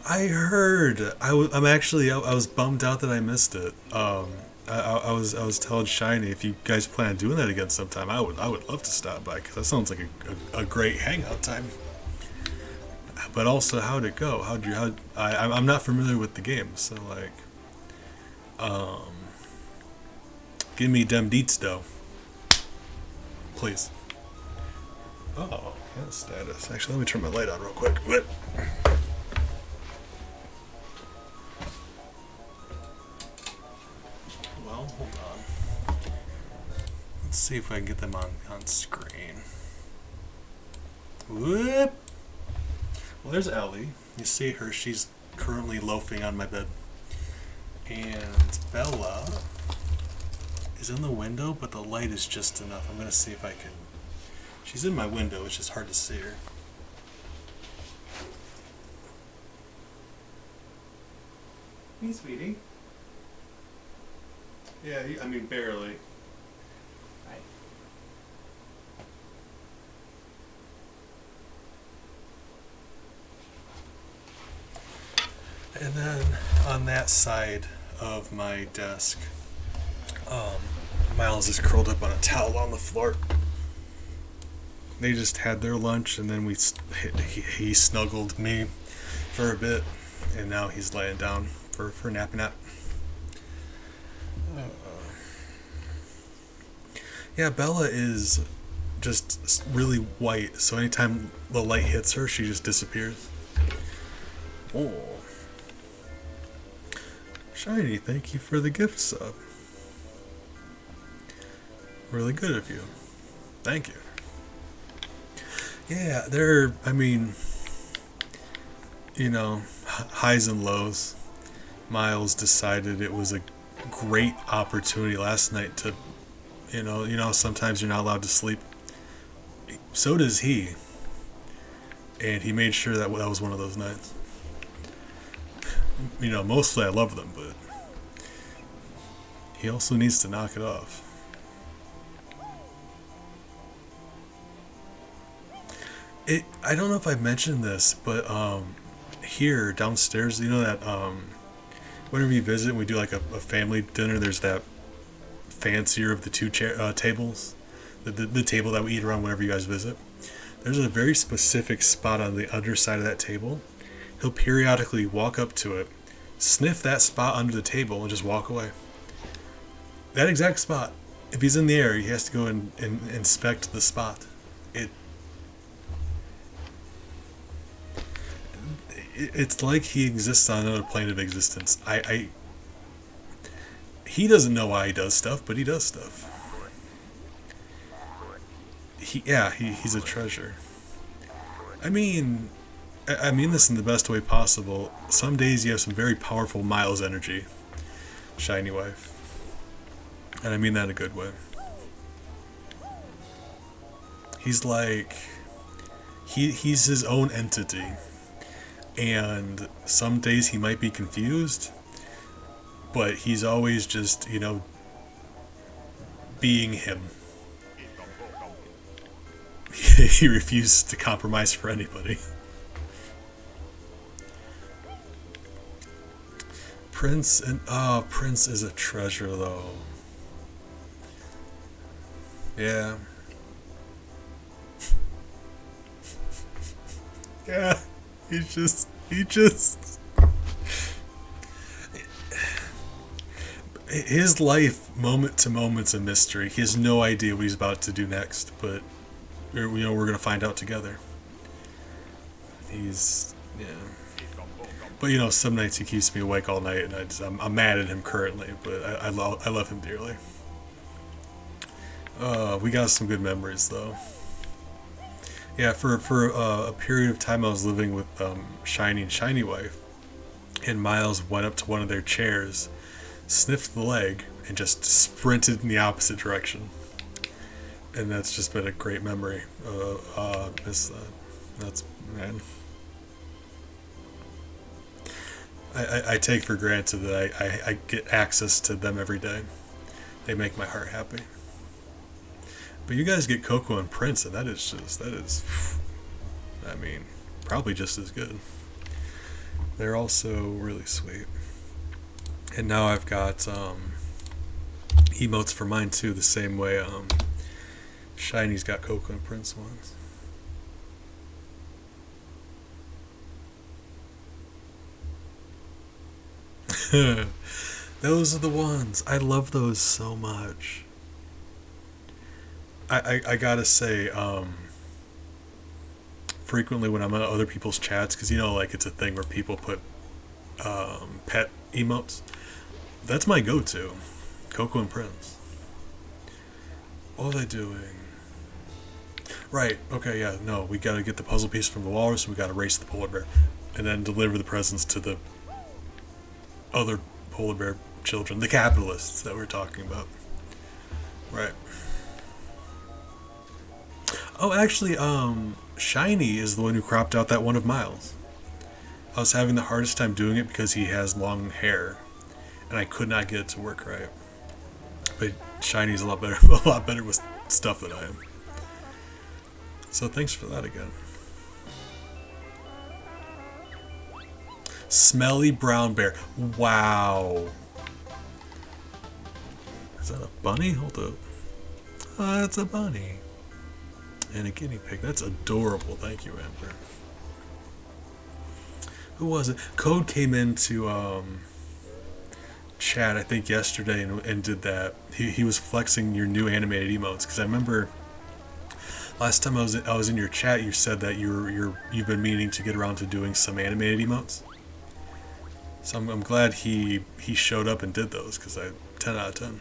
Speaker 1: I heard. I was bummed out that I missed it. I was telling Shiny, if you guys plan on doing that again sometime, I would love to stop by, because that sounds like a great hangout time. But also, how'd it go? I'm not familiar with the game, so like, give me dem deets though, please. Oh, yeah, status. Actually, let me turn my light on real quick. What? Well, hold on. Let's see if I can get them on screen. Whoop! Well, there's Ellie. You see her. She's currently loafing on my bed. And Bella is in the window, but the light is just enough. I'm going to see if I can... She's in my window. It's just hard to see her. Hey, sweetie. Yeah, I mean, barely. Hi. And then on that side of my desk, Miles is curled up on a towel on the floor. They just had their lunch, and then he snuggled me for a bit, and now he's laying down for a nap. Yeah, Bella is just really white, so anytime the light hits her, she just disappears. Oh. Shiny, thank you for the gift sub. Really good of you. Thank you. Yeah, highs and lows. Miles decided it was a great opportunity last night to, sometimes you're not allowed to sleep. So does he. And he made sure that was one of those nights. Mostly I love them, but he also needs to knock it off. I don't know if I mentioned this, but here downstairs, that whenever you visit and we do like a family dinner, there's that fancier of the two tables, the table that we eat around whenever you guys visit. There's a very specific spot on the underside of that table. He'll periodically walk up to it, sniff that spot under the table, and just walk away. That exact spot. If he's in the air, he has to go and inspect the spot. It's like he exists on another plane of existence. He doesn't know why he does stuff, but he does stuff. He's a treasure. I mean this in the best way possible. Some days you have some very powerful Miles energy, Shiny Wife. And I mean that in a good way. He's like... He's his own entity. And some days he might be confused, but he's always just, being him. He refuses to compromise for anybody. Prince is a treasure though. Yeah. Yeah. He just his life moment to moment's a mystery. He has no idea what he's about to do next, but we're gonna find out together. But some nights he keeps me awake all night, and I'm mad at him currently, but I love him dearly. We got some good memories though. Yeah, for a period of time I was living with Shiny and Shiny Wife, and Miles went up to one of their chairs, sniffed the leg, and just sprinted in the opposite direction. And that's just been a great memory. Miss that. That's, man. I take for granted that I get access to them every day. They make my heart happy. But you guys get Coco and Prince, and that is, I mean, probably just as good. They're also really sweet. And now I've got emotes for mine too, the same way Shiny's got Coco and Prince ones. Those are the ones. I love those so much. I gotta say, frequently when I'm on other people's chats, because you know, like it's a thing where people put pet emotes. That's my go-to. Coco and Prince. What was I doing? Right, okay, yeah, no, we gotta get the puzzle piece from the walrus, we gotta race the polar bear, and then deliver the presents to the other polar bear children, the capitalists that we're talking about. Right. Oh, actually, Shiny is the one who cropped out that one of Miles. I was having the hardest time doing it because he has long hair, and I could not get it to work right. But Shiny's a lot better with stuff than I am. So thanks for that again. Smelly brown bear. Wow. Is that a bunny? Hold up. Oh, that's a bunny. And a guinea pig. That's adorable. Thank you, Amber. Who was it? Code came into chat, I think, yesterday and did that. He was flexing your new animated emotes, because I remember last time I was in your chat, you said that you've been meaning to get around to doing some animated emotes. So I'm glad he showed up and did those, because 10 out of 10.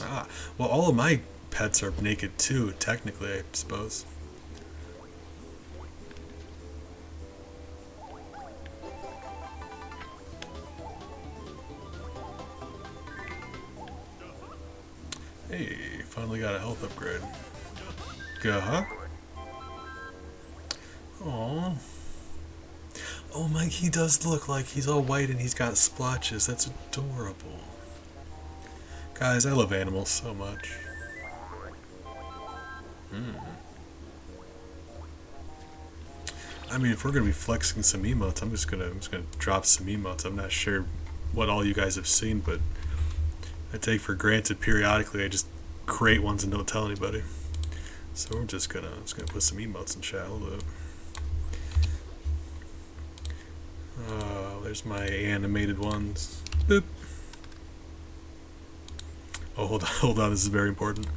Speaker 1: Ah, well, all of my pets are naked too, technically, I suppose. Hey, finally got a health upgrade. Gah. Aww. Oh my, he does look like he's all white and he's got splotches. That's adorable. Guys, I love animals so much. I mean, if we're gonna be flexing some emotes, I'm just gonna drop some emotes. I'm not sure what all you guys have seen, but I take for granted periodically I just create ones and don't tell anybody. So I'm just gonna put some emotes in chat. Hold up. There's my animated ones. Boop. Oh, hold on, this is very important.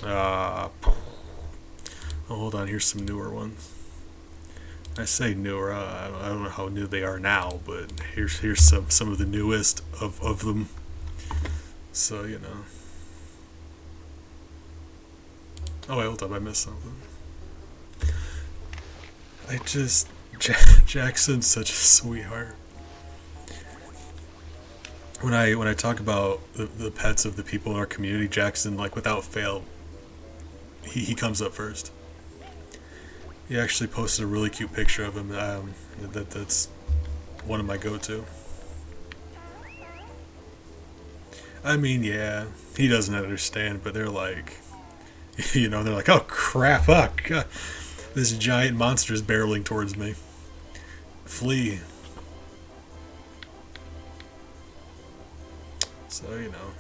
Speaker 1: Oh, hold on, here's some newer ones. I say newer, I don't know how new they are now, but here's some of the newest of them. So, you know. Oh wait, hold up, I missed something. Jackson's such a sweetheart. When I talk about the pets of the people in our community, Jackson, like, without fail, he comes up first. He actually posted a really cute picture of him. That's one of my go-to. I mean, yeah, he doesn't understand, but they're like, you know, they're like, oh crap, oh God, this giant monster is barreling towards me. Flee. So, you know,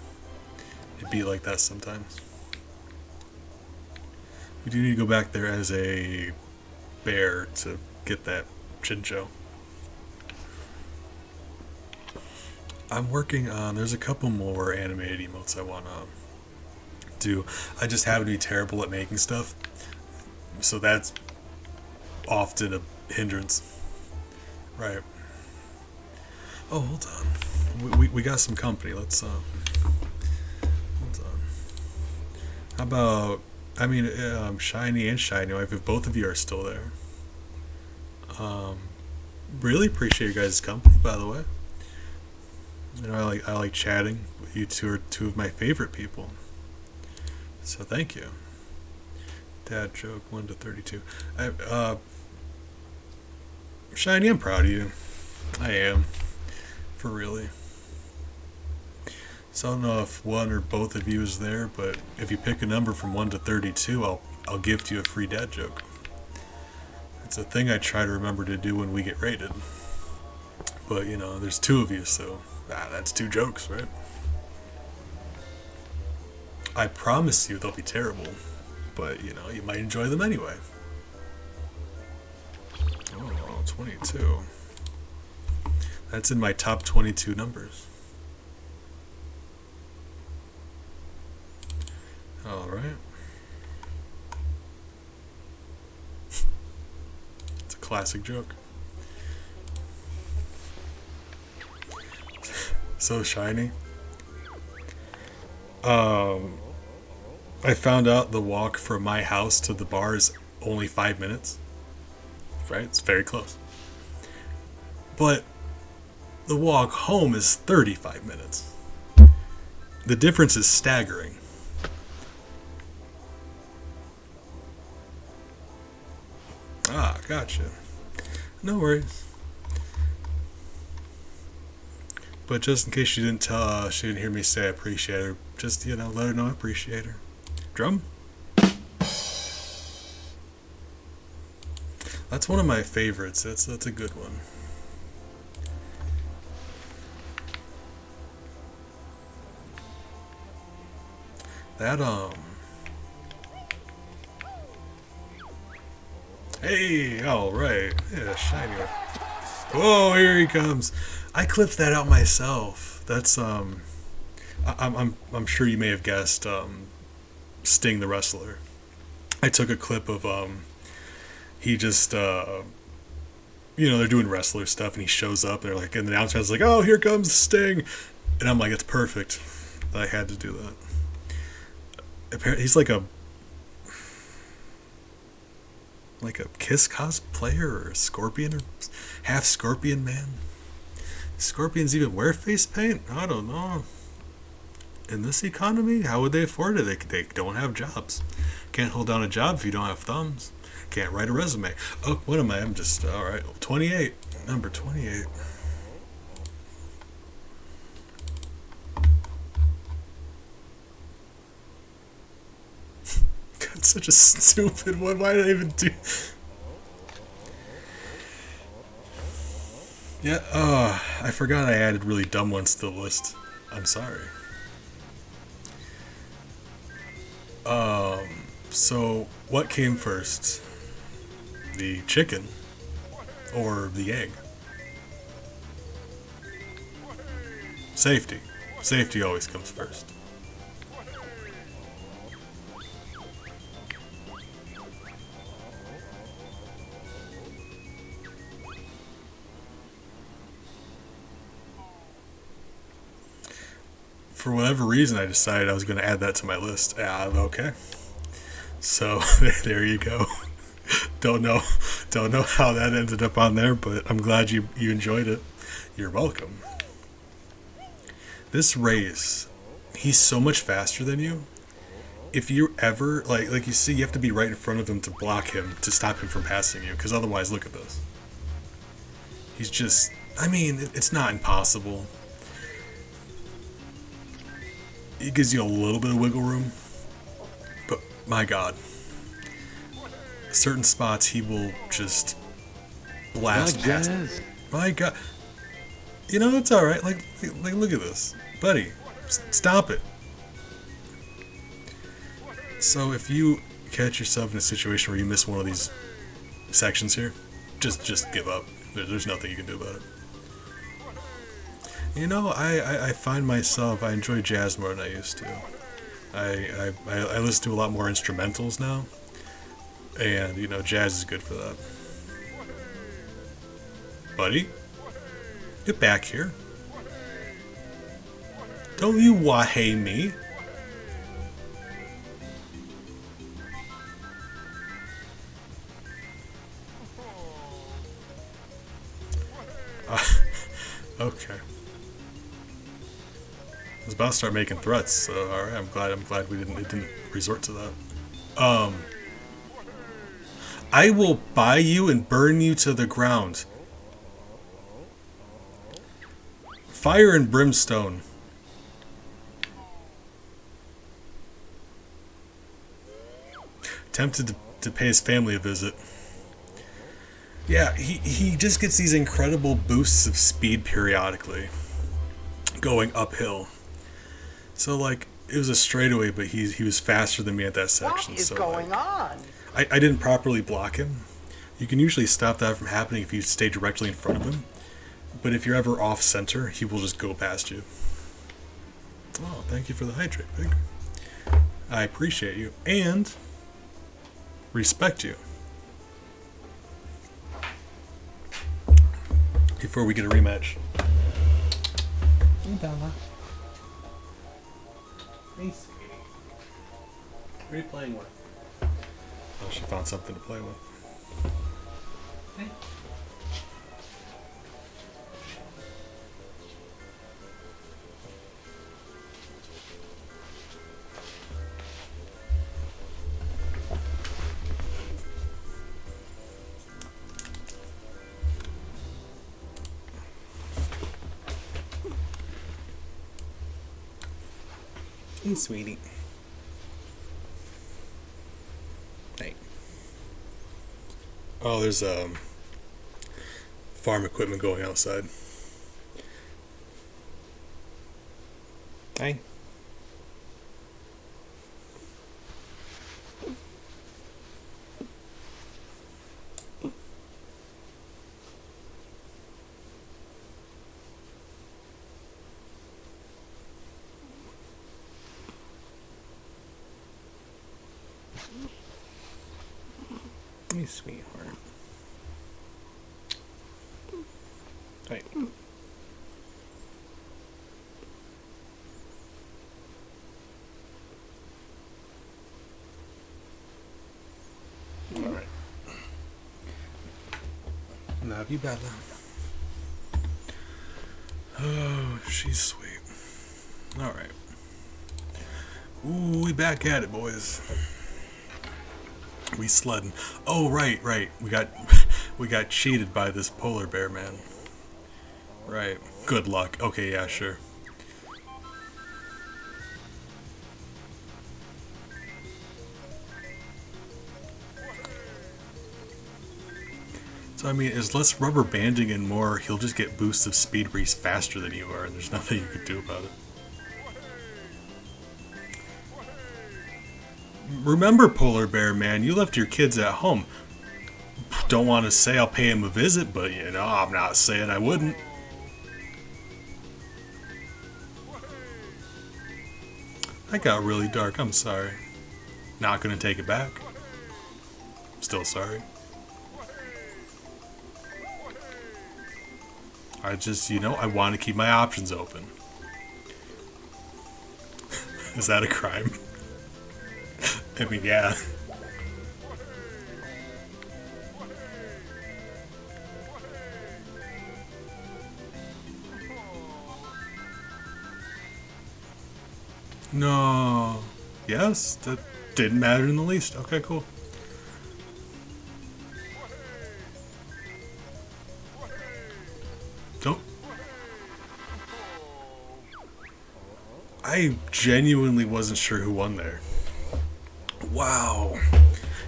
Speaker 1: it'd be like that sometimes. We do need to go back there as a bear to get that Chincho. I'm working on, there's a couple more animated emotes I want to do. I just happen to be terrible at making stuff, so that's often a hindrance. Right. Oh, hold on. We got some company. Let's hold on. How about? I mean, Shiny and Shiny. If both of you are still there. Really appreciate your guys' company, by the way. You know, I like chatting. You two are two of my favorite people. So thank you. Dad joke 1 to 32. Shiny, I'm proud of you. I am. For really. So I don't know if one or both of you is there, but if you pick a number from 1 to 32, I'll gift you a free dad joke. It's a thing I try to remember to do when we get rated. But you know, there's two of you, so that's two jokes, right? I promise you they'll be terrible, but you know, you might enjoy them anyway. Oh, 22. That's in my top 22 numbers. Alright. It's a classic joke. So Shiny. I found out the walk from my house to the bar is only 5 minutes. Right? It's very close. But the walk home is 35 minutes. The difference is staggering. Ah, gotcha. No worries. But just in case she didn't hear me say I appreciate her, just, you know, let her know I appreciate her. Drum? That's one of my favorites. That's a good one. That Hey, all right. Yeah, Shiny. Whoa, here he comes. I clipped that out myself. That's I'm sure you may have guessed Sting the wrestler. I took a clip of he just you know, they're doing wrestler stuff and he shows up and they're like, and the announcer's like, oh, here comes Sting, and I'm like, it's perfect. I had to do that. Apparently he's like a Kiss cosplayer or a Scorpion or half Scorpion man. Scorpions even wear face paint? I don't know. In this economy, how would they afford it? They don't have jobs. Can't hold down a job if you don't have thumbs. Can't write a resume. Oh, what am I? I'm just, alright. 28. Number 28. God, such a stupid one. Why did I even do... Yeah, I forgot I added really dumb ones to the list. I'm sorry. So what came first? The chicken or the egg? Safety. Safety always comes first. For whatever reason, I decided I was going to add that to my list. Okay. So there you go. Don't know how that ended up on there, but I'm glad you enjoyed it. You're welcome. This race, he's so much faster than you. If you ever like you see, you have to be right in front of him to block him to stop him from passing you, because otherwise, look at this. He's just, I mean, it's not impossible. It gives you a little bit of wiggle room, but my God, certain spots he will just blast past. My God, you know, it's all right. Like look at this, buddy. Stop it. So if you catch yourself in a situation where you miss one of these sections here, just give up. There's nothing you can do about it. You know, I find myself, I enjoy jazz more than I used to. I listen to a lot more instrumentals now, and, you know, jazz is good for that. Buddy? Get back here. Don't you wahey me. Okay. I was about to start making threats, so alright, I'm glad we didn't resort to that. I will buy you and burn you to the ground. Fire and brimstone. Tempted to pay his family a visit. Yeah, he just gets these incredible boosts of speed periodically, going uphill. So like, it was a straightaway, but he was faster than me at that section.
Speaker 3: What is
Speaker 1: so
Speaker 3: going
Speaker 1: like,
Speaker 3: on?
Speaker 1: I didn't properly block him. You can usually stop that from happening if you stay directly in front of him. But if you're ever off center, he will just go past you. Oh, thank you for the hydrate, Pig. I appreciate you and respect you. Before we get a rematch. Hey, Bella. Hey, sweetie. What are you playing with? Oh, she found something to play with. Hey. Hey, sweetie. Hey. Oh, there's farm equipment going outside. Hey. Hey, sweetheart. Hey. Alright. Love you, Bella. Oh, she's sweet. Alright. Ooh, we back at it, boys. We sledding. Oh, right. We got cheated by this polar bear man. Right. Good luck. Okay, yeah, sure. So I mean, is less rubber banding and more, he'll just get boosts of speed where he's faster than you are, and there's nothing you can do about it. Remember, polar bear man, you left your kids at home. Don't want to say I'll pay him a visit, but you know, I'm not saying I wouldn't. That got really dark, I'm sorry. Not gonna take it back. Still sorry. I just, you know, I want to keep my options open. Is that a crime? I mean, yeah. No. Yes, that didn't matter in the least. Okay, cool. Don't. I genuinely wasn't sure who won there. Wow.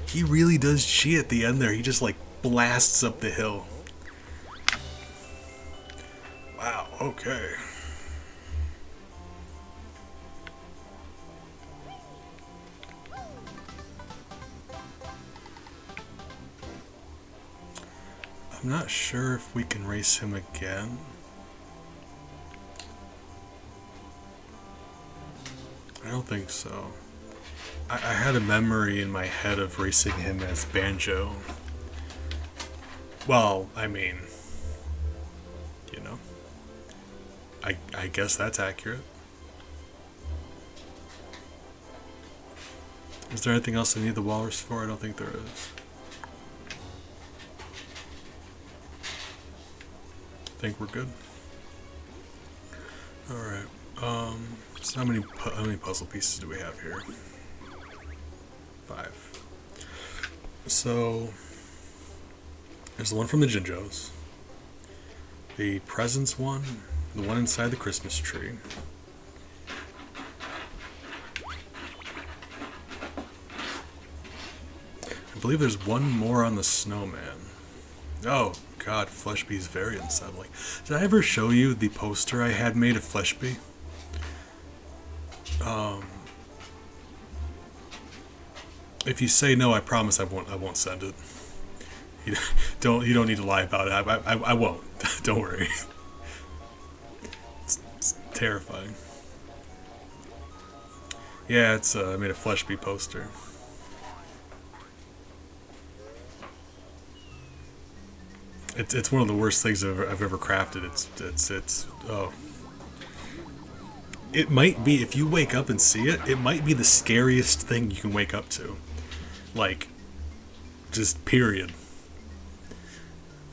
Speaker 1: He really does cheat at the end there. He just like blasts up the hill. Wow, okay. I'm not sure if we can race him again. I don't think so. I had a memory in my head of racing him as Banjo. Well, I mean, you know. I guess that's accurate. Is there anything else I need the walrus for? I don't think there is. I think we're good. Alright. So how many puzzle pieces do we have here? 5. So there's the one from the Jinjos. The presents one. The one inside the Christmas tree. I believe there's one more on the snowman. Oh god, Fleshbee's very unsettling. Did I ever show you the poster I had made of Fleshbee? If you say no, I promise I won't send it. You don't need to lie about it. I won't. Don't worry. It's terrifying. Yeah, it's I made a Fleshbee poster. It's one of the worst things I've ever crafted. It's oh. It might be, if you wake up and see it, it might be the scariest thing you can wake up to. Like, just period.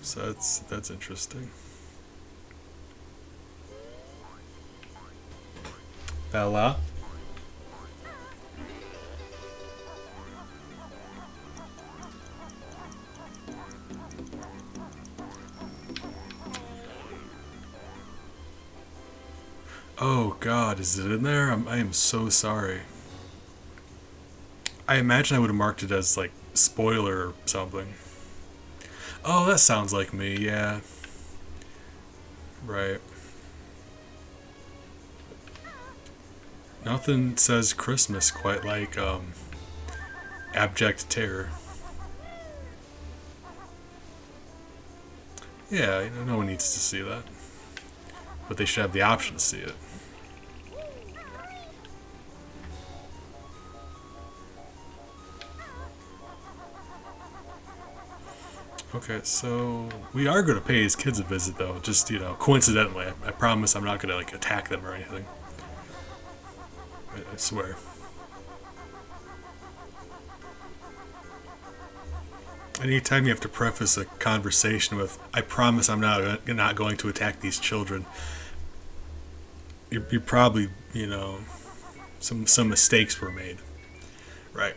Speaker 1: So that's interesting. Bella? Oh god, is it in there? I am so sorry. I imagine I would have marked it as, like, spoiler or something. Oh, that sounds like me, yeah. Right. Nothing says Christmas quite like, abject terror. Yeah, you know, no one needs to see that. But they should have the option to see it. Okay, so we are going to pay his kids a visit, though. Just, you know, coincidentally. I promise I'm not going to, like, attack them or anything. I swear. Anytime you have to preface a conversation with, I promise I'm not going to attack these children, you're probably, you know, some mistakes were made. Right.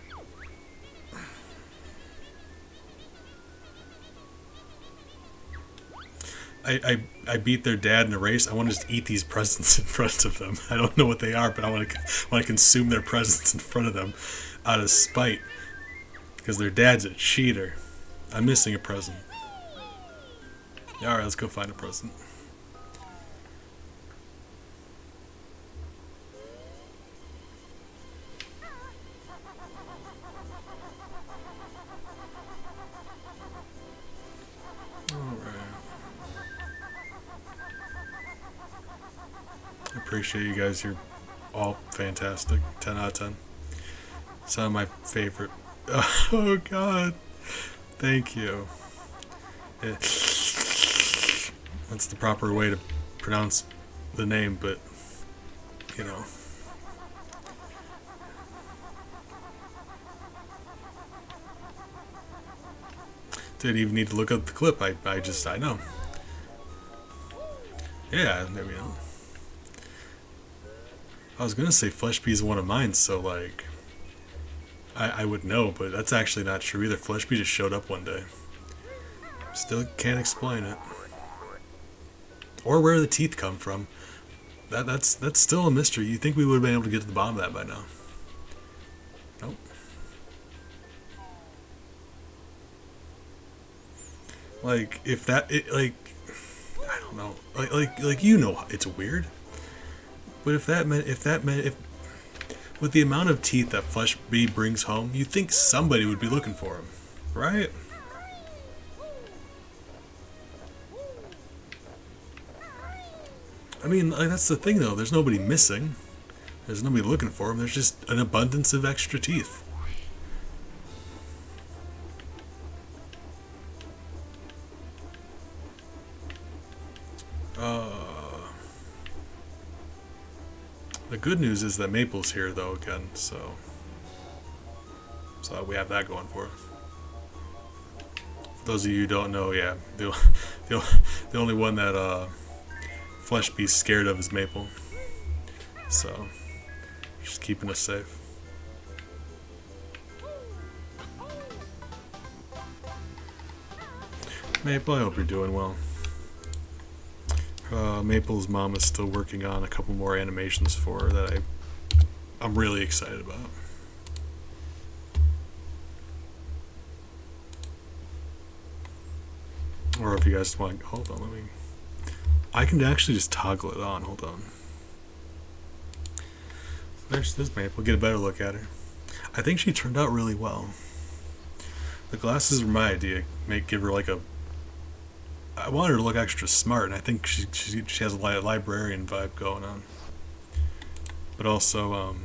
Speaker 1: I beat their dad in a race. I want to just eat these presents in front of them. I don't know what they are, but I want to consume their presents in front of them out of spite. Because their dad's a cheater. I'm missing a present. Alright, let's go find a present. Appreciate you guys. You're all fantastic. 10 out of 10. Some of my favorite. Oh god. Thank you. That's the proper way to pronounce the name, but you know. Didn't even need to look up the clip. I know. Yeah, there we go. I was gonna say Fleshbee is one of mine, so like I would know, but that's actually not true either. Fleshbee just showed up one day. Still can't explain it. Or where the teeth come from. That's still a mystery. You think we would have been able to get to the bottom of that by now. Nope. Like if that I don't know. Like you know it's weird. But if with the amount of teeth that Fleshbee brings home, you'd think somebody would be looking for him, right? I mean, like, that's the thing though, there's nobody missing. There's nobody looking for him, there's just an abundance of extra teeth. The good news is that Maple's here though again, so we have that going for us. For those of you who don't know, yeah, the only one that Flesh Beast's scared of is Maple. So just keeping us safe. Maple, I hope you're doing well. Maple's mom is still working on a couple more animations for her that I'm really excited about. Or if you guys want, hold on, I can actually just toggle it on. Hold on. There's Maple. Get a better look at her. I think she turned out really well. The glasses were my idea. Give her like a. I want her to look extra smart, and I think she has a librarian vibe going on. But also,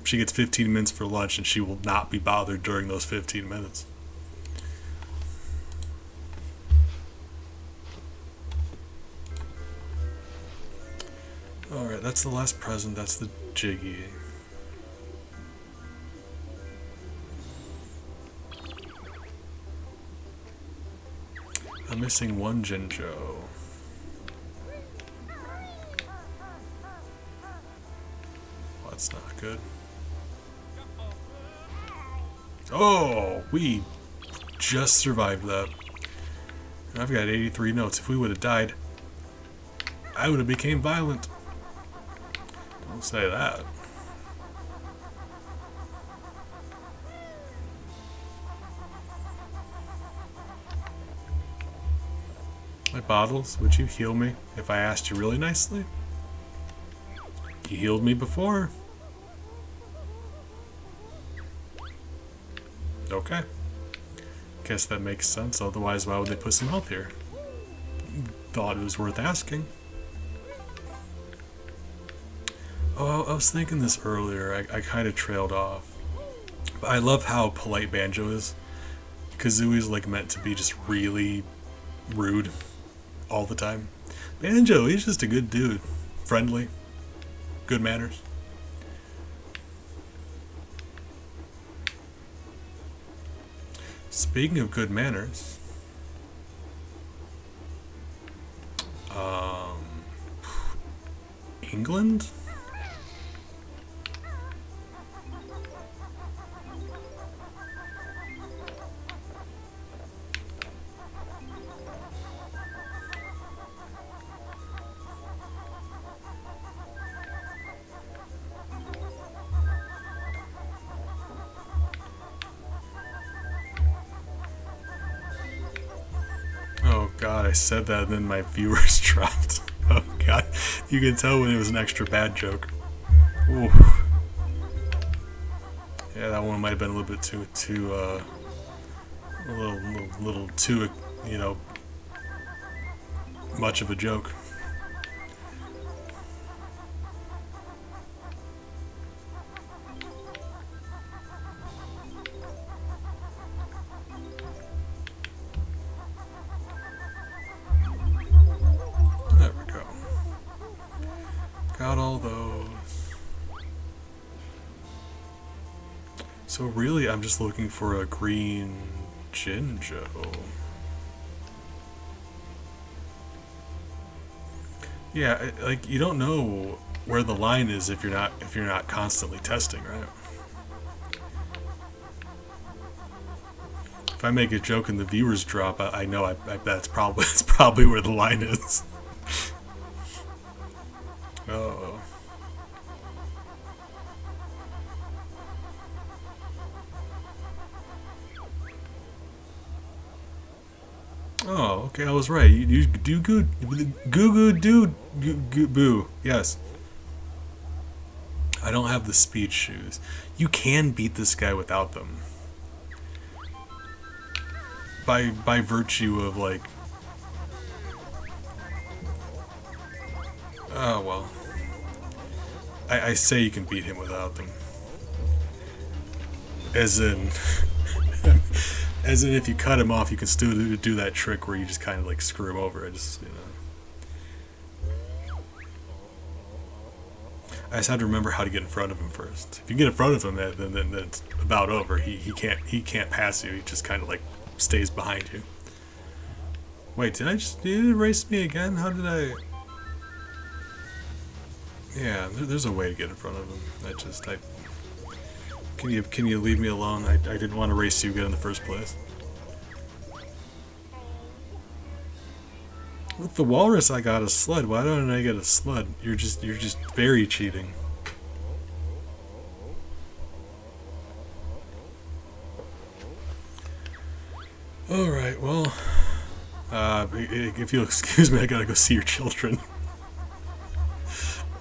Speaker 1: she gets 15 minutes for lunch, and she will not be bothered during those 15 minutes. Alright, that's the last present. That's the Jiggy. I'm missing one Jinjo. Well, that's not good. Oh, we just survived that. And I've got 83 notes. If we would have died, I would have became violent. Don't say that. My bottles, would you heal me if I asked you really nicely? You healed me before. Okay. Guess that makes sense, otherwise why would they put some health here? Thought it was worth asking. Oh, I was thinking this earlier. I kind of trailed off. But I love how polite Banjo is. Kazooie's like meant to be just really rude all the time. Banjo, he's just a good dude. Friendly. Good manners. Speaking of good manners, England? Oh god, I said that and then my viewers dropped. Oh god, you can tell when it was an extra bad joke. Ooh. Yeah, that one might have been a little bit too a little too, you know, much of a joke. There we go. Got all those. So really, I'm just looking for a green Jinjo. Yeah, like you don't know where the line is if you're not constantly testing, right? If I make a joke and the viewers drop, I know I bet it's probably where the line is. Oh. Oh, okay, I was right. You do good. Goo goo boo. Yes. I don't have the speed shoes. You can beat this guy without them. By virtue of like. Oh well. I say you can beat him without them. As in. As in, if you cut him off, you can still do that trick where you just kind of like screw him over. I just, you know. I just have to remember how to get in front of him first. If you get in front of him, then it's about over. He can't pass you. He just kind of like stays behind you. Wait, did you erase me again? How did I? Yeah, there's a way to get in front of him. Can you leave me alone? I didn't want to race you again in the first place. With the walrus, I got a sled. Why don't I get a sled? You're just very cheating. All right, well, if you'll excuse me, I gotta go see your children.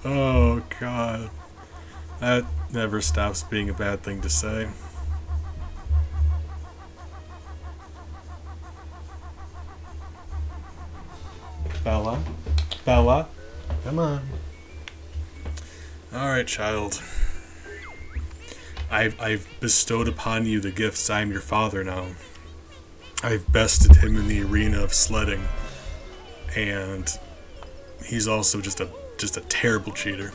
Speaker 1: Oh God, that never stops being a bad thing to say. Bella? Bella? Come on. Alright, child. I've bestowed upon you the gifts. I am your father now. I've bested him in the arena of sledding. And he's also just a terrible cheater.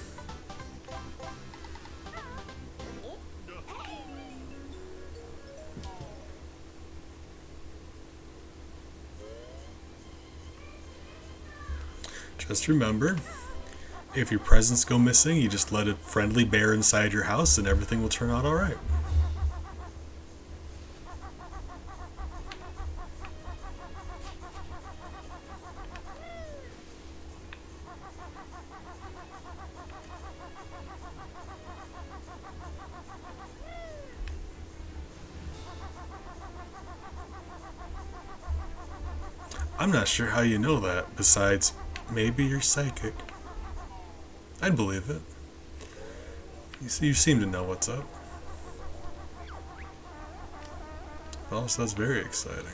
Speaker 1: Just remember, if your presents go missing, you just let a friendly bear inside your house and everything will turn out alright. I'm not sure how you know that, besides maybe you're psychic. I'd believe it. You seem to know what's up. Well, so that's very exciting.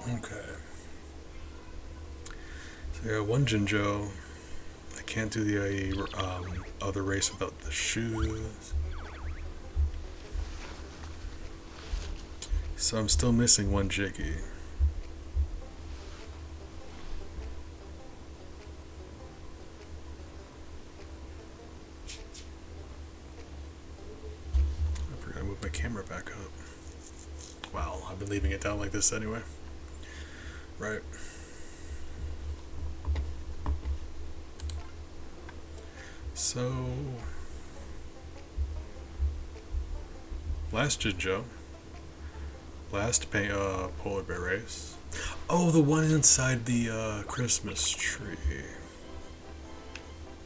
Speaker 1: Okay. So I got one Jinjo. I can't do the other race without the shoes. So I'm still missing one Jiggy. I forgot to move my camera back up. Wow, I've been leaving it down like this anyway. Right. So, last Jinjo, last polar bear race. Oh, the one inside the Christmas tree.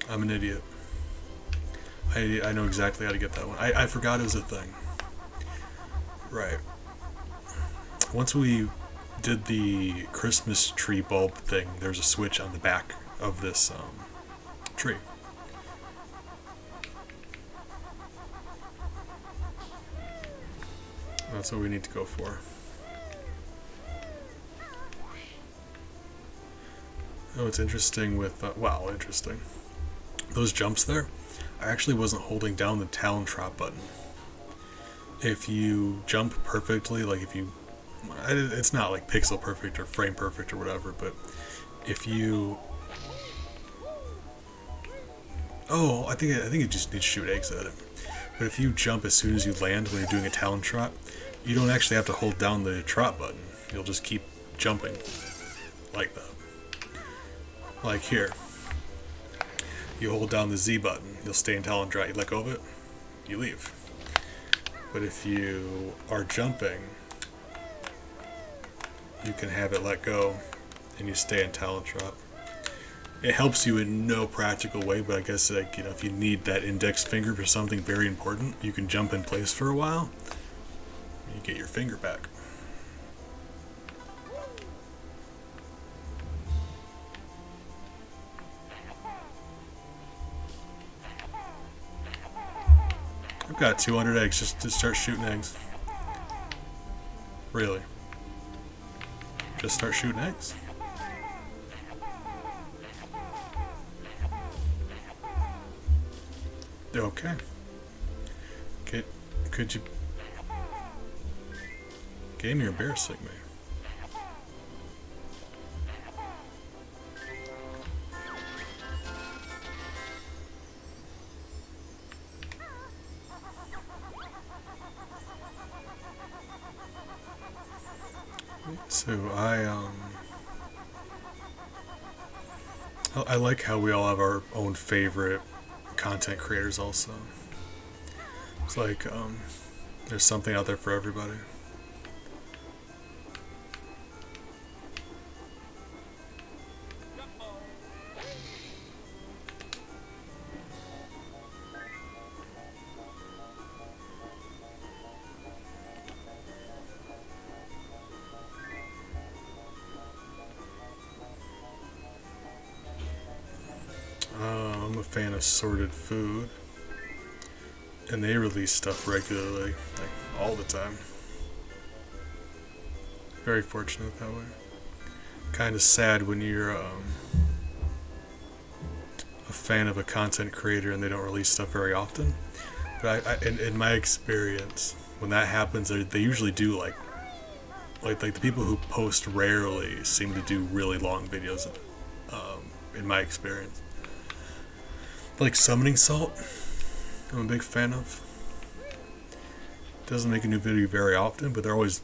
Speaker 1: I'm an idiot. I know exactly how to get that one. I forgot it was a thing. Right. Once we did the Christmas tree bulb thing, there's a switch on the back of this tree. That's what we need to go for. Oh, it's interesting with, interesting. Those jumps there, I actually wasn't holding down the Talon Trot button. If you jump perfectly, like if you, it's not like pixel perfect or frame perfect or whatever, but if you, I think you just need to shoot eggs at it. But if you jump as soon as you land when you're doing a Talon Trot, you don't actually have to hold down the trot button. You'll just keep jumping like that. Like here. You hold down the Z button, you'll stay in Talon Trot. You let go of it, you leave. But if you are jumping, you can have it let go and you stay in Talon Trot. It helps you in no practical way, but I guess if you need that index finger for something very important, you can jump in place for a while. You get your finger back. I've got 200 eggs just to start shooting eggs. Really? Just start shooting eggs? Okay. Could you... Game, you're embarrassing me. So I like how we all have our own favorite content creators also. It's like there's something out there for everybody. I'm a fan of Sorted Food, and they release stuff regularly, like all the time. Very fortunate that way. Kind of sad when you're a fan of a content creator and they don't release stuff very often. But in my experience, when that happens, they usually do like the people who post rarely seem to do really long videos. In my experience. Like Summoning Salt, I'm a big fan of. Doesn't make a new video very often, but they're always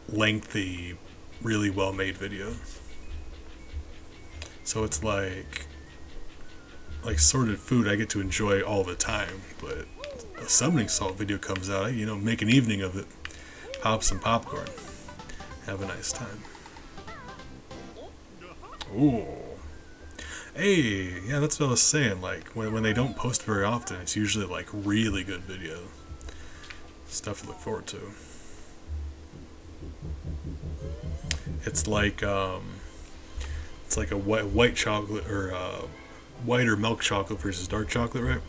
Speaker 1: lengthy, really well made videos. So it's like Sorted Food I get to enjoy all the time, but a Summoning Salt video comes out, make an evening of it, pop some popcorn, have a nice time. Ooh. Hey, yeah, that's what I was saying. Like, when they don't post very often, it's usually like really good videos. Stuff to look forward to. It's like a white chocolate or white or milk chocolate versus dark chocolate, right?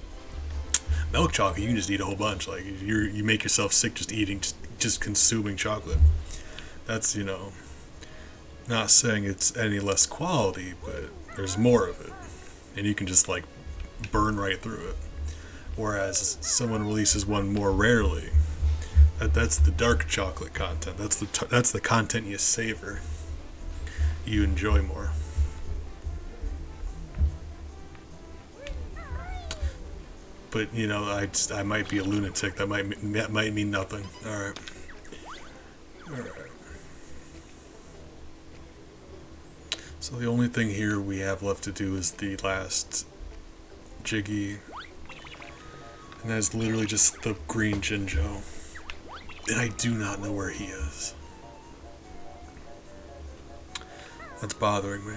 Speaker 1: Milk chocolate, you can just eat a whole bunch. Like you make yourself sick just consuming chocolate. That's not saying it's any less quality, but there's more of it, and you can just like burn right through it. Whereas someone releases one more rarely, that's the dark chocolate content. That's the content you savor, you enjoy more. But I might be a lunatic. That might mean nothing. All right. So the only thing here we have left to do is the last Jiggy, and that is literally just the green Jinjo, and I do not know where he is. That's bothering me.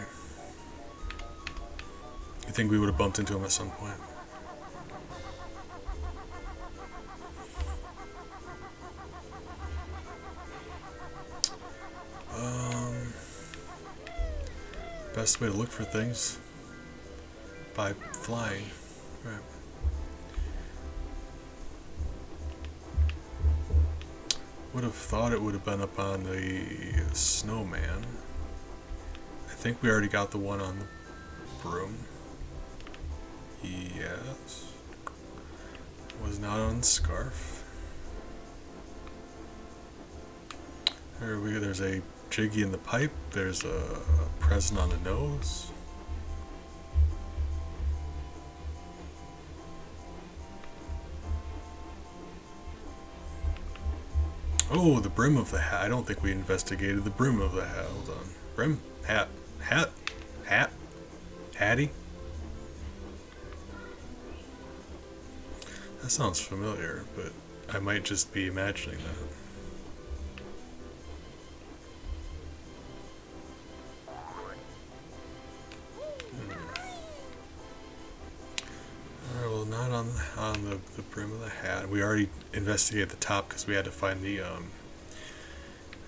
Speaker 1: You think we would have bumped into him at some point? Best way to look for things by flying. Right. Would have thought it would have been up on the snowman. I think we already got the one on the broom. Yes. Was not on the scarf. There's a Jiggy in the pipe. There's a present on the nose. Oh, the brim of the hat. I don't think we investigated the brim of the hat. Hold on. Brim? Hat. Hat? Hat? Hattie? That sounds familiar, but I might just be imagining that. On the brim of the hat. We already investigated the top because we had to find the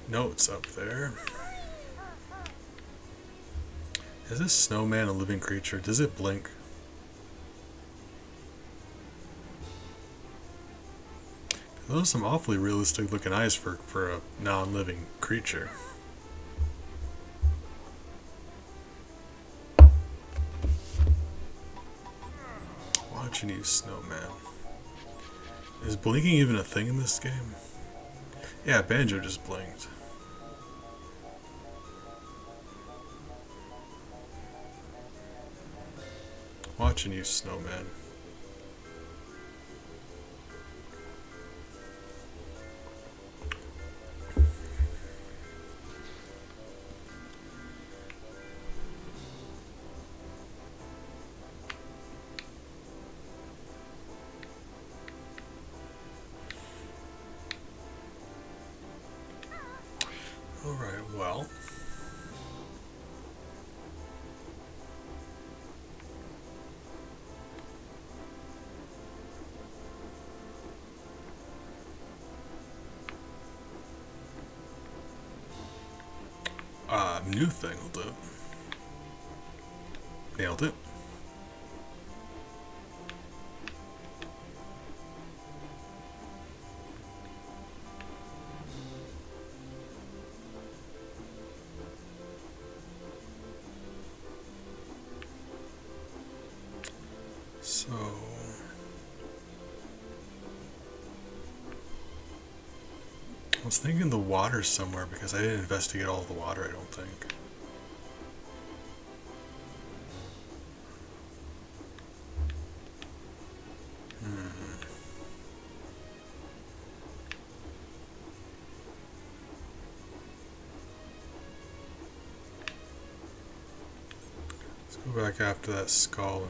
Speaker 1: notes up there. Is this snowman a living creature? Does it blink? Those are some awfully realistic looking eyes for a non-living creature. Watching you, snowman. Is blinking even a thing in this game? Yeah, Banjo just blinked. Watching you, snowman. Alright, well. New thing will do. Nailed it. So I was thinking the water's somewhere because I didn't investigate all the water, I don't think. Let's go back after that skull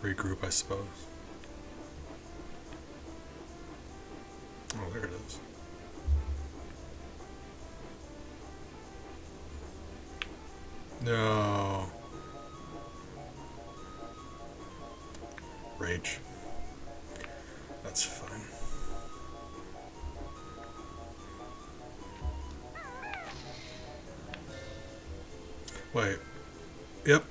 Speaker 1: and regroup, I suppose. Oh, there it is. No. Rage. That's fine. Wait. Yep.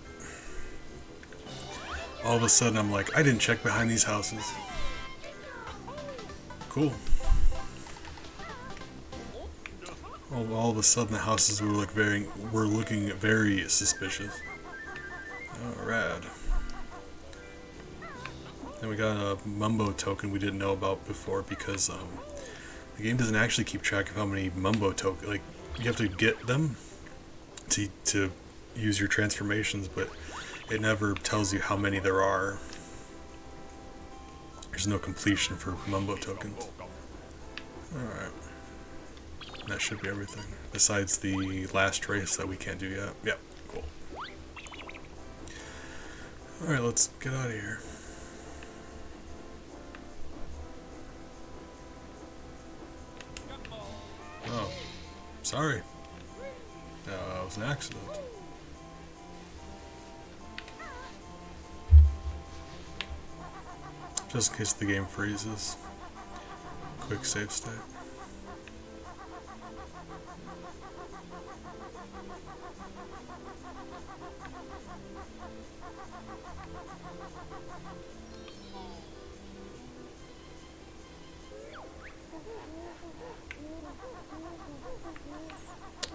Speaker 1: All of a sudden I'm like, I didn't check behind these houses. Cool. All of a sudden the houses were looking very suspicious. Oh, rad. Then we got a Mumbo token we didn't know about before because the game doesn't actually keep track of how many Mumbo tokens. Like, you have to get them to use your transformations, but it never tells you how many there are. There's no completion for Mumbo tokens. Alright. That should be everything. Besides the last race that we can't do yet. Yep, cool. Alright, let's get out of here. Oh, sorry. It was an accident. Just in case the game freezes. Quick save state.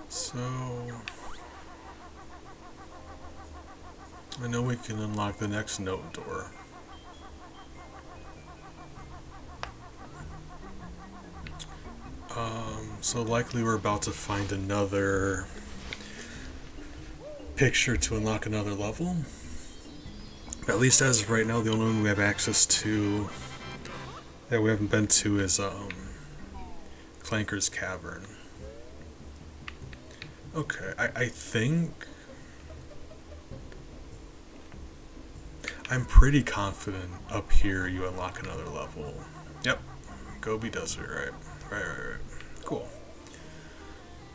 Speaker 1: So I know we can unlock the next note door. So likely we're about to find another picture to unlock another level. But at least as of right now, the only one we have access to that we haven't been to is Clanker's Cavern. Okay, I think I'm pretty confident up here you unlock another level. Yep, Gobi Desert, right. Cool.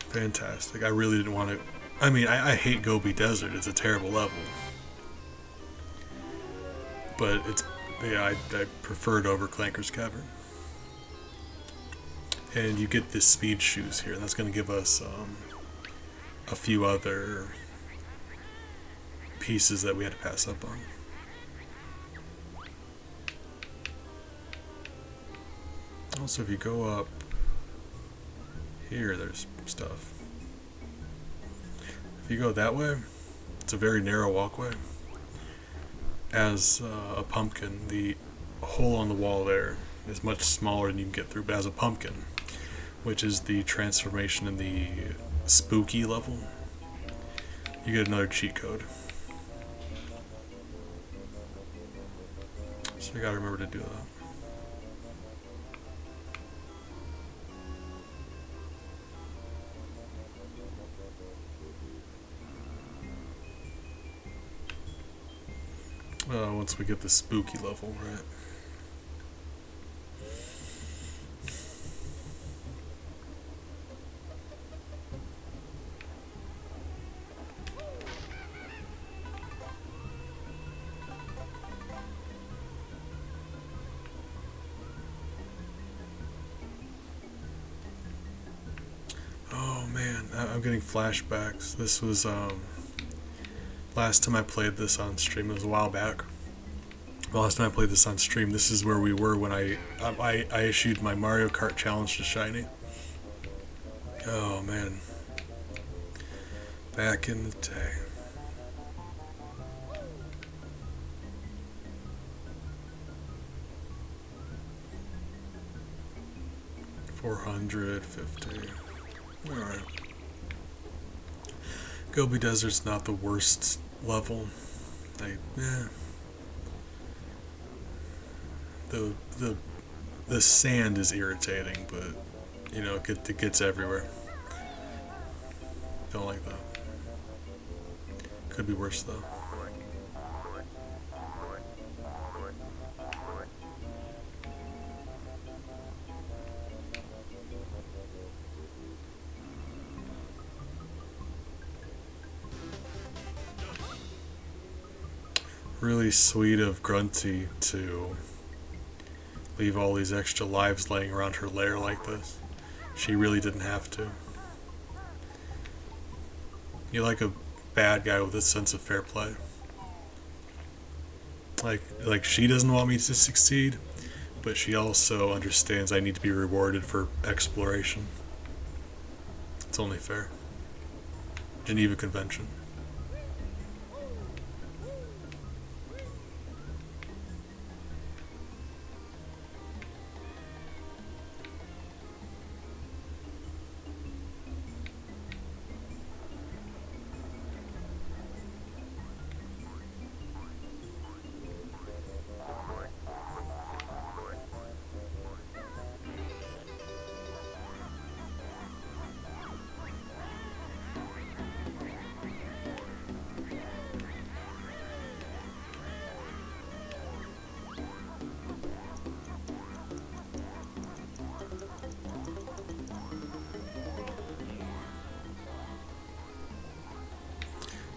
Speaker 1: Fantastic. I really didn't want to. I mean, I hate Gobi Desert. It's a terrible level. But it's, yeah, I prefer it over Clanker's Cavern. And you get the speed shoes here, and that's going to give us a few other pieces that we had to pass up on. Also, if you go up here, there's stuff. If you go that way, it's a very narrow walkway. As a pumpkin, the hole on the wall there is much smaller than you can get through, but has a pumpkin, which is the transformation in the spooky level. You get another cheat code. So I gotta remember to do that. Once we get the spooky level, right? Oh man, I'm getting flashbacks. This was last time I played this on stream. It was a while back. The last time I played this on stream, this is where we were when I issued my Mario Kart challenge to Shiny. Oh man, back in the day. $450. All right. Gobi Desert's not the worst level. The sand is irritating, but you know it gets everywhere. Don't like that. Could be worse though. Really sweet of Grunty to leave all these extra lives laying around her lair like this. She really didn't have to. You like a bad guy with a sense of fair play. Like she doesn't want me to succeed, but she also understands I need to be rewarded for exploration. It's only fair. Geneva Convention.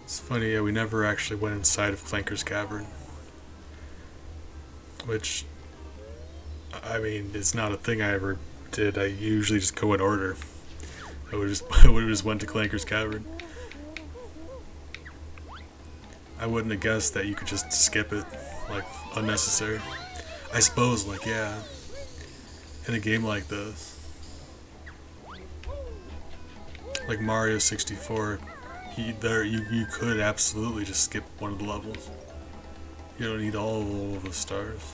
Speaker 1: It's funny, yeah, we never actually went inside of Clanker's Cavern. Which, I mean, it's not a thing I ever did. I usually just go in order. I would just went to Clanker's Cavern. I wouldn't have guessed that you could just skip it, like, unnecessary. I suppose, like, yeah, in a game like this. Like Mario 64, you could absolutely just skip one of the levels. You don't need all of the stars.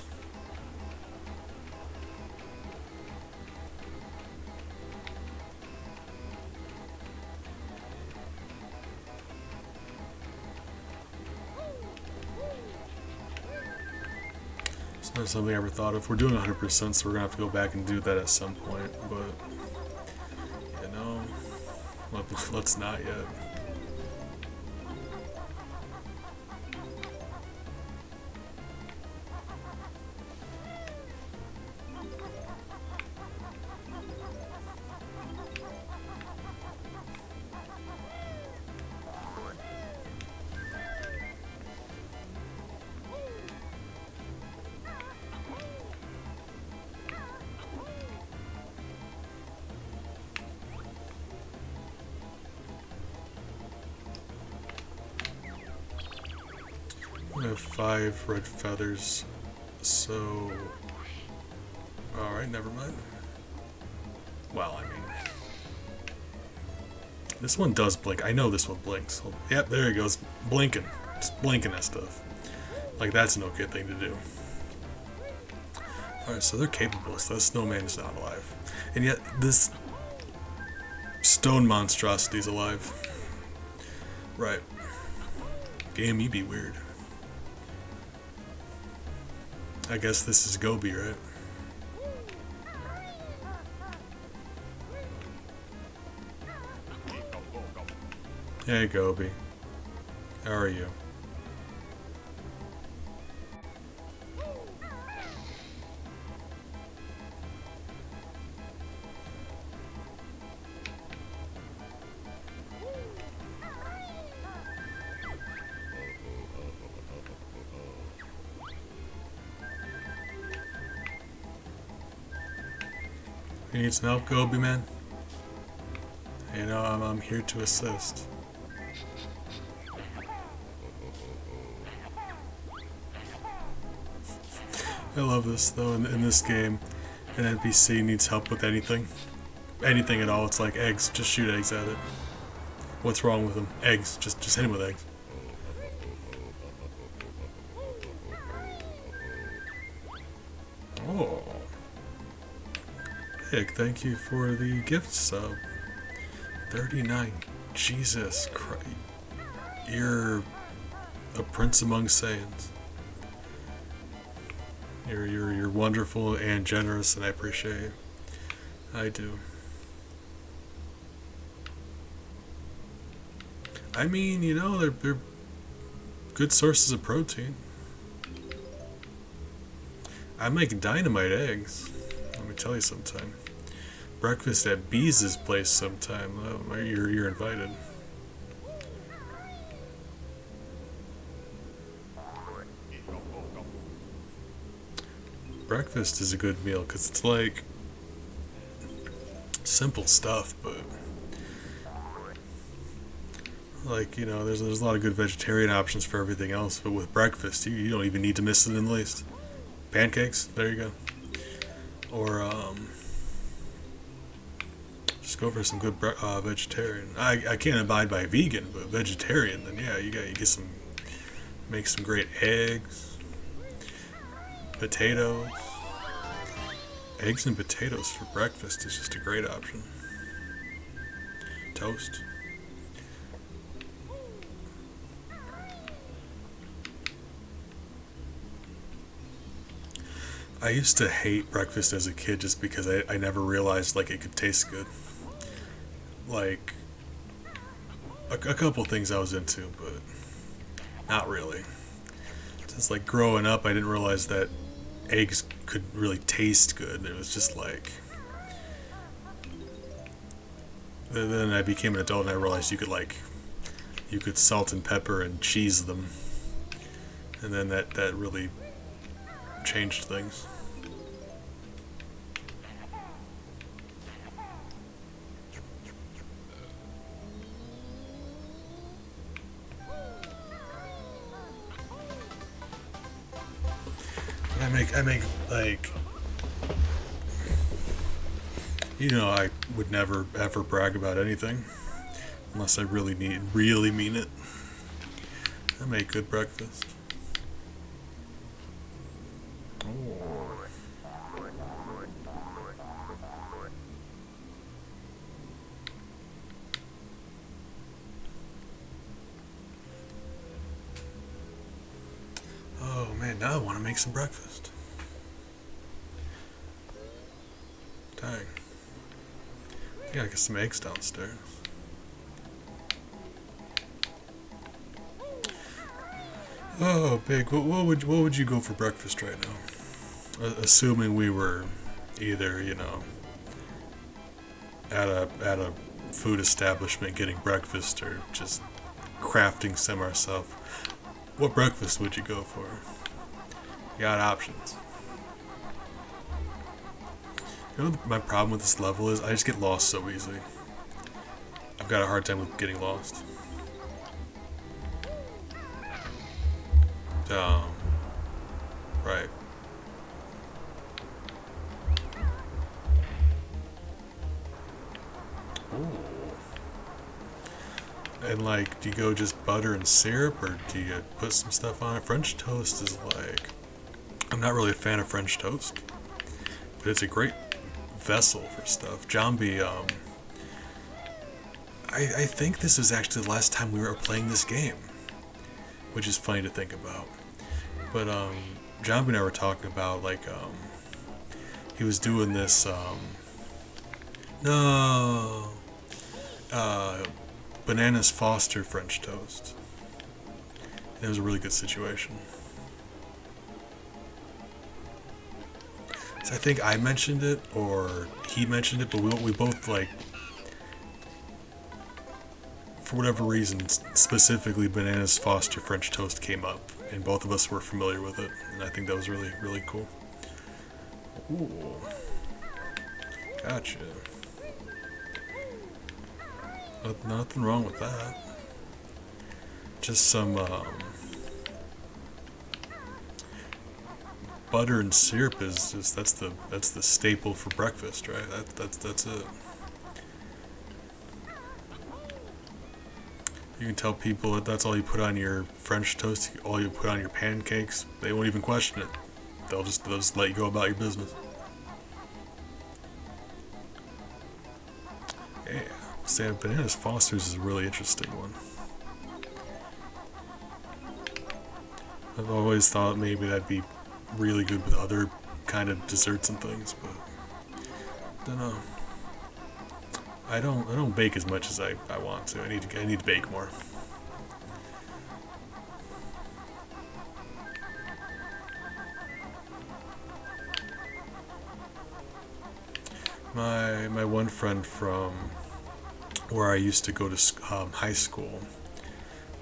Speaker 1: It's not something I ever thought of. We're doing 100%, so we're gonna have to go back and do that at some point. But you know, let's not yet. I have 5 red feathers, so... Alright, never mind. Well, I mean... This one does blink. I know this one blinks. Yep, there it goes. Blinking. Just blinking at stuff. Like, that's an okay thing to do. Alright, so they're capable, so that snowman is not alive. And yet, this stone monstrosity is alive. Right. Game, you be weird. I guess this is Gobi, right? Hey, Gobi. How are you? You need some help, Gobi, man? You know, I'm here to assist. I love this, though, in this game. An NPC needs help with anything. Anything at all. It's like eggs. Just shoot eggs at it. What's wrong with them? Eggs. Just hit him with eggs. Oh. Nick, thank you for the gift sub. 39. Jesus Christ. You're a prince among Saiyans. You're wonderful and generous, and I appreciate you. I do. I mean, you know, they're good sources of protein. I make dynamite eggs. Let me tell you sometime. Breakfast at Bees' place sometime. Oh, you're invited. Breakfast is a good meal because it's like simple stuff, but like, you know, there's a lot of good vegetarian options for everything else, but with breakfast, you don't even need to miss it in the least. Pancakes, there you go. Or just go for some good vegetarian. I can't abide by vegan, but vegetarian, then yeah, you get some, make some great eggs, potatoes. Eggs and potatoes for breakfast is just a great option. Toast. I used to hate breakfast as a kid just because I never realized like it could taste good. Like a couple things I was into, but not really. Just like growing up, I didn't realize that eggs could really taste good. It was just like, then I became an adult and I realized you could salt and pepper and cheese them, and then that really changed things. I make like, you know, I would never ever brag about anything unless I really mean it. I make good breakfast. Oh man, now I want to make some breakfast. Dang. I gotta get some eggs downstairs. Oh, Big, what would you go for breakfast right now? Assuming we were either, you know, at a food establishment getting breakfast or just crafting some ourselves. What breakfast would you go for? You got options. You know what my problem with this level is? I just get lost so easily. I've got a hard time with getting lost. Right. Ooh. And like, do you go just butter and syrup, or do you put some stuff on it? French toast is like, I'm not really a fan of French toast. but it's a great vessel for stuff. Jambi, I think this is actually the last time we were playing this game, which is funny to think about. But Jambi and I were talking about like he was doing this no Bananas Foster French toast. It was a really good situation. So I think I mentioned it or he mentioned it, but we both like, for whatever reason, specifically Bananas Foster French toast came up, and both of us were familiar with it, and I think that was really, really cool. Ooh. Gotcha. Nothing wrong with that. Just some butter and syrup is just that's the staple for breakfast, right? That's it. You can tell people that that's all you put on your French toast, all you put on your pancakes. They won't even question it. They'll just let you go about your business. Yeah, Sam Bananas Foster's is a really interesting one. I've always thought maybe that'd be really good with other kind of desserts and things, but don't know. I don't bake as much as I want to. I need to bake more. My one friend from where I used to go to high school,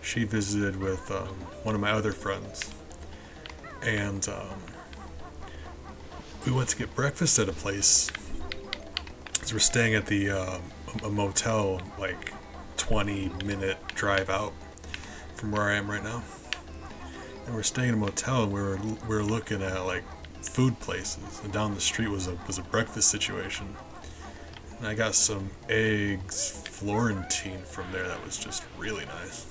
Speaker 1: she visited with one of my other friends, and we went to get breakfast at a place. So we're staying at the a motel, like 20-minute drive out from where I am right now, and we're staying in a motel, and we were looking at like food places, and down the street was a breakfast situation, and I got some eggs Florentine from there that was just really nice.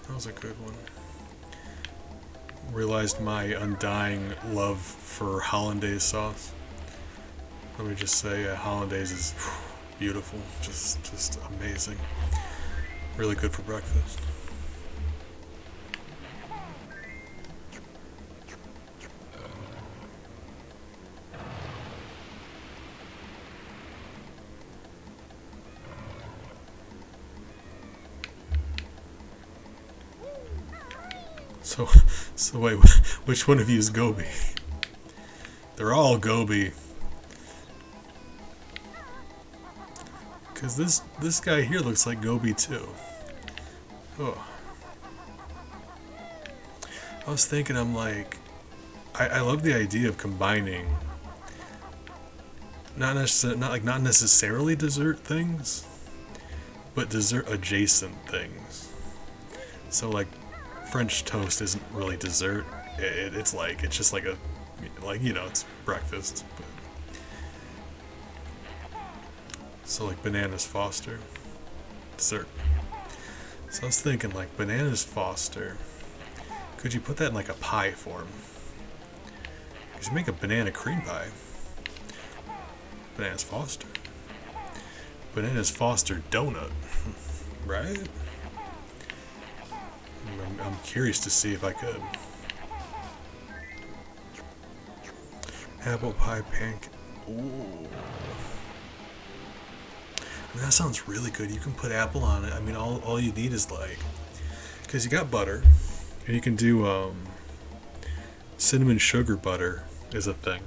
Speaker 1: That was a good one. Realized my undying love for hollandaise sauce. Let me just say, hollandaise is beautiful, just amazing. Really good for breakfast. So wait, which one of you is Gobi? They're all Gobi. Cause this guy here looks like Gobi too. Oh. I was thinking, I'm like, I love the idea of combining not necessarily dessert things, but dessert adjacent things. So like French toast isn't really dessert. It's just like it's breakfast. But. So like Bananas Foster, dessert. So I was thinking like Bananas Foster. Could you put that in like a pie form? Could you make a banana cream pie? Bananas Foster. Bananas Foster donut, right? I'm curious to see if I could. Apple pie pancake. Ooh. I mean, that sounds really good. You can put apple on it. I mean, all you need is like, because you got butter, and you can do cinnamon sugar butter is a thing.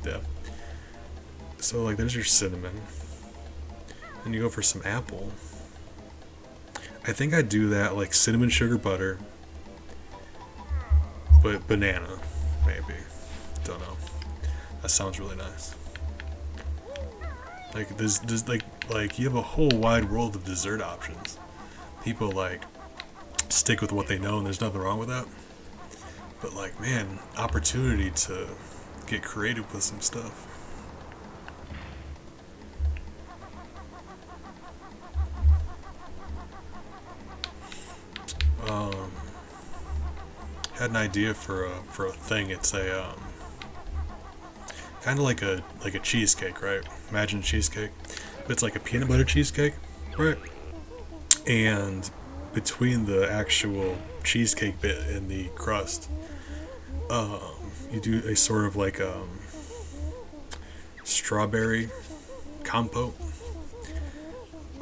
Speaker 1: Yeah. So like, there's your cinnamon, and you go for some apple. I think I'd do that, like cinnamon sugar butter, but banana, maybe. Don't know. That sounds really nice. Like there's like you have a whole wide world of dessert options. People like stick with what they know, and there's nothing wrong with that. But like, man, opportunity to get creative with some stuff. had an idea for a thing. It's a kind of like a cheesecake, right? Imagine cheesecake, but it's like a peanut butter cheesecake, right? And between the actual cheesecake bit and the crust, you do a sort of like strawberry compote,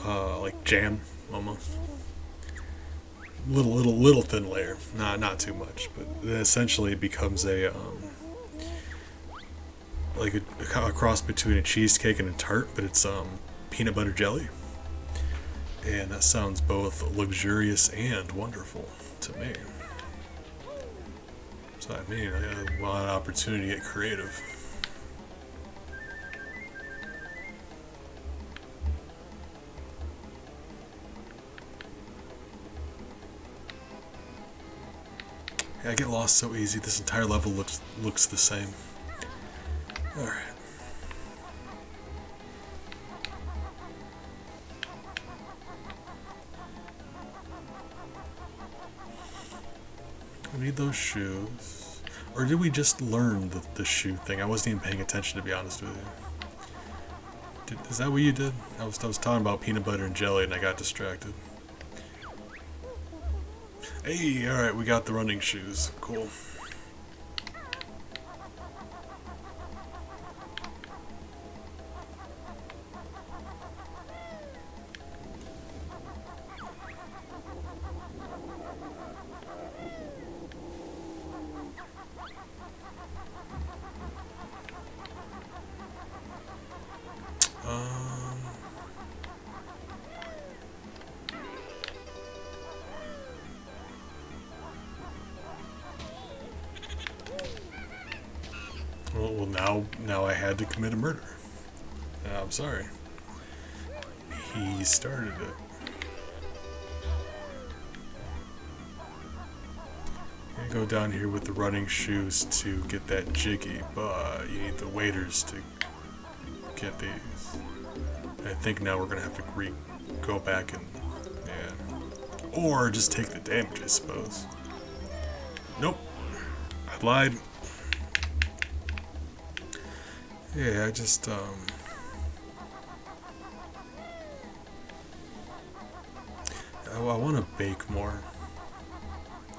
Speaker 1: like jam almost. Little thin layer, not too much, but then essentially it becomes a like a cross between a cheesecake and a tart, but it's peanut butter jelly, and that sounds both luxurious and wonderful to me. So I mean, I want an opportunity to get creative. I get lost so easy. This entire level looks the same. All right. I need those shoes. Or did we just learn the shoe thing? I wasn't even paying attention, to be honest with you. Is that what you did? I was talking about peanut butter and jelly and I got distracted. Hey, alright, we got the running shoes. Cool. Well, now I had to commit a murder. I'm sorry. He started it. You go down here with the running shoes to get that jiggy, but you need the waiters to get these. I think now we're gonna have to go back and or just take the damage, I suppose. Nope, I lied. Yeah, I just I want to bake more.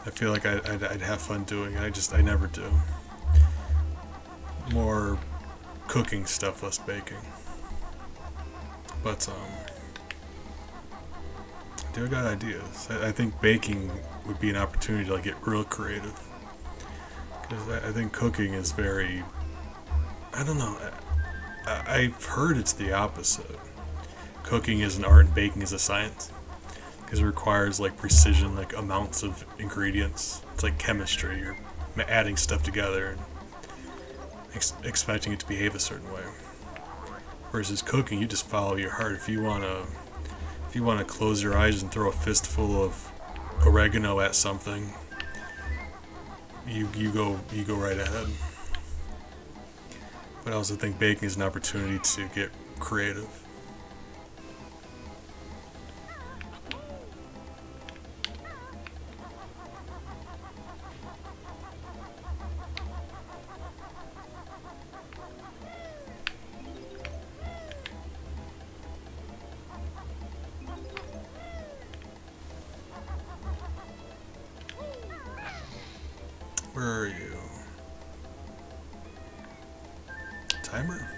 Speaker 1: I feel like I'd have fun doing it. I never do. More cooking stuff, less baking. But I do got ideas. I think baking would be an opportunity to like get real creative. Because I think cooking is very, I don't know. I've heard it's the opposite. Cooking is an art and baking is a science. Because it requires like precision, like amounts of ingredients. It's like chemistry. You're adding stuff together and expecting it to behave a certain way. Versus cooking, you just follow your heart. If you wanna close your eyes and throw a fistful of oregano at something, you go right ahead. But I also think baking is an opportunity to get creative. Where are you? Timer?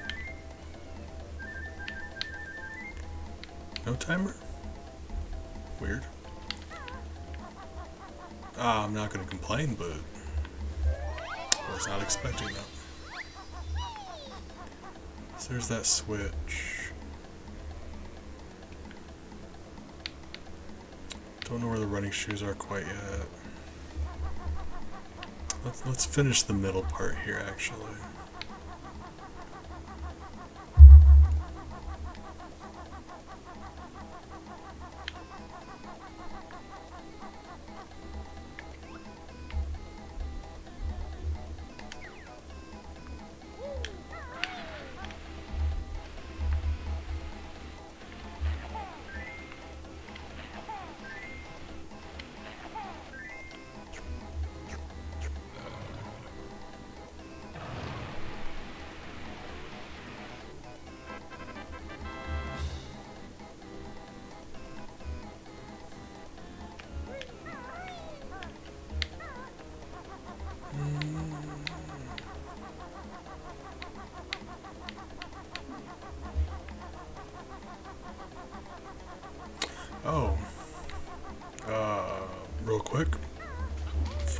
Speaker 1: No timer? Weird. I'm not gonna complain, but I was not expecting that. So there's that switch. Don't know where the running shoes are quite yet. Let's finish the middle part here, actually.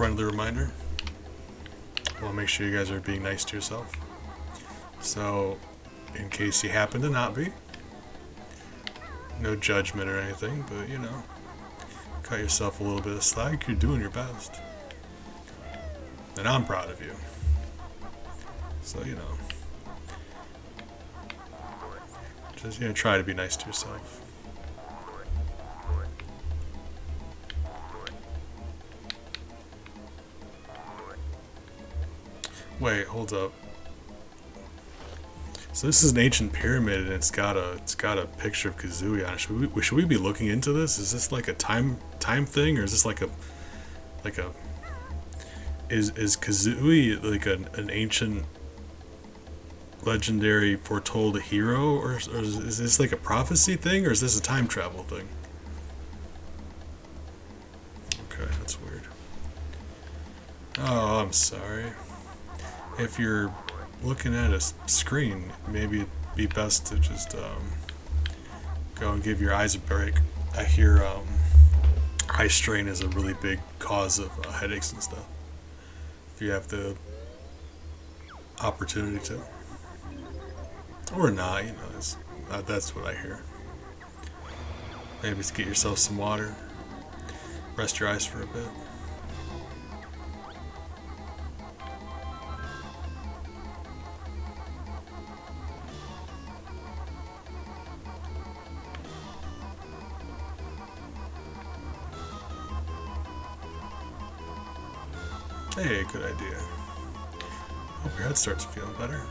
Speaker 1: friendly reminder. I want to make sure you guys are being nice to yourself. So, in case you happen to not be, no judgment or anything, but you know, cut yourself a little bit of slack. You're doing your best, and I'm proud of you. So you know, just try to be nice to yourself. Wait, hold up. So this is an ancient pyramid, and it's got a picture of Kazooie on it. Should we be looking into this? Is this like a time thing, or is this like a is Kazooie like an ancient legendary foretold hero, or is this like a prophecy thing, or is this a time travel thing? Okay, that's weird. Oh, I'm sorry. If you're looking at a screen, maybe it'd be best to just go and give your eyes a break. I hear high strain is a really big cause of headaches and stuff. If you have the opportunity to, or not, you know, that's what I hear. Maybe just get yourself some water, rest your eyes for a bit. Hey, good idea. Hope your head starts feeling better.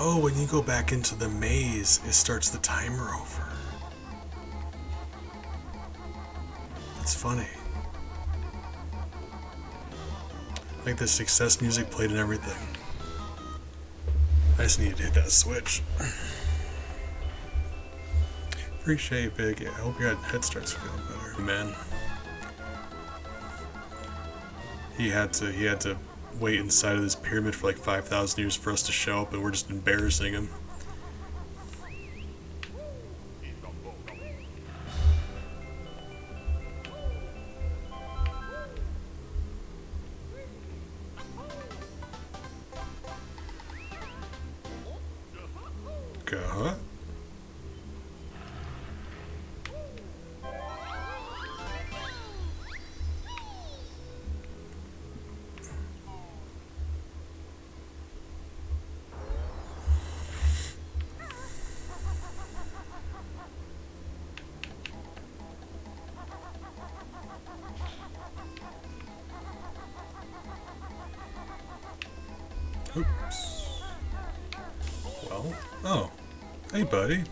Speaker 1: Oh, when you go back into the maze, it starts the timer over. That's funny. Like the success music played and everything. I just needed to hit that switch. Appreciate it, Big. Yeah, I hope your head starts feeling better. Man. He had to wait inside of this pyramid for like 5,000 years for us to show up, and we're just embarrassing him. Huh? Oops. Well, oh. Hey, buddy.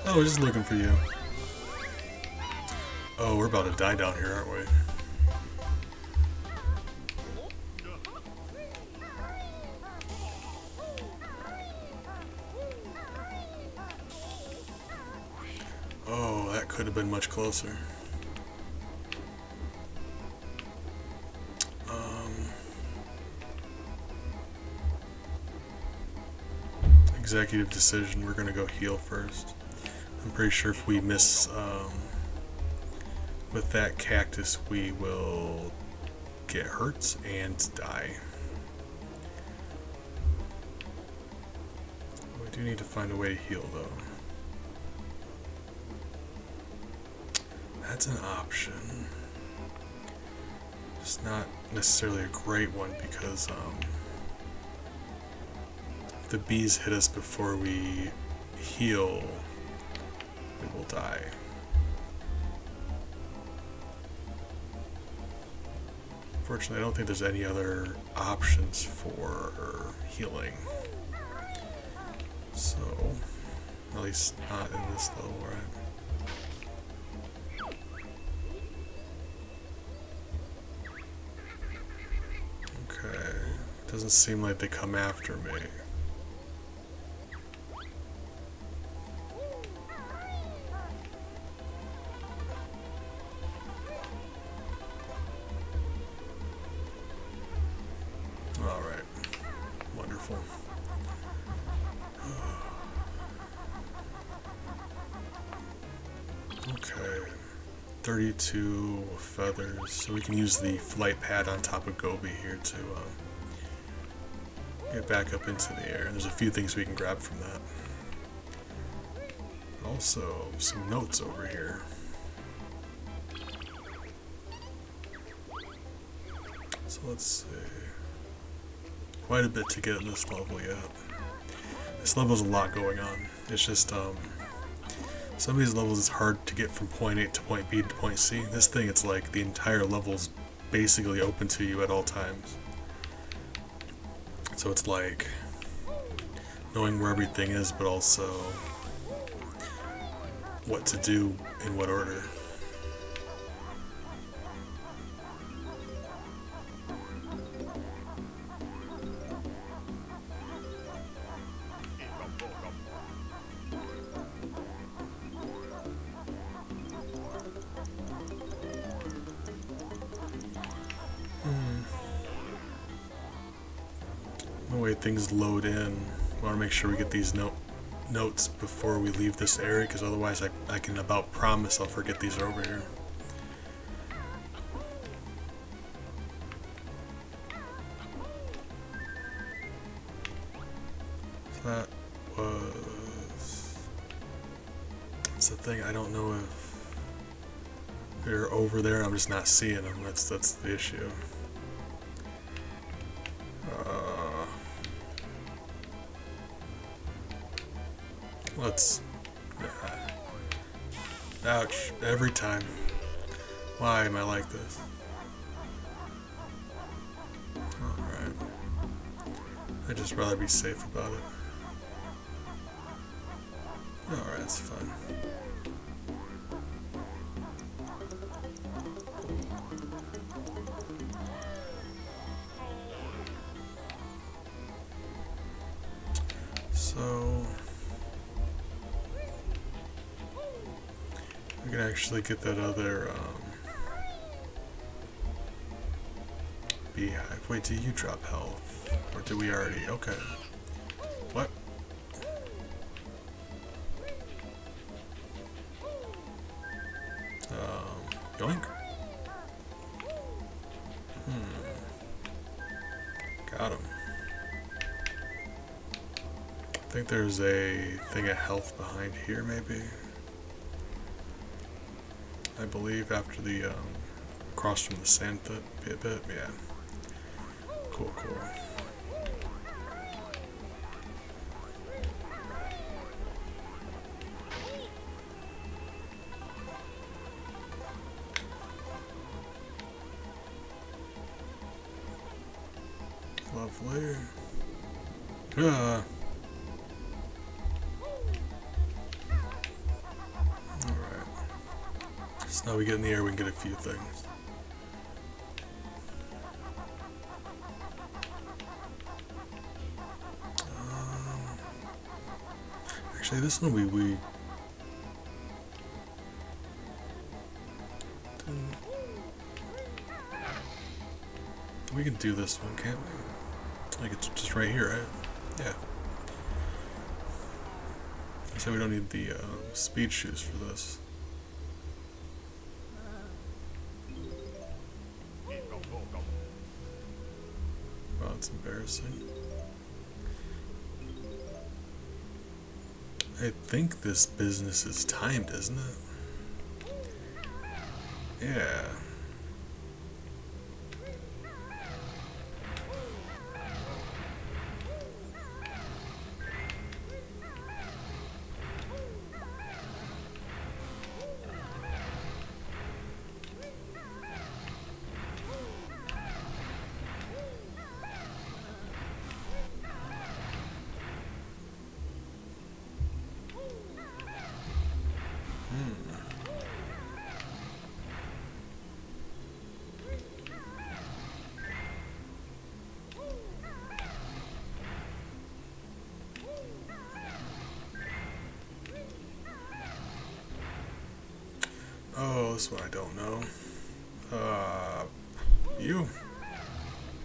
Speaker 1: Oh, we're just looking for you. Oh, we're about to die down here, aren't we? Oh, that could have been much closer. Executive decision, we're gonna go heal first. I'm pretty sure if we miss with that cactus, we will get hurt and die. We do need to find a way to heal though. That's an option. It's not necessarily a great one because if the bees hit us before we heal, we will die. Fortunately, I don't think there's any other options for healing. So, at least not in this level we're at. Doesn't seem like they come after me. Alright. Wonderful. Okay. 32 feathers. So we can use the flight pad on top of Gobi here to get back up into the air. There's a few things we can grab from that. Also, some notes over here. So let's see. Quite a bit to get in this level yet. This level's a lot going on. It's just, some of these levels it's hard to get from point A to point B to point C. This thing, it's like the entire level's basically open to you at all times. So it's like knowing where everything is, but also what to do in what order. The way things load in, we want to make sure we get these notes before we leave this area, because otherwise I can about promise I'll forget these are over here. So that was... That's the thing, I don't know if they're over there, I'm just not seeing them, that's the issue. Let's... Ouch, every time. Why am I like this? Alright. I'd just rather be safe about it. Alright, that's fine. So... we can actually get that other beehive. Wait, do you drop health? Or did we already? Okay. What? Yoink. Got him. I think there's a thing of health behind here, maybe. I believe after the across from the sand pit, yeah. Cool. Lovely. So now we get in the air, we can get a few things. Actually, this one we can do this one, can't we? Like it's just right here, right? Yeah. I say we don't need the speed shoes for this. Wow, it's embarrassing. I think this business is timed, isn't it? Yeah. close when I don't know. You?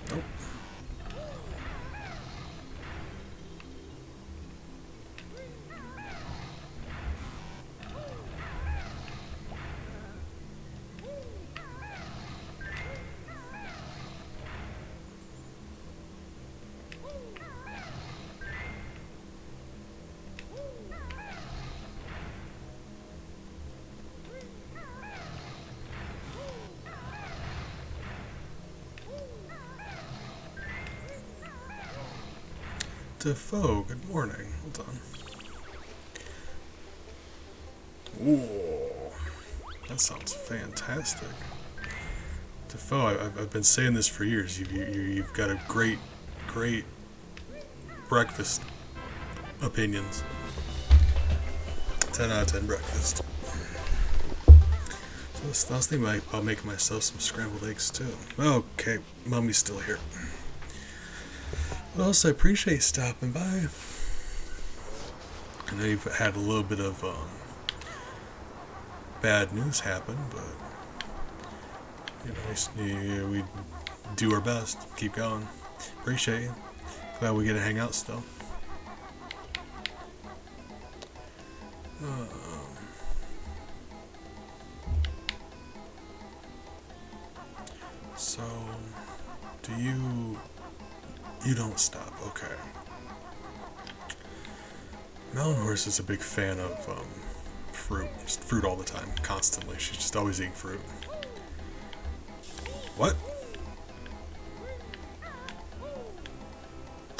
Speaker 1: Nope. Defoe, good morning. Hold on. Ooh, that sounds fantastic. Defoe, I've been saying this for years. You've got a great breakfast opinions. 10 out of 10 breakfast. So I was thinking about making myself some scrambled eggs too. Okay, Mummy's still here. But also, I appreciate you stopping by. I know you've had a little bit of bad news happen, but we do our best. Keep going. Appreciate you. Glad we get to hang out still. So, do you don't stop, okay. Melon Horse is a big fan of fruit. Just fruit all the time, constantly. She's just always eating fruit. What?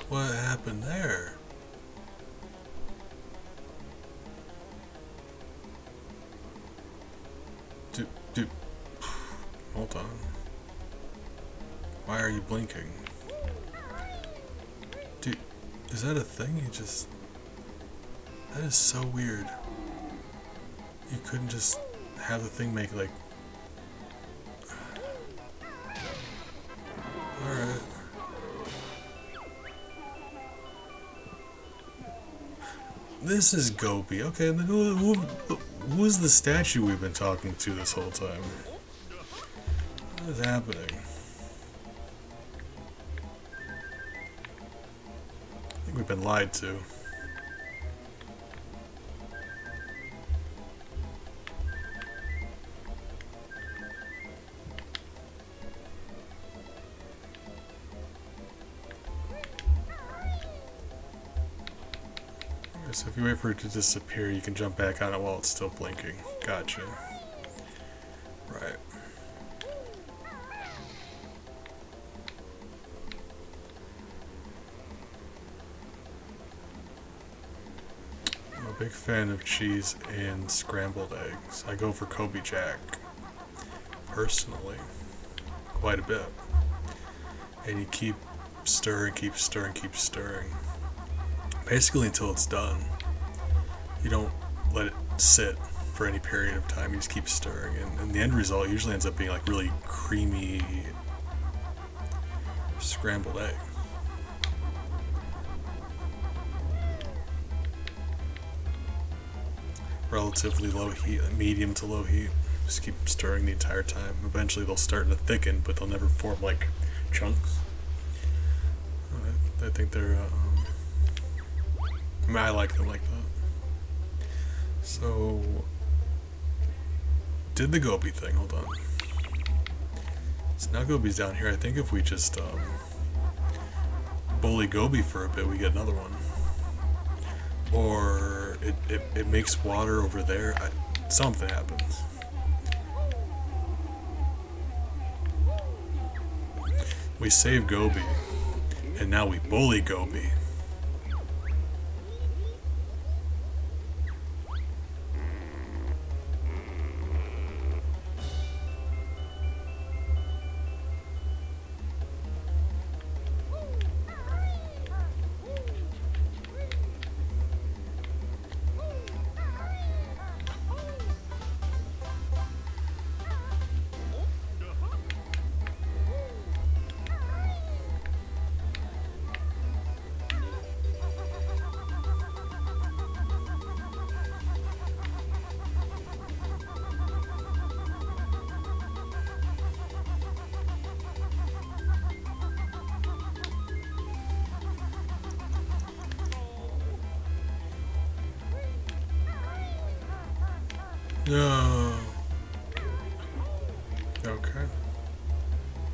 Speaker 1: What happened there? Dude, hold on. Why are you blinking? Dude, is that a thing? That is so weird. You couldn't just have the thing make like... Alright. This is Gobi. Okay, then who is the statue we've been talking to this whole time? What is happening? I think we've been lied to. So if you wait for it to disappear, you can jump back on it while it's still blinking. Gotcha. Right. I'm a big fan of cheese and scrambled eggs. I go for Kobe Jack. Personally. Quite a bit. And you keep stirring, keep stirring, keep stirring. Basically until it's done. You don't let it sit for any period of time, you just keep stirring, and the end result usually ends up being like really creamy scrambled egg. Relatively low heat, medium to low heat. Just keep stirring the entire time. Eventually they'll start to thicken, but they'll never form like chunks. I think they're I like them like that. So, did the Gobi thing, hold on. So now Gobi's down here. I think if we just bully Gobi for a bit, we get another one. Or it makes water over there. Something happens. We save Gobi, and now we bully Gobi. No. Okay.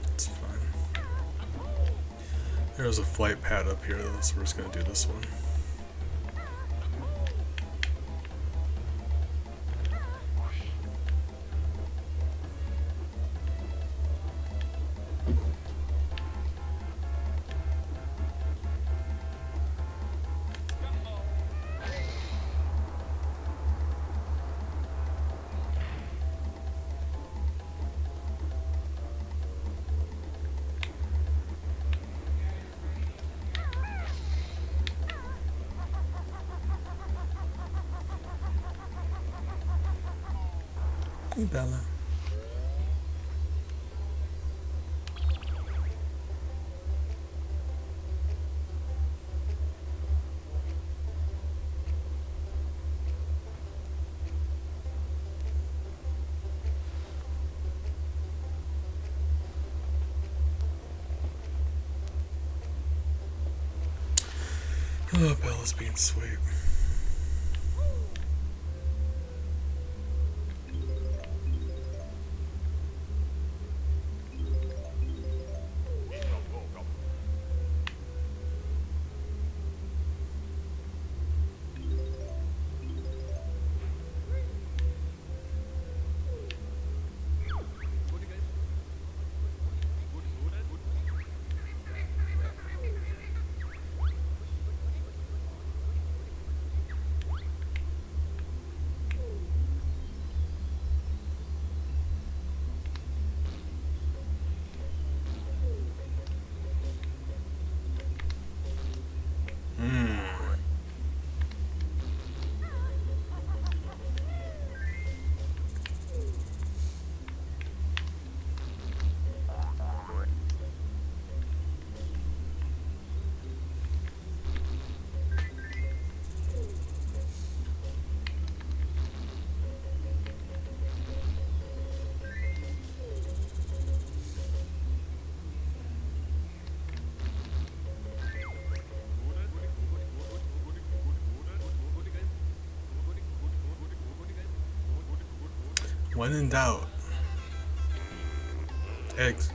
Speaker 1: That's fine. There's a flight pad up here though, so we're just gonna do this one. Hey, Bella. Oh, Bella's being sweet. When in doubt, eggs.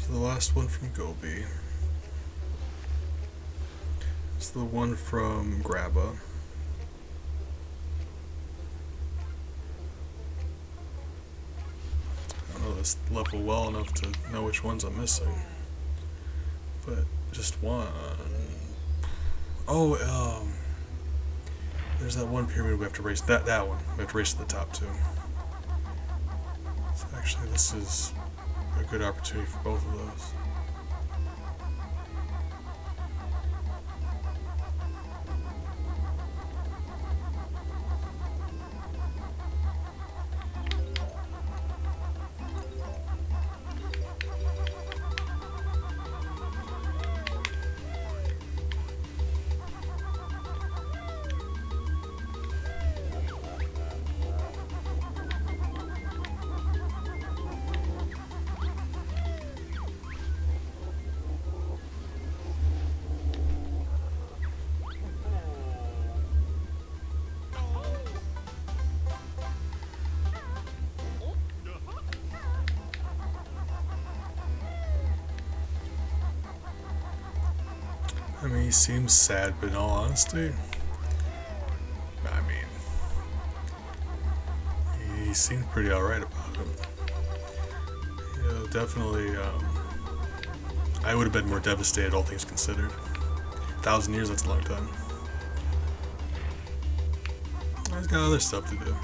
Speaker 1: The last one from Gobi. It's the one from Grabba. I don't know this level well enough to know which ones I'm missing. But just one. Oh, there's that one pyramid we have to race. That one. We have to race to the top too. So actually this is a good opportunity for both of those. I mean, he seems sad, but in all honesty, I mean, he seemed pretty alright about it. Yeah, definitely, I would have been more devastated, all things considered. 1,000 years, that's a long time. I've got other stuff to do.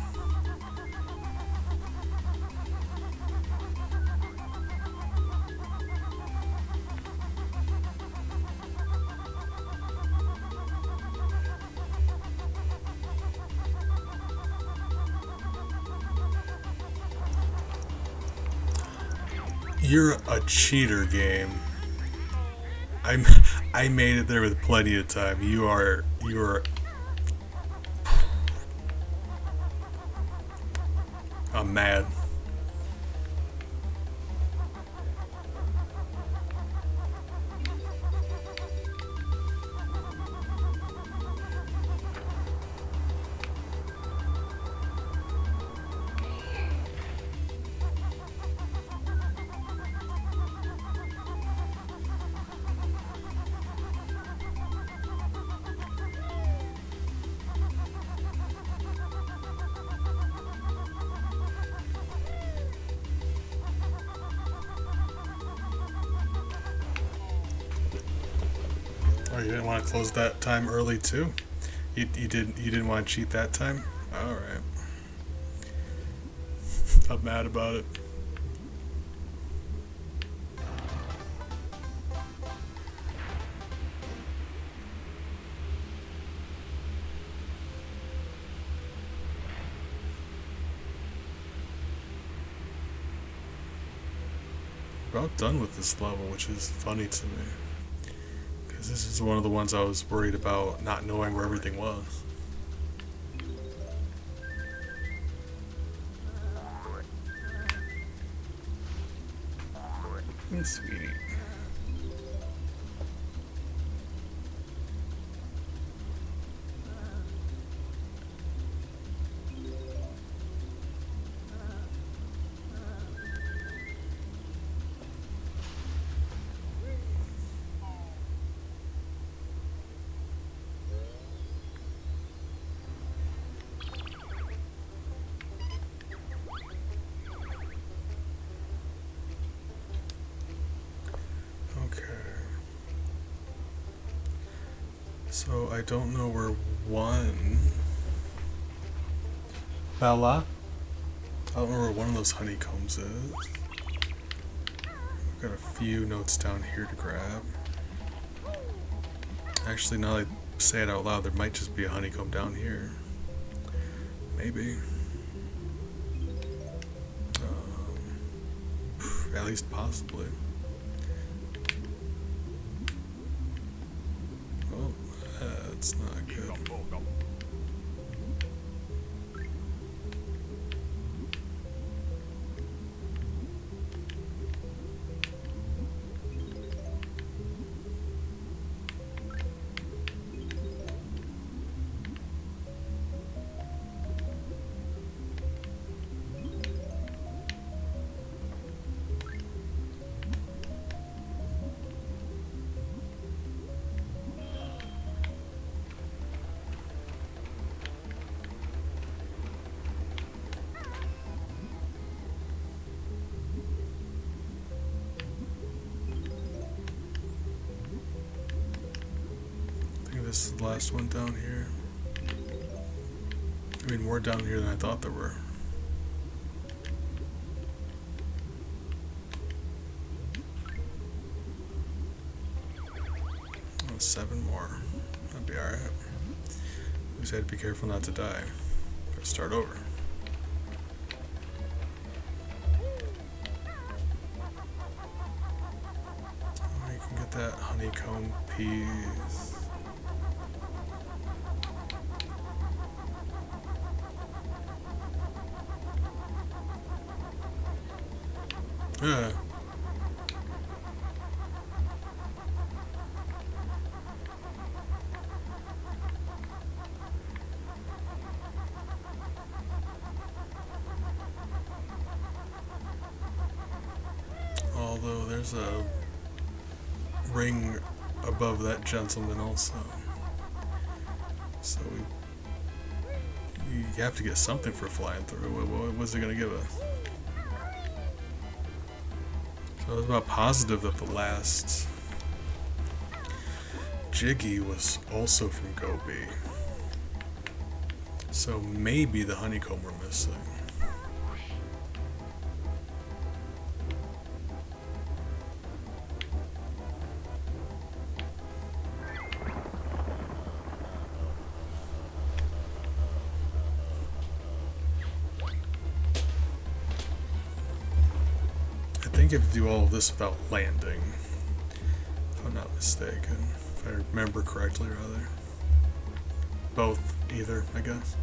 Speaker 1: You're a cheater, game. I'm. I made it there with plenty of time. You are. I'm mad. Oh, you didn't want to close that time early too? You didn't want to cheat that time? Alright. I'm mad about it. We're about done with this level, which is funny to me. Because this is one of the ones I was worried about not knowing where everything was. Sweetie. So I don't know where one... Bella? I don't know where one of those honeycombs is. I've got a few notes down here to grab. Actually, now that I say it out loud, there might just be a honeycomb down here. Maybe. At least possibly. Oh, that's not good. This is the last one down here. I mean, more down here than I thought there were. Oh, 7 more. That'd be alright. We just had to be careful not to die. Or start over. Oh, you can get that honeycomb piece. Yeah. Although there's a ring above that gentleman also. So we have to get something for flying through. What was it going to give us? So I was about positive that the last Jiggy was also from Gobi. So maybe the honeycomb we're missing. I think you have to do all of this without landing. If I'm not mistaken. If I remember correctly, rather. Both, either, I guess.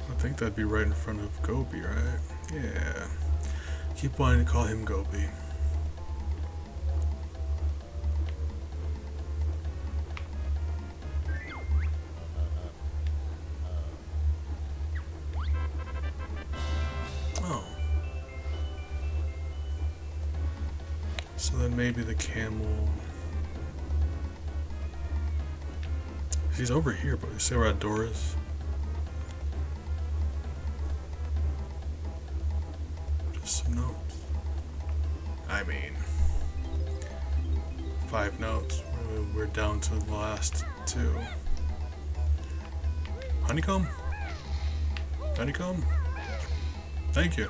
Speaker 1: I think that'd be right in front of Gobi, right? Yeah. Keep wanting to call him Gobi. Oh. So then maybe the camel... He's over here, but you see where that door is? Some notes. I mean, 5 notes. We're down to the last 2. Honeycomb? Honeycomb? Thank you.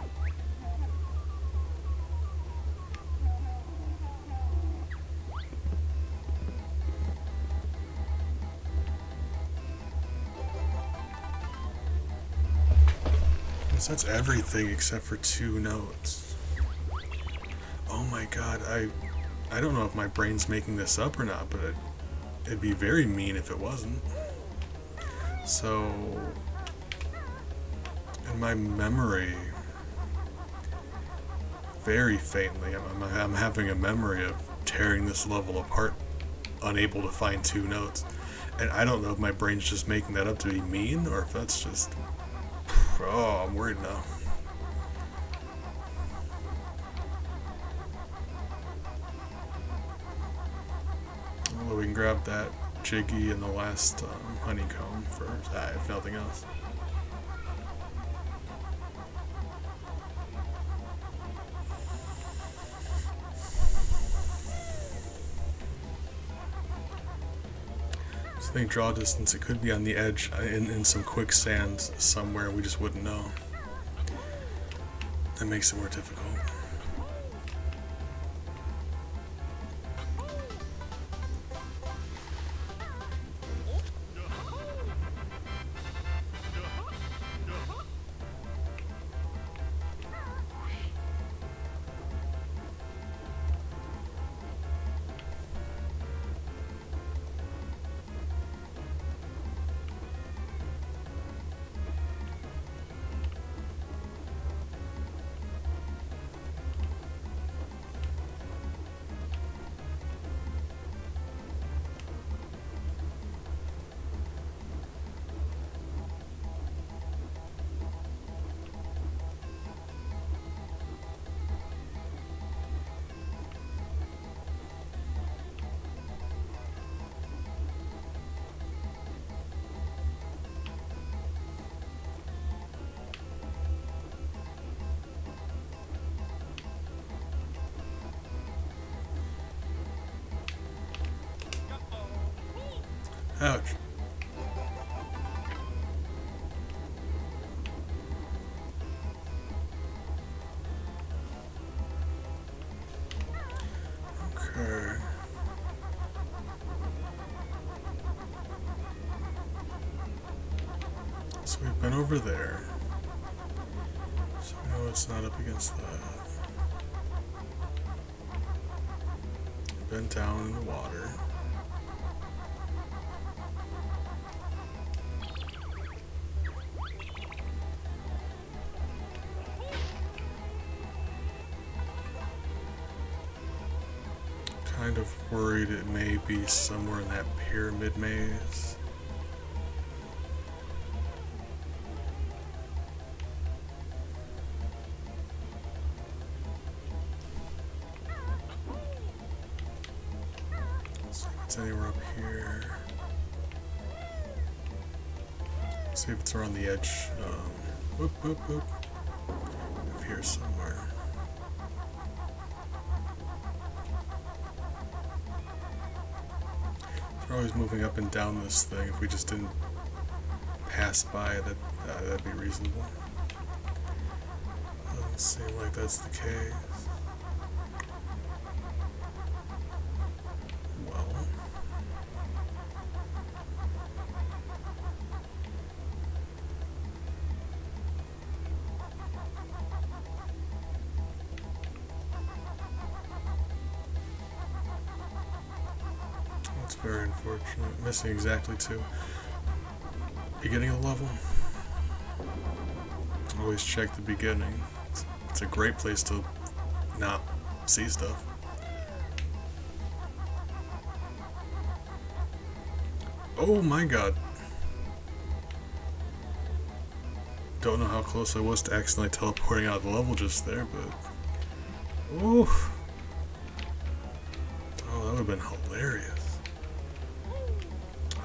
Speaker 1: That's everything except for 2 notes. Oh my god, I don't know if my brain's making this up or not, but it'd be very mean if it wasn't. So, in my memory, very faintly, I'm having a memory of tearing this level apart, unable to find 2 notes. And I don't know if my brain's just making that up to be mean, or if that's just... Oh, I'm worried now. Well, we can grab that Jiggy and the last honeycomb first, if nothing else. I think draw distance, it could be on the edge in some quicksand somewhere, we just wouldn't know. That makes it more difficult. Ouch. Okay. So we've been over there. So we know it's not up against that. We've been down in the water. Kind of worried it may be somewhere in that pyramid maze. it's anywhere up here. See if it's around the edge. Whoop, whoop, whoop. Up here somewhere. We're always moving up and down this thing. If we just didn't pass by, that'd be reasonable. Doesn't seem like that's the case. Well. That's very unfortunate. Missing exactly to beginning of the level. Always check the beginning. It's a great place to not see stuff. Oh my god. Don't know how close I was to accidentally teleporting out of the level just there, but... Oof. Oh, that would have been hilarious.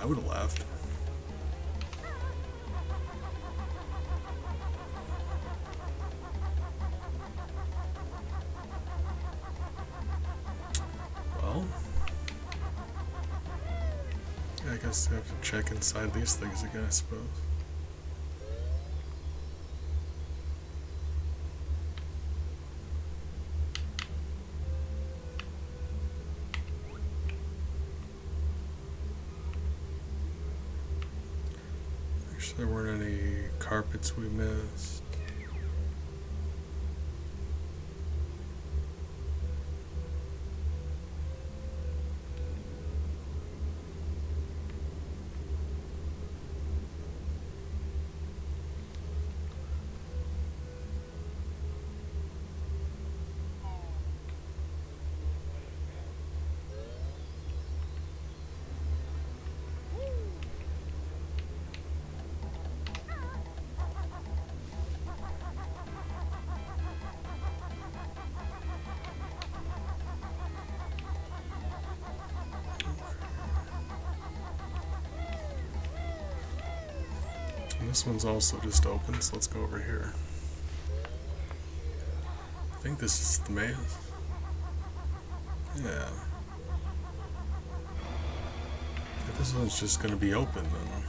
Speaker 1: I would have laughed. Well, I guess I have to check inside these things again, I suppose. There weren't any carpets we missed. And this one's also just open, so let's go over here. I think this is the maze. Yeah. If this one's just gonna be open, then...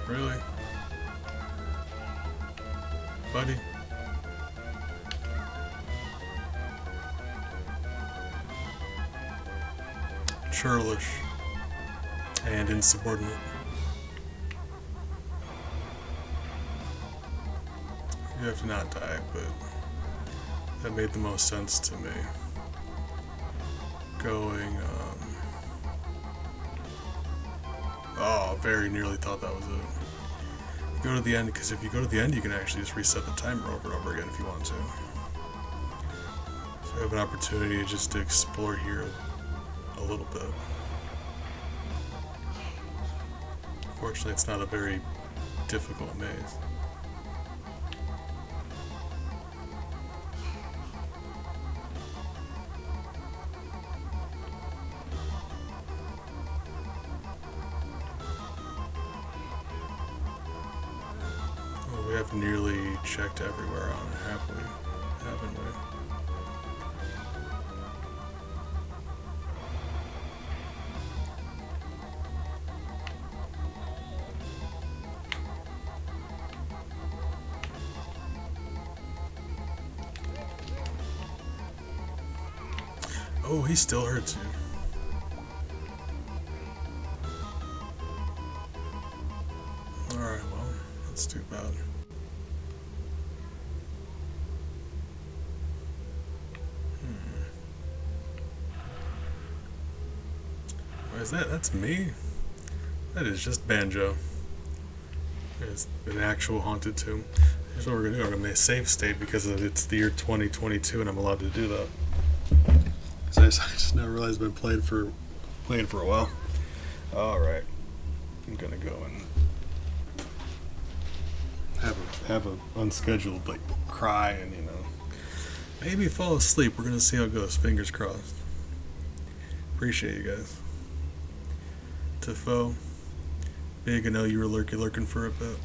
Speaker 1: Really? Buddy? Churlish. And insubordinate. You have to not die, but that made the most sense to me. Going, oh, very nearly thought that was it. Go to the end, because if you go to the end, you can actually just reset the timer over and over again if you want to. So I have an opportunity just to explore here a little bit. Fortunately, it's not a very difficult maze. We have nearly checked everywhere on it, haven't we? Oh, he still hurts you. Alright, well, that's too bad. Why is that? That's me? That is just Banjo. It's an actual haunted tomb. Here's what we're gonna do. We're gonna make a save state because it's the year 2022 and I'm allowed to do that. Because I just now realized I've been playing for a while. Alright. I'm gonna go and have a unscheduled like cry and maybe fall asleep. We're gonna see how it goes. Fingers crossed. Appreciate you guys. Tifo, Big, I know you were lurking for a bit.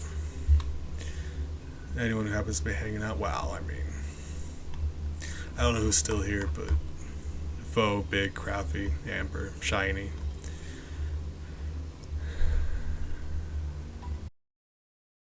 Speaker 1: Anyone who happens to be hanging out, wow, I mean, I don't know who's still here, but Foe, Big, Crappy, Amber, Shiny,